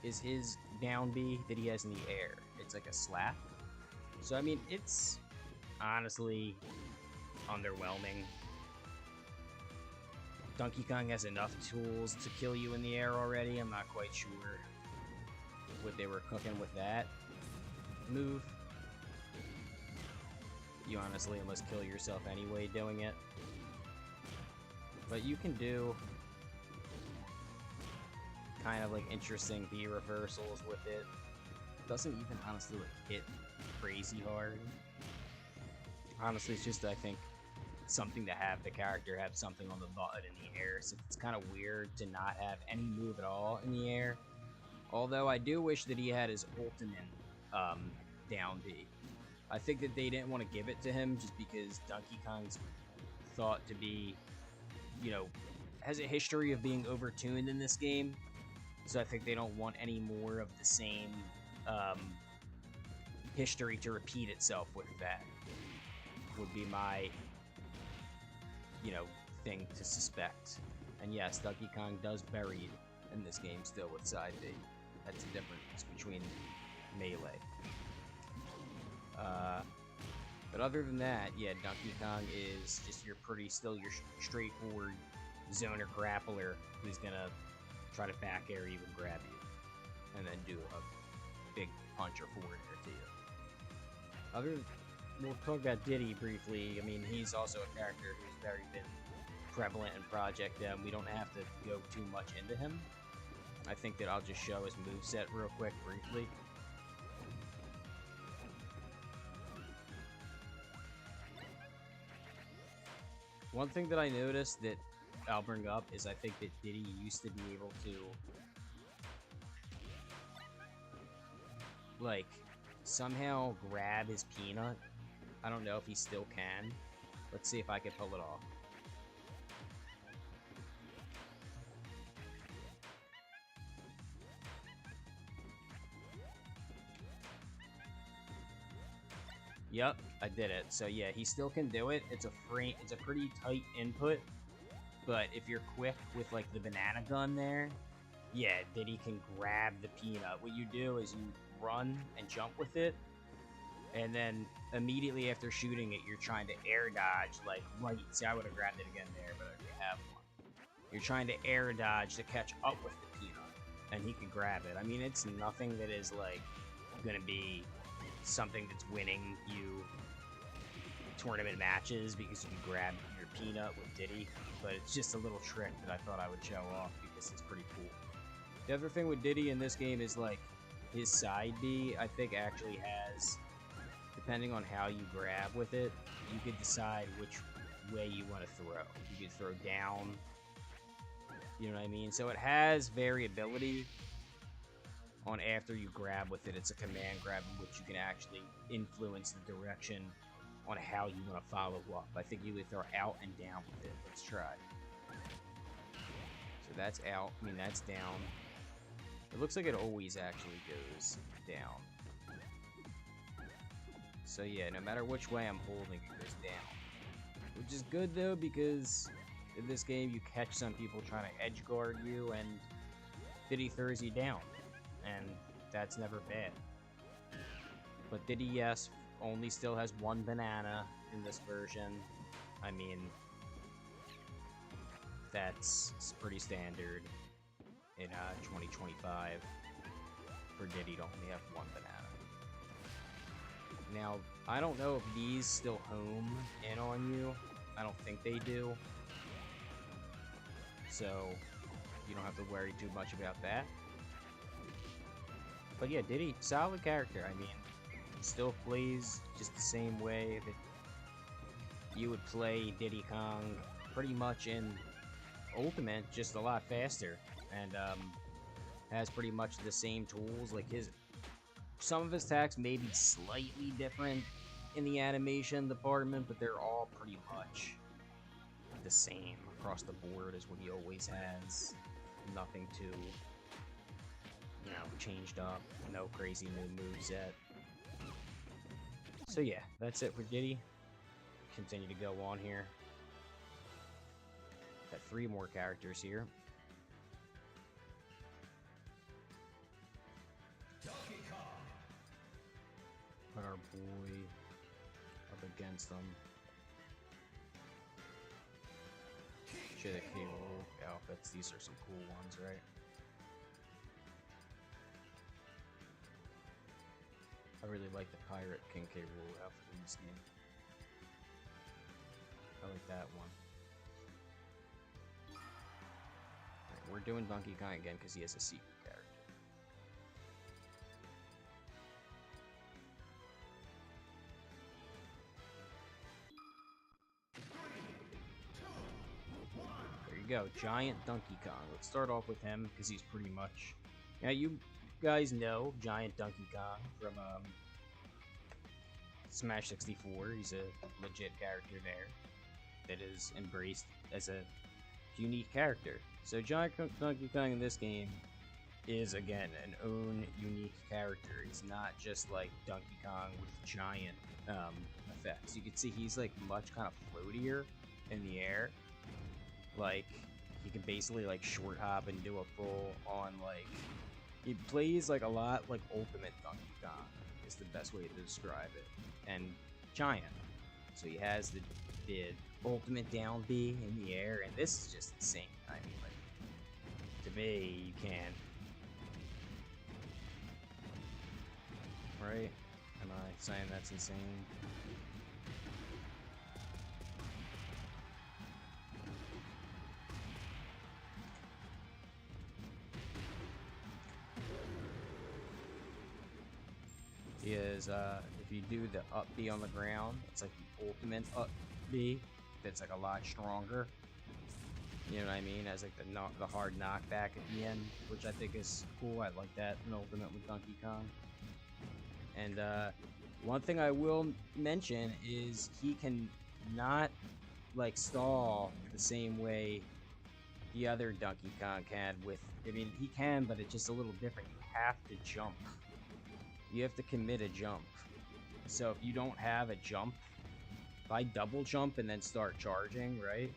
is his down B that he has in the air. It's like a slap. So, I mean, it's honestly underwhelming. Donkey Kong has enough tools to kill you in the air already. I'm not quite sure what they were cooking with that move. You honestly almost kill yourself anyway doing it. But you can do kind of like interesting B reversals with it. Doesn't even honestly like hit crazy hard. Honestly, it's just I think something to have the character have something on the button in the air. So it's kind of weird to not have any move at all in the air. Although I do wish that he had his ultimate down B. I think that they didn't want to give it to him just because Donkey Kong's thought to be, you know, has a history of being overtuned in this game. So I think they don't want any more of the same history to repeat itself with that. Would be my, you know, thing to suspect. And yes, Donkey Kong does bury in this game still with side B. That's the difference between melee. But other than that, yeah, Donkey Kong is just your straightforward zoner grappler who's gonna try to back air you and grab you, and then do a big punch or forward air to you. We'll talk about Diddy briefly. I mean, he's also a character who's very been prevalent in Project M. We don't have to go too much into him. I think that I'll just show his moveset real quick, briefly. One thing that I noticed that I'll bring up is I think that Diddy used to be able to, like, somehow grab his peanut. I don't know if he still can. Let's see if I can pull it off. Yep, I did it. So yeah, he still can do it. It's a pretty tight input, but if you're quick with like the banana gun there, yeah, Diddy can grab the peanut. What you do is you run and jump with it, and then immediately after shooting it, you're trying to air dodge, like right. See, I would have grabbed it again there, but I already have one. You're trying to air dodge to catch up with the peanut, and he can grab it. I mean, it's nothing that is like gonna be something that's winning you tournament matches because you can grab your peanut with Diddy, but it's just a little trick that I thought I would show off because it's pretty cool. The other thing with Diddy in this game is like his side B, I think actually has, depending on how you grab with it, you could decide which way you want to throw. You could throw down, you know what I mean? So it has variability on after you grab with it. It's a command grab in which you can actually influence the direction on how you want to follow up. I think you would throw out and down with it. Let's try. So that's out. I mean, that's down. It looks like it always actually goes down. So yeah, no matter which way I'm holding, it goes down. Which is good though, because in this game you catch some people trying to edge guard you and Diddy throws you down. And that's never bad. But Diddy, yes, only still has one banana in this version. I mean, that's pretty standard in 2025 for Diddy to only have one banana. Now, I don't know if these still home in on you. I don't think they do. So, you don't have to worry too much about that. But yeah, Diddy, solid character. I mean, still plays just the same way that you would play Diddy Kong pretty much in Ultimate, just a lot faster. And has pretty much the same tools. Like some of his attacks may be slightly different in the animation department, but they're all pretty much the same across the board as what he always has. Nothing too, you know, changed up. No crazy new moves yet. So yeah, that's it for Diddy. Continue to go on here. Got 3 more characters here. Put our boy up against them. Shit, a cable outfits. These are some cool ones, right? I really like the pirate King K. Rool outfit in this game. I like that one. Right, we're doing Donkey Kong again because he has a secret character. There you go, Giant Donkey Kong. Let's start off with him because he's pretty much... Now you guys know Giant Donkey Kong from Smash 64. He's a legit character there that is embraced as a unique character. So Giant Donkey Kong in this game is, again, an own unique character. He's not just like Donkey Kong with giant effects. You can see he's like much kind of floatier in the air. Like, he can basically like short hop and do a full on like... He plays like a lot like Ultimate Donkey Kong is the best way to describe it. And giant. So he has the ultimate down B in the air, and this is just insane. I mean, like, to me, you can't. Right? Am I saying that's insane? He is, if you do the up B on the ground, it's like the ultimate up B. That's like a lot stronger. You know what I mean? As like the hard knockback at the end, which I think is cool. I like that in Ultimate with Donkey Kong. And one thing I will mention is he can not like stall the same way the other Donkey Kong can with. I mean, he can, but it's just a little different. You have to jump. You have to commit a jump. So if you don't have a jump, if I double jump and then start charging, right?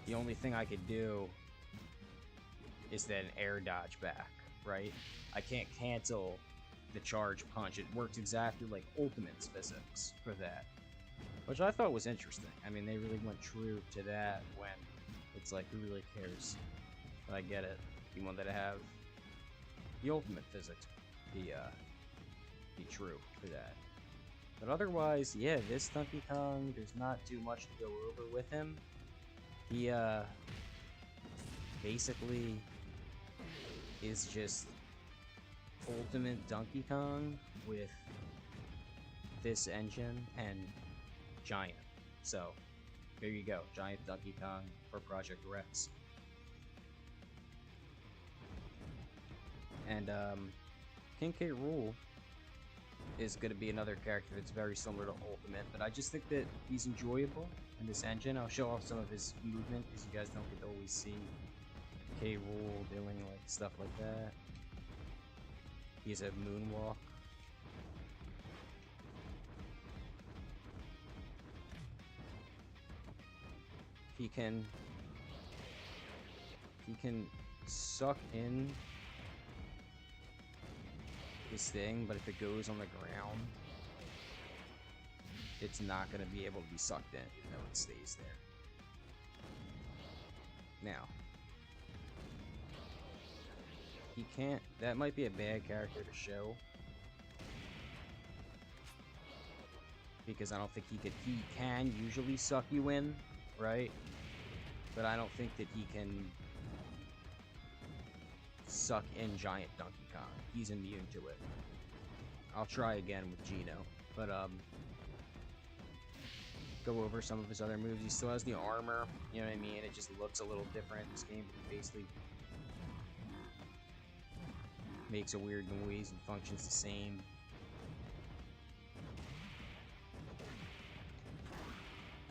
The only thing I could do is then air dodge back, right? I can't cancel the charge punch. It works exactly like Ultimate's physics for that, which I thought was interesting. I mean, they really went true to that when it's like, who really cares? But I get it. You wanted to have the Ultimate physics be true for that. But otherwise, yeah, this Donkey Kong, there's not too much to go over with him. He basically is just Ultimate Donkey Kong with this engine and Giant. So there you go, Giant Donkey Kong for Project Rex. And King K. Rool is going to be another character that's very similar to Ultimate, but I just think that he's enjoyable in this engine. I'll show off some of his movement because you guys don't get to always see K. Rool doing like stuff like that. He has a moonwalk. He can suck in this thing, but if it goes on the ground, it's not going to be able to be sucked in, even though it stays there. Now, he can't, that might be a bad character to show, because I don't think he can usually suck you in, right? But I don't think that he can suck in Giant Donkey Kong. He's immune to it. I'll try again with Gino, but go over some of his other moves. He still has the armor, you know what I mean? It just looks a little different in this game. He basically makes a weird noise and functions the same.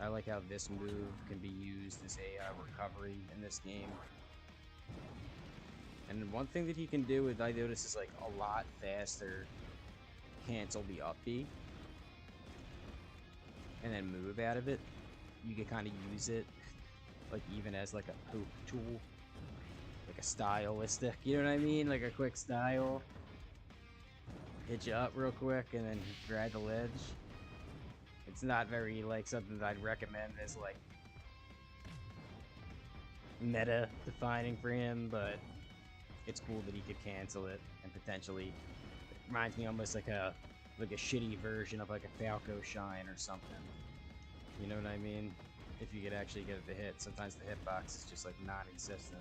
I like how this move can be used as a recovery in this game. And one thing that he can do with, I notice, is like a lot faster cancel the up B and then move out of it. You can kind of use it like even as like a poke tool, like a stylistic, you know what I mean? Like a quick style. Hit you up real quick and then grab the ledge. It's not very like something that I'd recommend as like meta defining for him, but it's cool that he could cancel it and potentially, it reminds me almost like a shitty version of like a Falco Shine or something. You know what I mean? If you could actually get it to hit. Sometimes the hitbox is just like non-existent.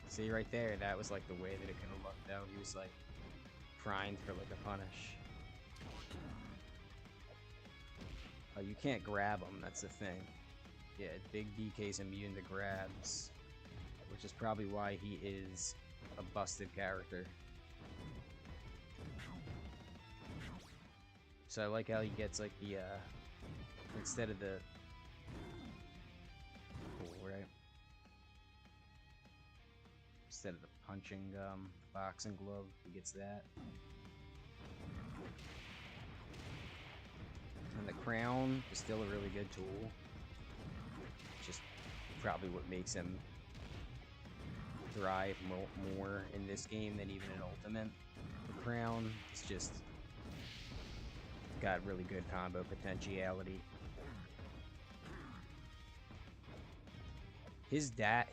See right there, that was like the way that it could have looked though. He was like primed for like a punish. Oh, you can't grab him, that's the thing. Yeah, Big DK's immune to grabs, which is probably why he is a busted character. So I like how he gets like the, instead of the, cool, right? Instead of the punching boxing glove, he gets that. And the crown is still a really good tool. Just probably what makes him thrive more in this game than even in Ultimate. The crown is just got really good combo potentiality. His dash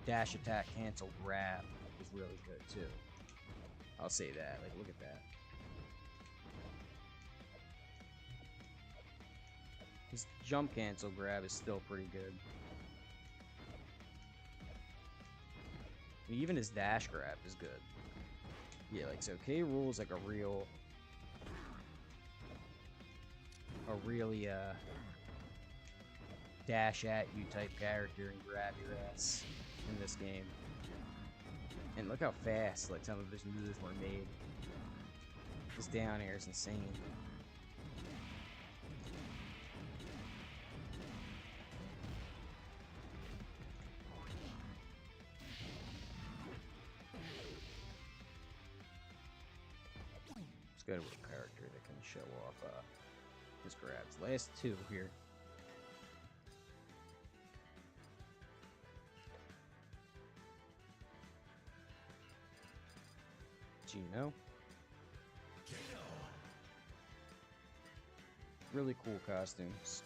attack cancel grab is really good too. I'll say that. Like, look at that. His jump cancel grab is still pretty good. I mean, even his dash grab is good. Yeah, like, so K. Rool is like a really, dash at you type character and grab your ass in this game. And look how fast, like, some of his moves were made. His down air is insane. Let's go to a character that can show off his grabs. Last two here. Gino. Really cool costumes.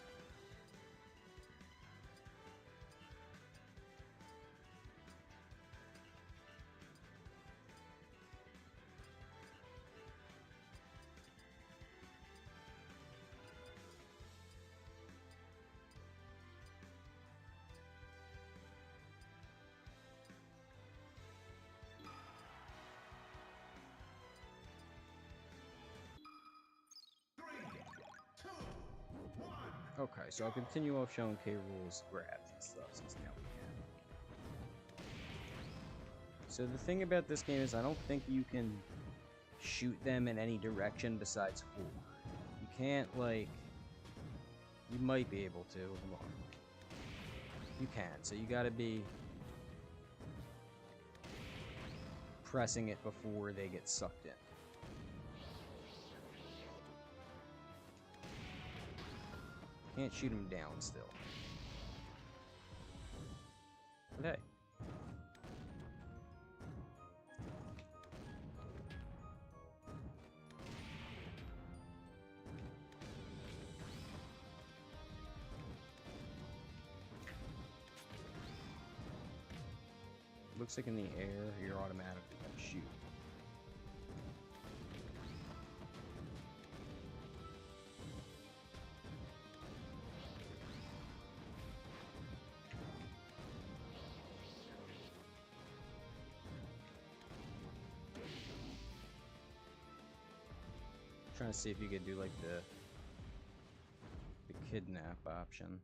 Okay, so I'll continue off showing K. Rool's grabs and stuff since now we can. So the thing about this game is I don't think you can shoot them in any direction besides forward. You can't, like... You might be able to. Hold on. You can, so you gotta be pressing it before they get sucked in. Can't shoot him down still. But hey. Looks like in the air, you're automatically gonna shoot. trying to see if you could do like the kidnap option.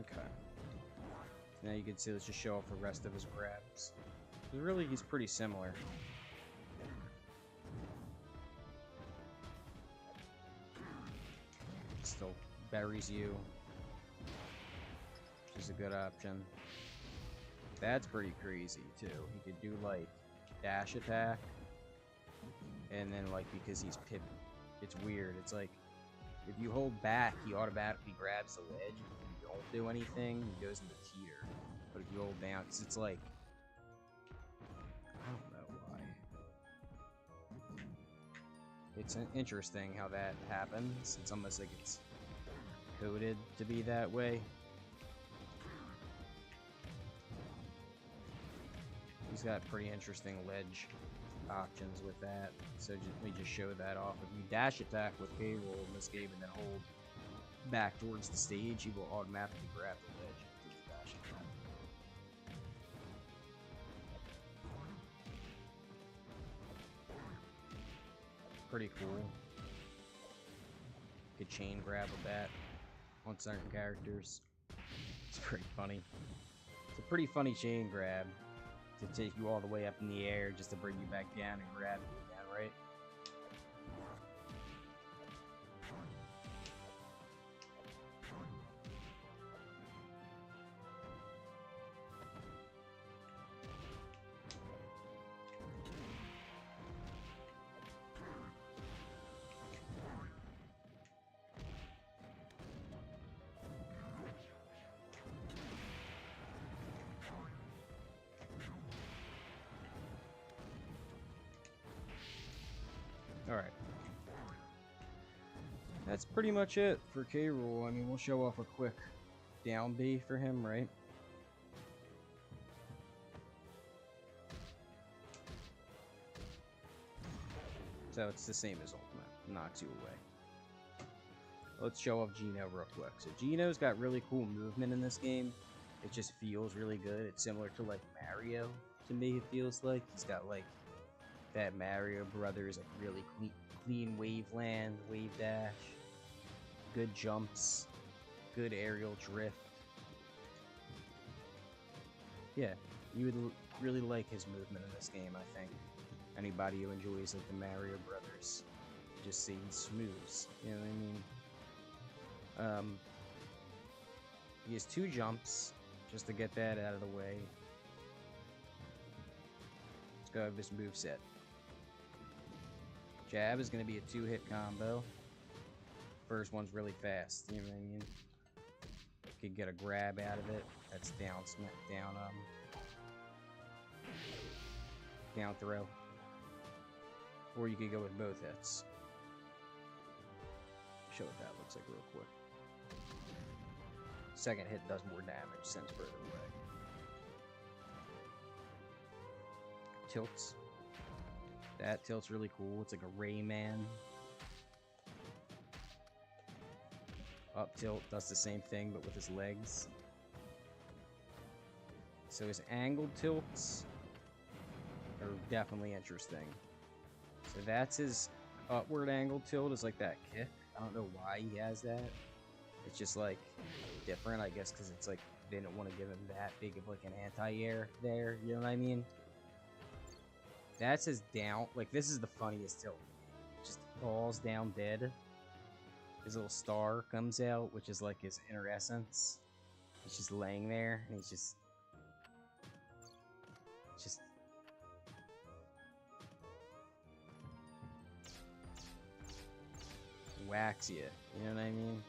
Okay. Now you can see, let's just show off the rest of his grabs. Really, he's pretty similar. Still buries you, which is a good option. That's pretty crazy, too. He could do, like, dash attack, and then, like, because he's pip, it's weird. It's like, if you hold back, he automatically grabs the ledge. If you don't do anything, he goes into teeter. But if you hold down, because it's like, I don't know why. It's interesting how that happens. It's almost like it's coded to be that way. He's got pretty interesting ledge options with that. So let me just show that off. If you dash attack with K-roll in this game and then hold back towards the stage, he will automatically grab the ledge and do the dash attack. Pretty cool. Could chain grab with that on certain characters. It's pretty funny. It's a pretty funny chain grab to take you all the way up in the air just to bring you back down and grab you again, right? Alright. That's pretty much it for K-Rool. I mean, we'll show off a quick down B for him, right? So it's the same as Ultimate. Knocks you away. Let's show off Geno real quick. So Geno's got really cool movement in this game. It just feels really good. It's similar to like Mario to me, it feels like. He's got like that Mario Brothers, like really clean waveland, wave dash, good jumps, good aerial drift. Yeah, you would really like his movement in this game, I think. Anybody who enjoys like the Mario Brothers, just seeing smooths, you know what I mean? He has 2 jumps, just to get that out of the way. Let's go over this moveset. Jab is going to be a 2-hit combo. First one's really fast, you know what I mean? Could get a grab out of it. That's down throw. Or you could go with both hits. Show what that looks like real quick. Second hit does more damage, sends further away. Tilts. That tilt's really cool. It's like a Rayman. Up tilt does the same thing, but with his legs. So his angled tilts are definitely interesting. So that's his upward angled tilt, is like that kick. I don't know why he has that. It's just like different, I guess, because it's like they didn't want to give him that big of like an anti-air there. You know what I mean? That's his down. Like, this is the funniest tilt. Just falls down dead. His little star comes out, which is like his inner essence. He's just laying there, and he's just whacks you. You know what I mean?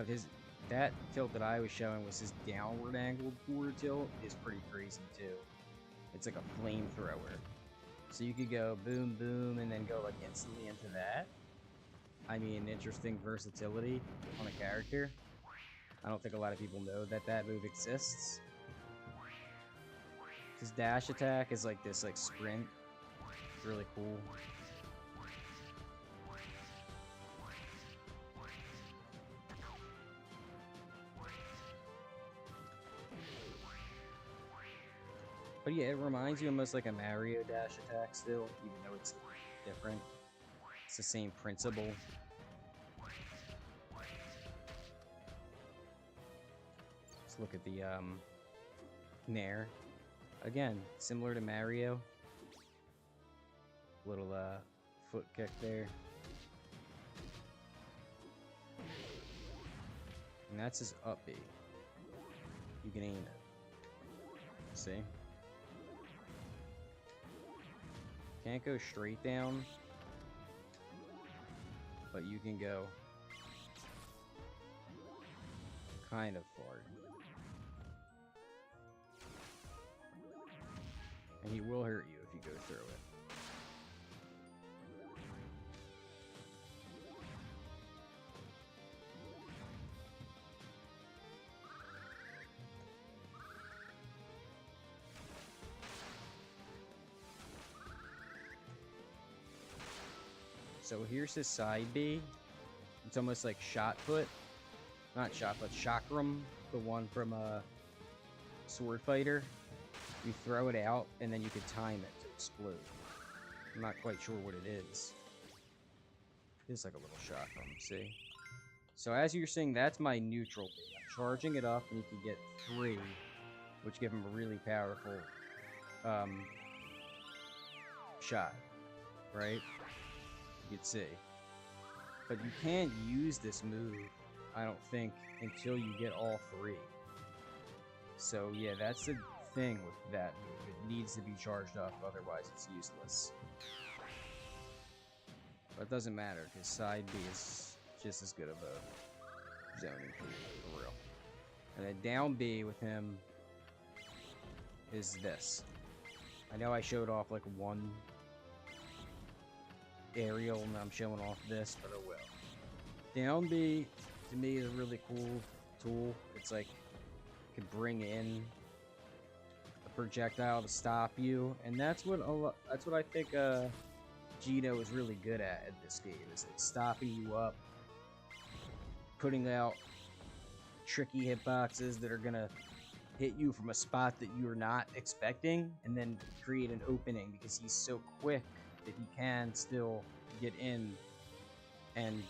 But that tilt that I was showing was his downward angled forward tilt is pretty crazy too. It's like a flamethrower. So you could go boom, boom, and then go like instantly into that. I mean, interesting versatility on a character. I don't think a lot of people know that that move exists. His dash attack is like this, like sprint. It's really cool. But yeah, it reminds you almost like a Mario dash attack still, even though it's different. It's the same principle. Let's look at the Nair. Again, similar to Mario. Little foot kick there. And that's his up B. You can aim it. See? Can't go straight down, but you can go kind of far. And he will hurt you if you go through it. So here's his side B. It's almost like shot put. Not shot put, chakram, the one from Sword Fighter. You throw it out and then you can time it to explode. I'm not quite sure what it is. It's like a little chakram, see? So as you're seeing, that's my neutral B. I'm charging it up and you can get 3, which give him a really powerful shot, right? You could see. But you can't use this move, I don't think, until you get all 3. So yeah, that's the thing with that move. It needs to be charged up, otherwise it's useless. But it doesn't matter, because side B is just as good of a zoning tool, for real. And then down B with him is this. I know I showed off like one aerial and I'm showing off this, but oh well. Down B to me is a really cool tool. It's like it can bring in a projectile to stop you, and that's what I think Gino is really good at this game. Is like stopping you up, putting out tricky hitboxes that are gonna hit you from a spot that you're not expecting, and then create an opening because he's so quick that he can still get in and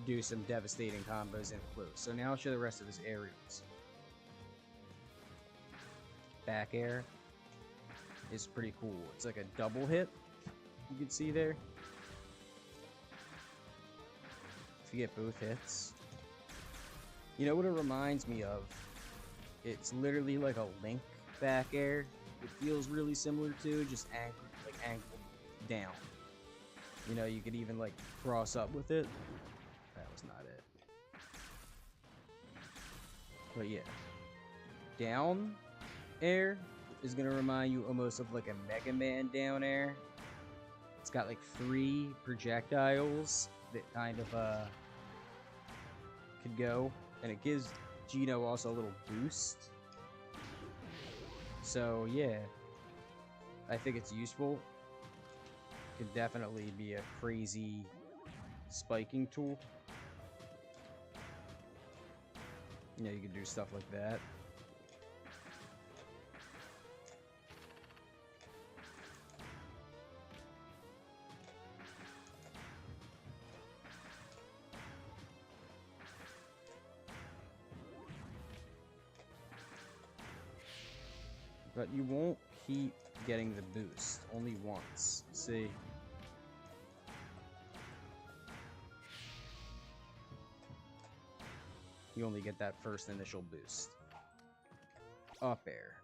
do some devastating combos in close. So now I'll show the rest of his aerials. Back air is pretty cool. It's like a double hit, you can see there. If you get both hits. You know what it reminds me of? It's literally like a Link back air. It feels really similar to, just angled down. You know, you could even like cross up with it. That was not it. But yeah. Down air is gonna remind you almost of like a Mega Man down air. It's got like 3 projectiles that kind of could go, and it gives Gino also a little boost. So yeah, I think it's useful. Could definitely be a crazy spiking tool. You know, you can do stuff like that. But you won't keep getting the boost, only once. See? You only get that first initial boost. Up air.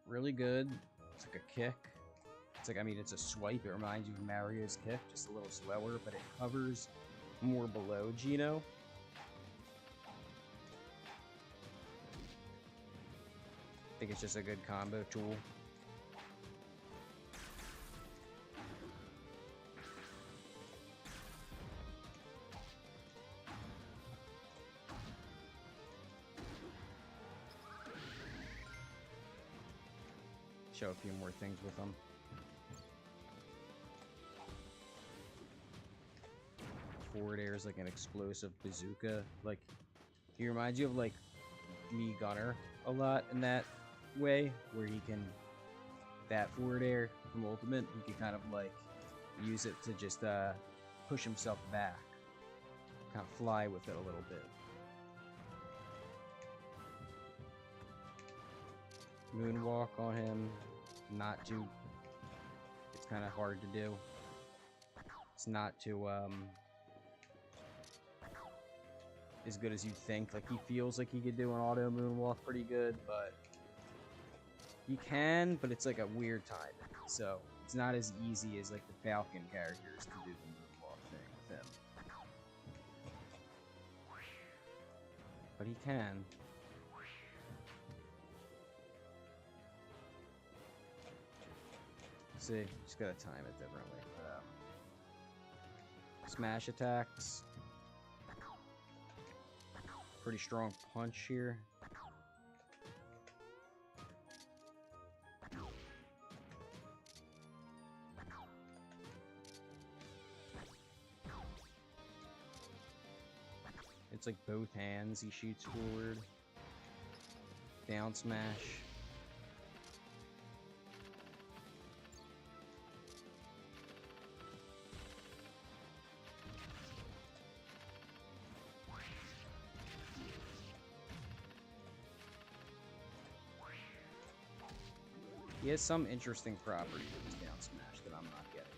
Really good. It's like a kick. It's like, I mean, it's a swipe. It reminds you of Mario's kick, just a little slower, but it covers more below Gino. think it's just a good combo tool. Show a few more things with them. Forward air is like an explosive bazooka. Like, he reminds you of like me Gunner a lot in that way, where he can, that forward air from Ultimate, he can kind of like use it to just push himself back, kind of fly with it a little bit. Moonwalk on him, not too, it's kind of hard to do. It's not too as good as you'd think. Like, he feels like he could do an auto moonwalk pretty good, but he can, but it's like a weird timing. So it's not as easy as like the Falcon characters to do the moonwalk thing with him. But he can. See, just gotta time it differently. Smash attacks. Pretty strong punch here. It's like both hands he shoots forward. Down smash. He has some interesting property with his down smash that I'm not getting.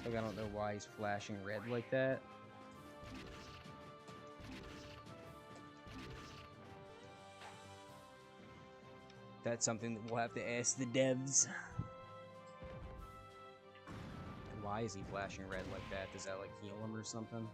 Like, I don't know why he's flashing red like that. That's something that we'll have to ask the devs. Why is he flashing red like that? Does that like heal him or something?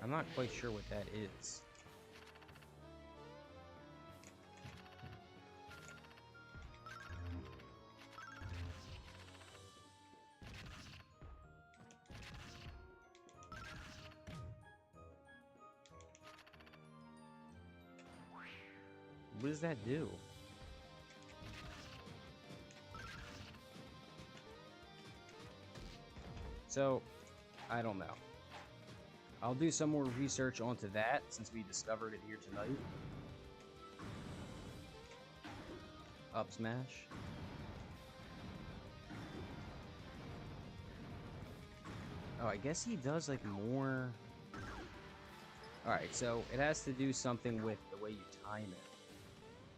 I'm not quite sure what that is. What does that do? So, I don't know. I'll do some more research onto that since we discovered it here tonight. Up smash. Oh, I guess he does like more. Alright, so it has to do something with the way you time it.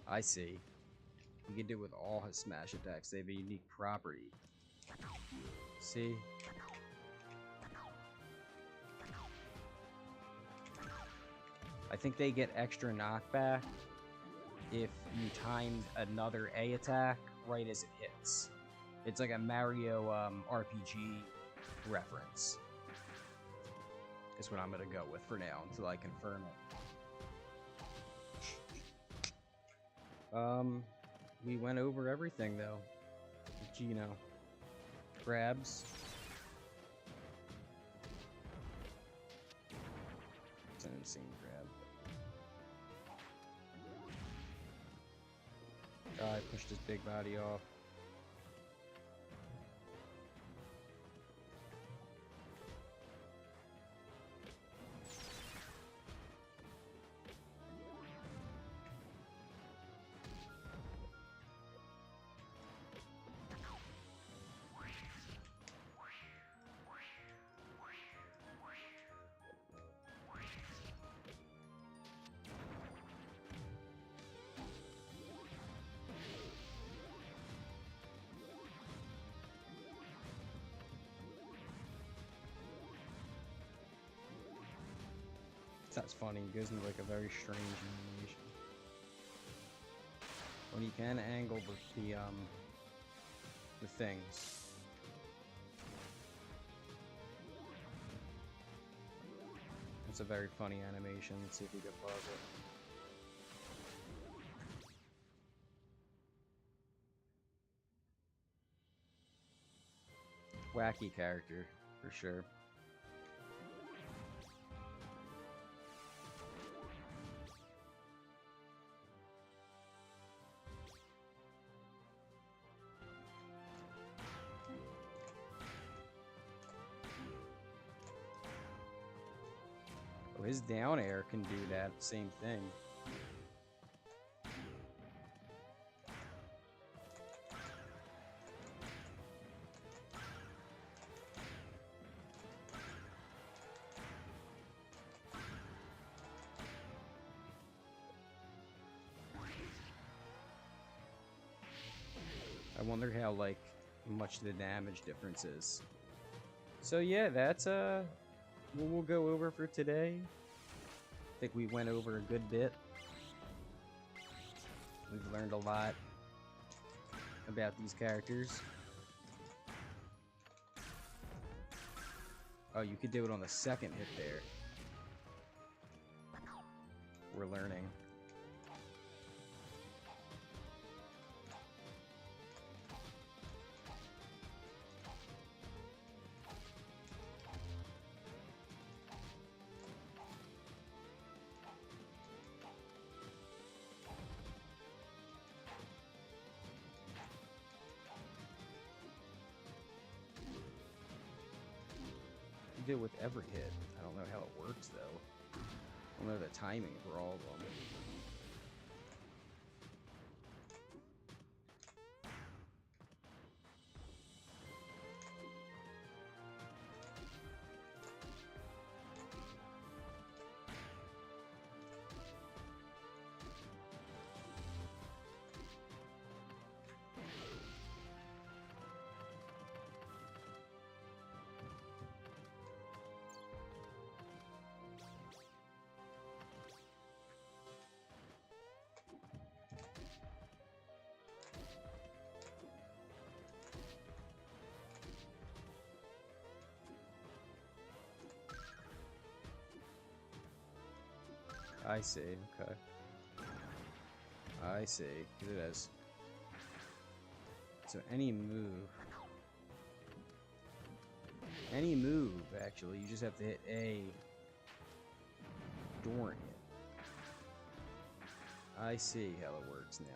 I see. You can do it with all his smash attacks. They have a unique property. See? I think they get extra knockback if you timed another A attack right as it hits. It's like a Mario RPG reference. That's what I'm gonna go with for now until I confirm it. We went over everything though. Gino. Grabs. It's an insane grab. I pushed his big body off. That's funny. It goes into like a very strange animation. When you can angle the things. It's a very funny animation. Let's see if we can pause it. Wacky character, for sure. Oh, his down air can do that same thing. I wonder how, like, much the damage difference is. So yeah, that's what we'll go over for today. I think we went over a good bit. We've learned a lot about these characters. Oh, you could do it on the second hit there. We're learning. You do it with every hit. I don't know how it works though. I don't know the timing for all of them. I see, okay. I see. Look at this. So any move, actually, you just have to hit A during it. I see how it works now.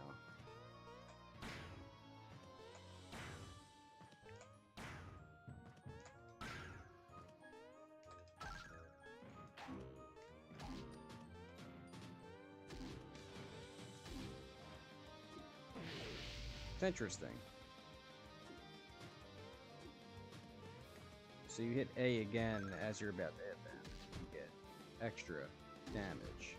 It's interesting. So you hit A again as you're about to hit them. You get extra damage.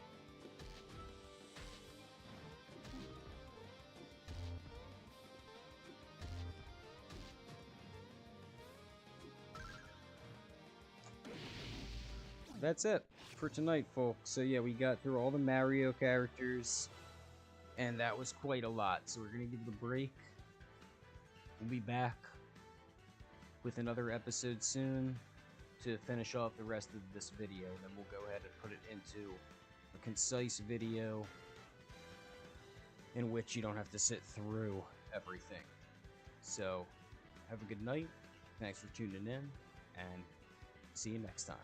That's it for tonight, folks. So yeah, we got through all the Mario characters, and that was quite a lot. So we're gonna give it a break. We'll be back with another episode soon to finish off the rest of this video. Then we'll go ahead and put it into a concise video in which you don't have to sit through everything. So have a good night. Thanks for tuning in, and see you next time.